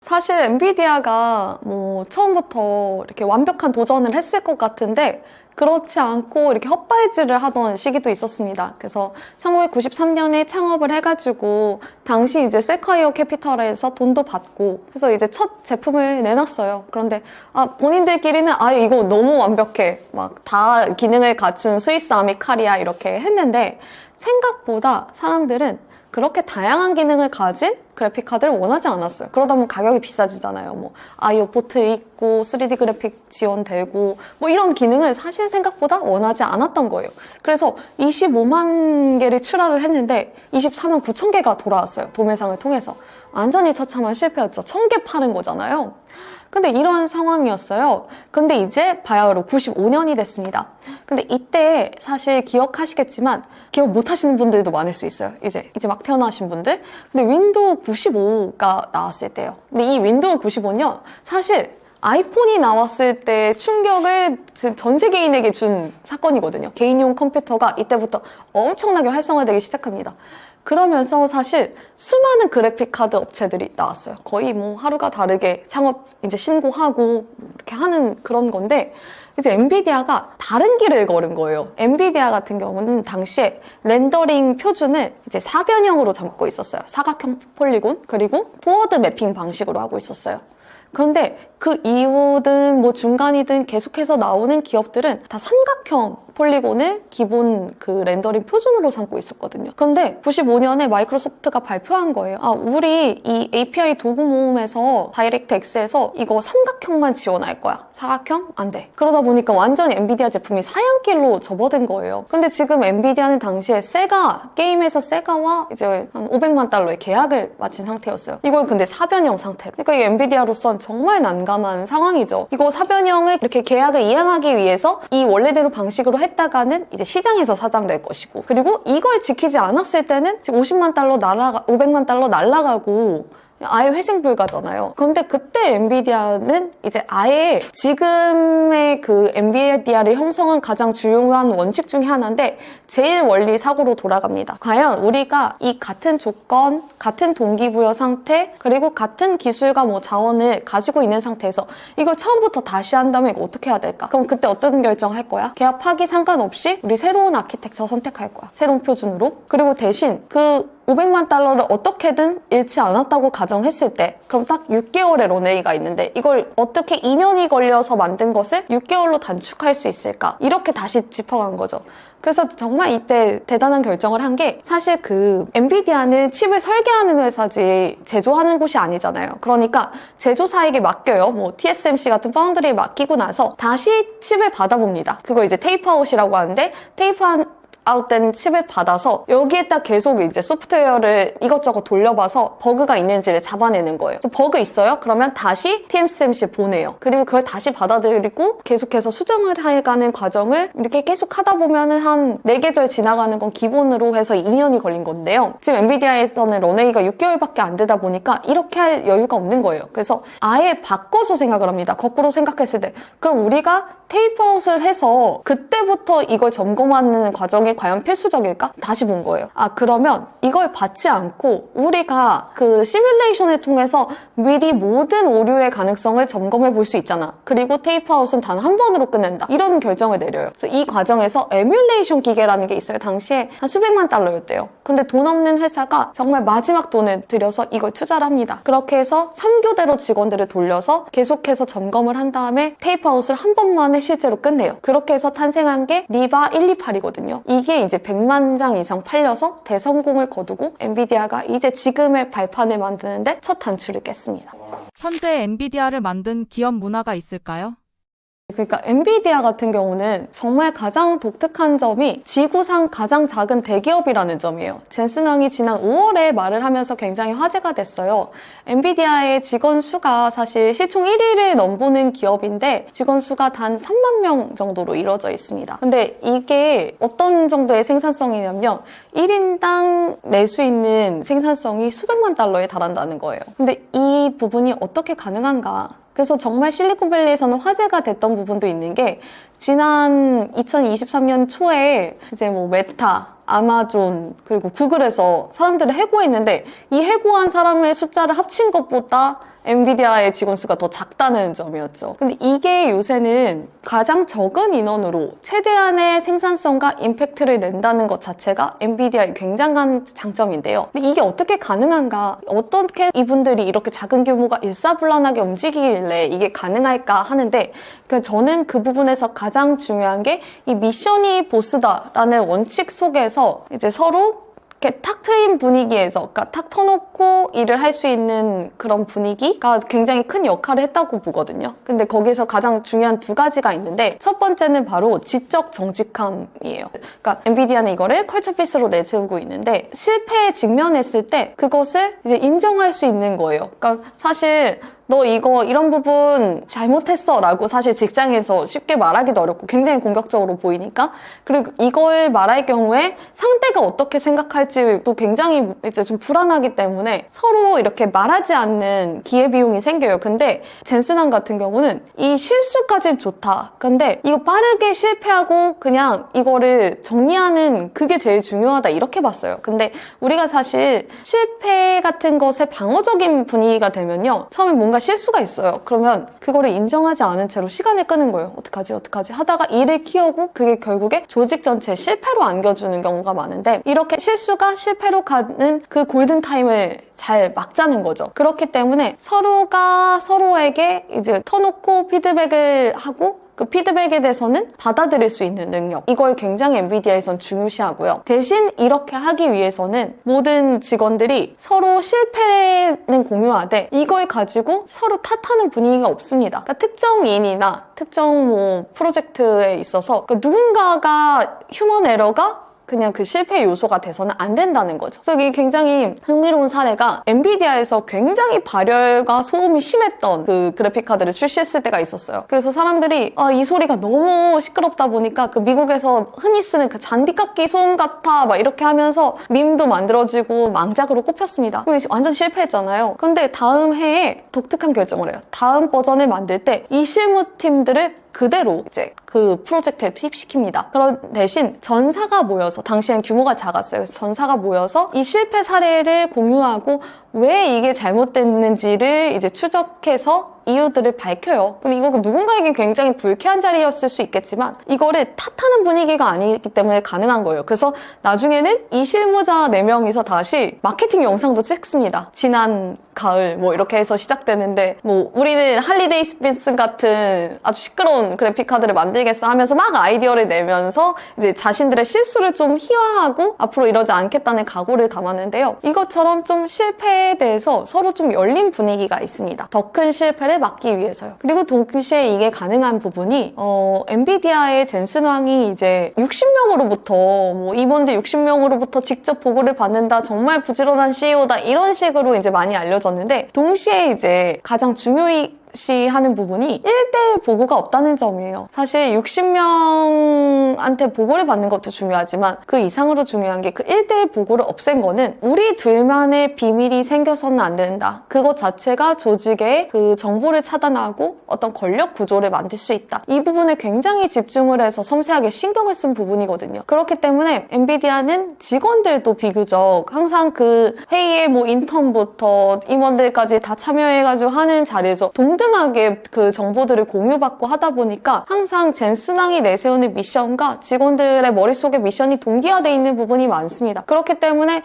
사실 엔비디아가 뭐 처음부터 이렇게 완벽한 도전을 했을 것 같은데, 그렇지 않고 이렇게 헛발질을 하던 시기도 있었습니다. 그래서 1993년에 창업을 해가지고 당시 이제 세콰이어 캐피털에서 돈도 받고 해서 이제 첫 제품을 내놨어요. 그런데 본인들끼리는 이거 너무 완벽해, 막 다 기능을 갖춘 스위스 아미카리아 이렇게 했는데, 생각보다 사람들은 그렇게 다양한 기능을 가진 그래픽카드를 원하지 않았어요. 그러다 보면 가격이 비싸지잖아요. 뭐 아이오 포트 있고 3D 그래픽 지원되고 뭐 이런 기능을 사실 생각보다 원하지 않았던 거예요. 그래서 25만 개를 출하를 했는데 24만 9천 개가 돌아왔어요. 도매상을 통해서. 완전히 처참한 실패였죠. 1000개 파는 거잖아요. 근데 이런 상황이었어요. 근데 이제 바야흐로 95년이 됐습니다. 근데 이때 사실 기억하시겠지만 기억 못 하시는 분들도 많을 수 있어요. 이제 막 태어나신 분들. 근데 윈도우 95가 나왔을 때요. 근데 이 윈도우 95는 사실 아이폰이 나왔을 때 충격을 전 세계인에게 준 사건이거든요. 개인용 컴퓨터가 이때부터 엄청나게 활성화되기 시작합니다. 그러면서 사실 수많은 그래픽카드 업체들이 나왔어요. 거의 뭐 하루가 다르게 창업 이제 신고하고 이렇게 하는 그런 건데 이제 엔비디아가 다른 길을 걸은 거예요. 엔비디아 같은 경우는 당시에 렌더링 표준을 이제 사변형으로 잡고 있었어요. 사각형 폴리곤 그리고 포워드 매핑 방식으로 하고 있었어요. 그런데 그 이후든 뭐 중간이든 계속해서 나오는 기업들은 다 삼각형 폴리곤을 기본 그 렌더링 표준으로 삼고 있었거든요. 그런데 95년에 마이크로소프트가 발표한 거예요. 아, 우리 이 API 도구 모음에서 다이렉트X에서 이거 삼각형만 지원할 거야. 사각형? 안 돼. 그러다 보니까 완전히 엔비디아 제품이 사양길로 접어든 거예요. 근데 지금 엔비디아는 당시에 게임에서 세가와 이제 한 500만 달러의 계약을 마친 상태였어요. 이걸 근데 사변형 상태로. 그러니까 이 엔비디아로선 정말 난감한 상황이죠. 이거 사변형을 이렇게 계약을 이행하기 위해서 이 원래대로 방식으로 했다가는 이제 시장에서 사장될 것이고 그리고 이걸 지키지 않았을 때는 지금 500만 달러 날라가고 아예 회생 불가잖아요. 그런데 그때 엔비디아는 이제 아예 지금의 그 엔비디아를 형성한 가장 중요한 원칙 중에 하나인데 제일 원리 사고로 돌아갑니다. 과연 우리가 이 같은 조건, 같은 동기부여 상태, 그리고 같은 기술과 뭐 자원을 가지고 있는 상태에서 이걸 처음부터 다시 한다면 이거 어떻게 해야 될까? 그럼 그때 어떤 결정할 거야? 계약 파기 상관없이 우리 새로운 아키텍처 선택할 거야. 새로운 표준으로. 그리고 대신 그 500만 달러를 어떻게든 잃지 않았다고 가정했을 때 그럼 딱 6개월의 런웨이가 있는데 이걸 어떻게 2년이 걸려서 만든 것을 6개월로 단축할 수 있을까? 이렇게 다시 짚어간 거죠. 그래서 정말 이때 대단한 결정을 한 게 사실 그 엔비디아는 칩을 설계하는 회사지 제조하는 곳이 아니잖아요. 그러니까 제조사에게 맡겨요. 뭐 TSMC 같은 파운드리에 맡기고 나서 다시 칩을 받아봅니다. 그거 이제 테이프아웃이라고 하는데 아웃된 칩을 받아서 여기에다 계속 이제 소프트웨어를 이것저것 돌려봐서 버그가 있는지를 잡아내는 거예요. 그래서 버그 있어요? 그러면 다시 TSMC에 보내요. 그리고 그걸 다시 받아들이고 계속해서 수정을 해가는 과정을 이렇게 계속 하다 보면은 한 4계절 지나가는 건 기본으로 해서 2년이 걸린 건데요. 지금 엔비디아에서는 런웨이가 6개월밖에 안 되다 보니까 이렇게 할 여유가 없는 거예요. 그래서 아예 바꿔서 생각을 합니다. 거꾸로 생각했을 때 그럼 우리가 테이프아웃을 해서 그때부터 이걸 점검하는 과정이 과연 필수적일까? 다시 본 거예요. 아, 그러면 이걸 받지 않고 우리가 그 시뮬레이션을 통해서 미리 모든 오류의 가능성을 점검해 볼 수 있잖아. 그리고 테이프아웃은 단 한 번으로 끝낸다. 이런 결정을 내려요. 그래서 이 과정에서 에뮬레이션 기계라는 게 있어요. 당시에 한 수백만 달러였대요. 근데 돈 없는 회사가 정말 마지막 돈을 들여서 이걸 투자를 합니다. 그렇게 해서 3교대로 직원들을 돌려서 계속해서 점검을 한 다음에 테이프아웃을 한 번만에 실제로 끝내요. 그렇게 해서 탄생한 게 리바 128이거든요. 이게 이제 100만 장 이상 팔려서 대성공을 거두고 엔비디아가 이제 지금의 발판을 만드는데 첫 단추를 깼습니다. 현재 엔비디아를 만든 기업 문화가 있을까요? 그러니까 엔비디아 같은 경우는 정말 가장 독특한 점이 지구상 가장 작은 대기업이라는 점이에요. 젠슨 황이 지난 5월에 말을 하면서 굉장히 화제가 됐어요. 엔비디아의 직원 수가 사실 시총 1위를 넘보는 기업인데 직원 수가 단 3만 명 정도로 이루어져 있습니다. 근데 이게 어떤 정도의 생산성이냐면요. 1인당 낼 수 있는 생산성이 수백만 달러에 달한다는 거예요. 근데 이 부분이 어떻게 가능한가? 그래서 정말 실리콘밸리에서는 화제가 됐던 부분도 있는 게 지난 2023년 초에 이제 뭐 메타, 아마존, 그리고 구글에서 사람들을 해고했는데 이 해고한 사람의 숫자를 합친 것보다 엔비디아의 직원 수가 더 작다는 점이었죠. 근데 이게 요새는 가장 적은 인원으로 최대한의 생산성과 임팩트를 낸다는 것 자체가 엔비디아의 굉장한 장점인데요. 근데 이게 어떻게 가능한가? 어떻게 이분들이 이렇게 작은 규모가 일사불란하게 움직이길래 이게 가능할까 하는데 저는 그 부분에서 가장 중요한 게 이 미션이 보스다라는 원칙 속에서 이제 서로 이렇게 탁 트인 분위기에서, 그러니까 탁 터놓고 일을 할 수 있는 그런 분위기가 굉장히 큰 역할을 했다고 보거든요. 근데 거기서 가장 중요한 두 가지가 있는데, 첫 번째는 바로 지적 정직함이에요. 그러니까 엔비디아는 이거를 컬처핏으로 내세우고 있는데, 실패에 직면했을 때 그것을 이제 인정할 수 있는 거예요. 그러니까 사실 너 이거 이런 부분 잘못했어 라고 사실 직장에서 쉽게 말하기도 어렵고 굉장히 공격적으로 보이니까, 그리고 이걸 말할 경우에 상대가 어떻게 생각할지 또 굉장히 이제 좀 불안하기 때문에 서로 이렇게 말하지 않는 기회비용이 생겨요. 근데 젠슨왕 같은 경우는 이 실수까지는 좋다, 근데 이거 빠르게 실패하고 그냥 이거를 정리하는 그게 제일 중요하다, 이렇게 봤어요. 근데 우리가 사실 실패 같은 것에 방어적인 분위기가 되면요, 처음에 뭔가 실수가 있어요. 그러면 그거를 인정하지 않은 채로 시간을 끄는 거예요. 어떡하지 하다가 일을 키우고 그게 결국에 조직 전체에 실패로 안겨주는 경우가 많은데, 이렇게 실수가 실패로 가는 그 골든타임을 잘 막자는 거죠. 그렇기 때문에 서로가 서로에게 이제 터놓고 피드백을 하고, 그 피드백에 대해서는 받아들일 수 있는 능력, 이걸 굉장히 엔비디아에선 중요시하고요. 대신 이렇게 하기 위해서는 모든 직원들이 서로 실패는 공유하되 이걸 가지고 서로 탓하는 분위기가 없습니다. 그러니까 특정인이나 특정 프로젝트에 있어서 누군가가 휴먼 에러가 그냥 그 실패 요소가 돼서는 안 된다는 거죠. 그래서 이게 굉장히 흥미로운 사례가, 엔비디아에서 굉장히 발열과 소음이 심했던 그 그래픽카드를 출시했을 때가 있었어요. 그래서 사람들이 이 소리가 너무 시끄럽다 보니까 그 미국에서 흔히 쓰는 그 잔디깎기 소음 같아 막 이렇게 하면서 밈도 만들어지고 망작으로 꼽혔습니다. 완전 실패했잖아요. 근데 다음 해에 독특한 결정을 해요. 다음 버전을 만들 때 이 실무팀들을 그대로 이제 그 프로젝트에 투입시킵니다. 그런 대신 전사가 모여서, 당시엔 규모가 작았어요. 그래서 전사가 모여서 이 실패 사례를 공유하고 왜 이게 잘못됐는지를 이제 추적해서 이유들을 밝혀요. 근데 이거 누군가에게 굉장히 불쾌한 자리였을 수 있겠지만 이거를 탓하는 분위기가 아니기 때문에 가능한 거예요. 그래서 나중에는 이 실무자 4명이서 다시 마케팅 영상도 찍습니다. 지난 가을 뭐 이렇게 해서 시작되는데, 뭐 우리는 할리데이 스펜슨 같은 아주 시끄러운 그래픽카드를 만들겠어 하면서 막 아이디어를 내면서 이제 자신들의 실수를 좀 희화하고 앞으로 이러지 않겠다는 각오를 담았는데요. 이것처럼 좀 실패에 대해서 서로 좀 열린 분위기가 있습니다. 더 큰 실패를 막기 위해서요. 그리고 동시에 이게 가능한 부분이 엔비디아의 젠슨 왕이 이제 60명으로부터 뭐 임원들 60명으로부터 직접 보고를 받는다, 정말 부지런한 CEO다, 이런 식으로 이제 많이 알려졌는데, 동시에 이제 가장 중요시하는 부분이 1대1 보고가 없다는 점이에요. 사실 60명한테 보고를 받는 것도 중요하지만 그 이상으로 중요한 게 그 1대1 보고를 없앤 거는 우리 둘만의 비밀이 생겨서는 안 된다. 그것 자체가 조직의 그 정보를 차단하고 어떤 권력 구조를 만들 수 있다. 이 부분에 굉장히 집중을 해서 섬세하게 신경을 쓴 부분이거든요. 그렇기 때문에 엔비디아는 직원들도 비교적 항상 그 회의에 뭐 인턴부터 임원들까지 다 참여해가지고 하는 자리에서 동등하게 그 정보들을 공유받고 하다 보니까 항상 젠슨왕이 내세우는 미션과 직원들의 머릿속에 미션이 동기화되어 있는 부분이 많습니다. 그렇기 때문에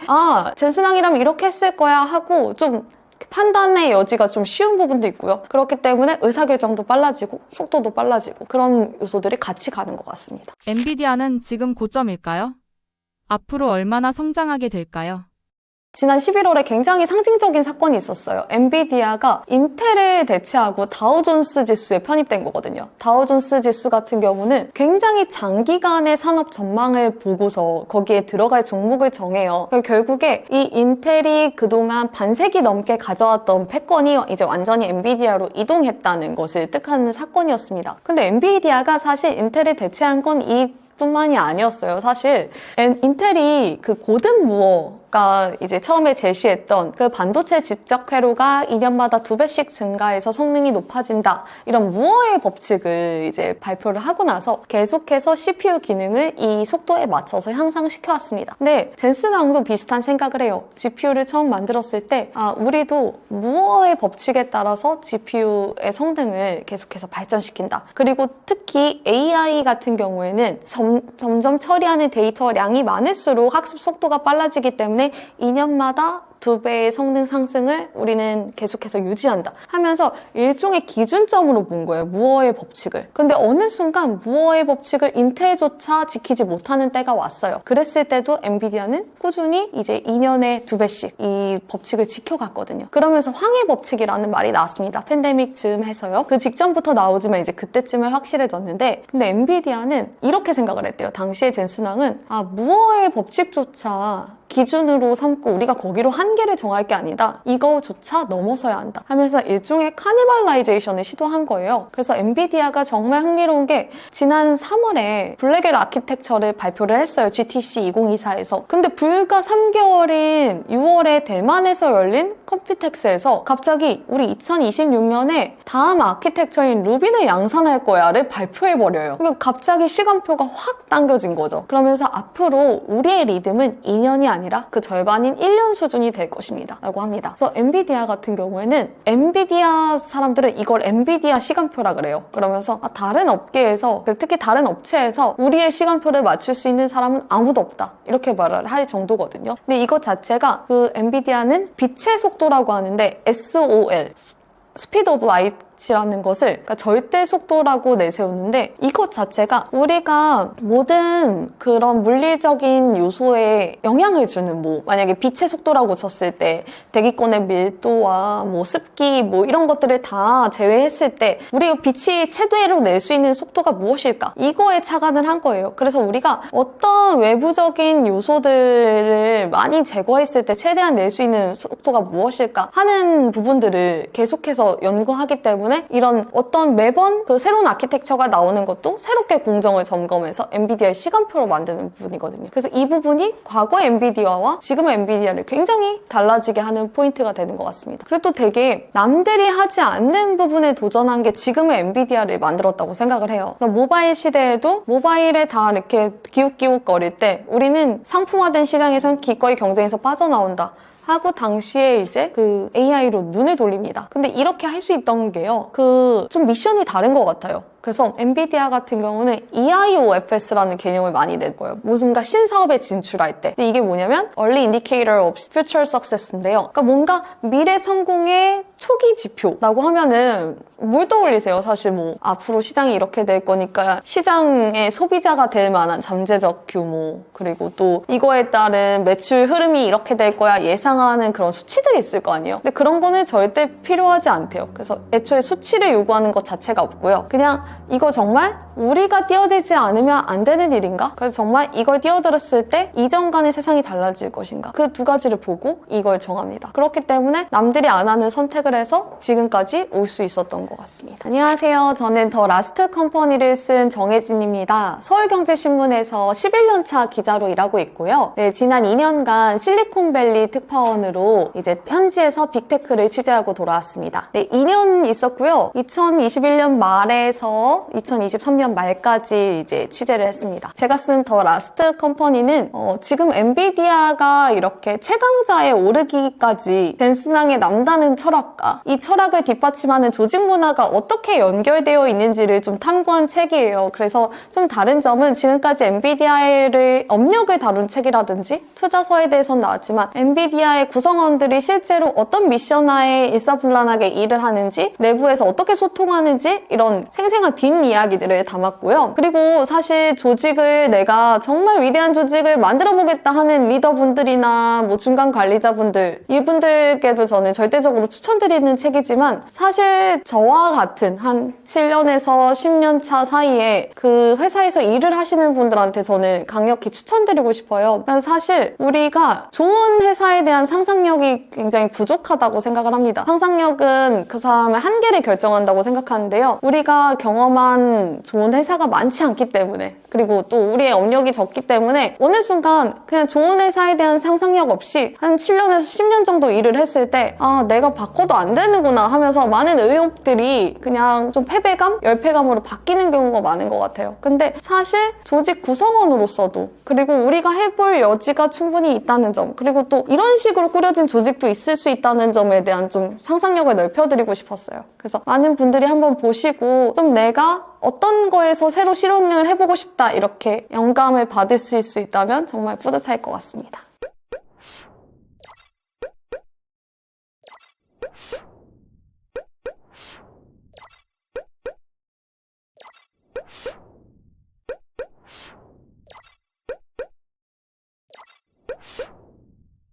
젠슨왕이라면 이렇게 했을 거야 하고 좀 판단의 여지가 좀 쉬운 부분도 있고요. 그렇기 때문에 의사결정도 빨라지고 속도도 빨라지고 그런 요소들이 같이 가는 것 같습니다. 엔비디아는 지금 고점일까요? 앞으로 얼마나 성장하게 될까요? 지난 11월에 굉장히 상징적인 사건이 있었어요. 엔비디아가 인텔을 대체하고 다우존스 지수에 편입된 거거든요. 다우존스 지수 같은 경우는 굉장히 장기간의 산업 전망을 보고서 거기에 들어갈 종목을 정해요. 결국에 이 인텔이 그동안 반세기 넘게 가져왔던 패권이 이제 완전히 엔비디아로 이동했다는 것을 뜻하는 사건이었습니다. 근데 엔비디아가 사실 인텔을 대체한 건 뿐만이 아니었어요. 사실 인텔이 그 고든 무어가 이제 처음에 제시했던 그 반도체 집적 회로가 2년마다 2배씩 증가해서 성능이 높아진다, 이런 무어의 법칙을 이제 발표를 하고 나서 계속해서 CPU 기능을 이 속도에 맞춰서 향상시켜 왔습니다. 근데 젠슨왕도 비슷한 생각을 해요. GPU를 처음 만들었을 때 우리도 무어의 법칙에 따라서 GPU의 성능을 계속해서 발전시킨다. 그리고 특히 AI 같은 경우에는 점점 처리하는 데이터량이 많을수록 학습 속도가 빨라지기 때문에 때문에 2년마다 2배의 성능 상승을 우리는 계속해서 유지한다 하면서 일종의 기준점으로 본 거예요. 무어의 법칙을. 근데 어느 순간 무어의 법칙을 인텔조차 지키지 못하는 때가 왔어요. 그랬을 때도 엔비디아는 꾸준히 이제 2년에 2배씩 이 법칙을 지켜갔거든요. 그러면서 황해 법칙이라는 말이 나왔습니다. 팬데믹 즈음 해서요. 그 직전부터 나오지만 이제 그때쯤에 확실해졌는데, 근데 엔비디아는 이렇게 생각을 했대요. 당시에 젠슨왕은 무어의 법칙조차 기준으로 삼고 우리가 거기로 한계를 정할 게 아니다. 이거조차 넘어서야 한다 하면서 일종의 카니발라이제이션을 시도한 거예요. 그래서 엔비디아가 정말 흥미로운 게 지난 3월에 블랙엘 아키텍처를 발표를 했어요. GTC 2024에서. 근데 불과 3개월인 6월에 대만에서 열린 컴퓨텍스에서 갑자기 우리 2026년에 다음 아키텍처인 루빈을 양산할 거야를 발표해버려요. 그러니까 갑자기 시간표가 확 당겨진 거죠. 그러면서 앞으로 우리의 리듬은 2년이 아니라 그 절반인 1년 수준이 될 것입니다 라고 합니다. 그래서 엔비디아 같은 경우에는 엔비디아 사람들은 이걸 엔비디아 시간표라 그래요. 그러면서 다른 업계에서, 특히 다른 업체에서 우리의 시간표를 맞출 수 있는 사람은 아무도 없다 이렇게 말을 할 정도거든요. 근데 이것 자체가 그 엔비디아는 빛의 속도라고 하는데 SOL 스피드 오브 라이트라는 것을, 그러니까 절대 속도라고 내세우는데, 이것 자체가 우리가 모든 그런 물리적인 요소에 영향을 주는, 만약에 빛의 속도라고 쳤을 때 대기권의 밀도와 습기 이런 것들을 다 제외했을 때 우리가 빛이 최대로 낼 수 있는 속도가 무엇일까? 이거에 착안을 한 거예요. 그래서 우리가 어떤 외부적인 요소들을 많이 제거했을 때 최대한 낼 수 있는 속도가 무엇일까 하는 부분들을 계속해서 연구하기 때문에 이런 어떤 매번 그 새로운 아키텍처가 나오는 것도 새롭게 공정을 점검해서 엔비디아의 시간표로 만드는 부분이거든요. 그래서 이 부분이 과거의 엔비디아와 지금의 엔비디아를 굉장히 달라지게 하는 포인트가 되는 것 같습니다. 그리고 또 되게 남들이 하지 않는 부분에 도전한 게 지금의 엔비디아를 만들었다고 생각을 해요. 그래서 모바일 시대에도 모바일에 다 이렇게 기웃기웃거릴 때 우리는 상품화된 시장에선 기꺼이 경쟁에서 빠져나온다 하고 당시에 이제 그 AI로 눈을 돌립니다. 근데 이렇게 할 수 있던 게요. 좀 미션이 다른 것 같아요. 그래서 엔비디아 같은 경우는 EIOFS라는 개념을 많이 낼 거예요. 무슨가 신사업에 진출할 때. 근데 이게 뭐냐면 Early Indicator of Future Success인데요. 그러니까 뭔가 미래 성공의 초기 지표라고 하면은 뭘 떠올리세요? 사실 앞으로 시장이 이렇게 될 거니까 시장의 소비자가 될 만한 잠재적 규모, 그리고 또 이거에 따른 매출 흐름이 이렇게 될 거야 예상하는 그런 수치들이 있을 거 아니에요. 근데 그런 거는 절대 필요하지 않대요. 그래서 애초에 수치를 요구하는 것 자체가 없고요. 그냥 이거 정말 우리가 뛰어들지 않으면 안 되는 일인가? 그래서 정말 이걸 뛰어들었을 때 이전과는 세상이 달라질 것인가? 그 두 가지를 보고 이걸 정합니다. 그렇기 때문에 남들이 안 하는 선택을 해서 지금까지 올 수 있었던 것 같습니다. 안녕하세요. 저는 더 라스트 컴퍼니를 쓴 정혜진입니다. 서울경제신문에서 11년차 기자로 일하고 있고요. 네, 지난 2년간 실리콘밸리 특파원으로 이제 현지에서 빅테크를 취재하고 돌아왔습니다. 네, 2년 있었고요. 2021년 말에서 2023년 말까지 이제 취재를 했습니다. 제가 쓴 더 라스트 컴퍼니는 지금 엔비디아가 이렇게 최강자에 오르기까지 젠슨왕의 남다른 철학과 이 철학을 뒷받침하는 조직 문화가 어떻게 연결되어 있는지를 좀 탐구한 책이에요. 그래서 좀 다른 점은 지금까지 엔비디아의 업력을 다룬 책이라든지 투자서에 대해서는 나왔지만 엔비디아의 구성원들이 실제로 어떤 미션하에 일사불란하게 일을 하는지, 내부에서 어떻게 소통하는지 이런 생생한 뒷이야기들을 담았고요. 그리고 사실 조직을 내가 정말 위대한 조직을 만들어보겠다 하는 리더분들이나 중간 관리자분들, 이분들께도 저는 절대적으로 추천드리는 책이지만 사실 저와 같은 한 7년에서 10년 차 사이에 그 회사에서 일을 하시는 분들한테 저는 강력히 추천드리고 싶어요. 사실 우리가 좋은 회사에 대한 상상력이 굉장히 부족하다고 생각을 합니다. 상상력은 그 사람의 한계를 결정한다고 생각하는데요. 우리가 경험한 좋은 회사가 많지 않기 때문에, 그리고 또 우리의 업력이 적기 때문에 어느 순간 그냥 좋은 회사에 대한 상상력 없이 한 7년에서 10년 정도 일을 했을 때 내가 바꿔도 안 되는구나 하면서 많은 의욕들이 그냥 좀 패배감, 열패감으로 바뀌는 경우가 많은 것 같아요. 근데 사실 조직 구성원으로서도, 그리고 우리가 해볼 여지가 충분히 있다는 점, 그리고 또 이런 식으로 꾸려진 조직도 있을 수 있다는 점에 대한 좀 상상력을 넓혀드리고 싶었어요. 그래서 많은 분들이 한번 보시고 좀 내가 어떤 거에서 새로 실험을 해보고 싶다 이렇게 영감을 받으실 수 있다면 정말 뿌듯할 것 같습니다.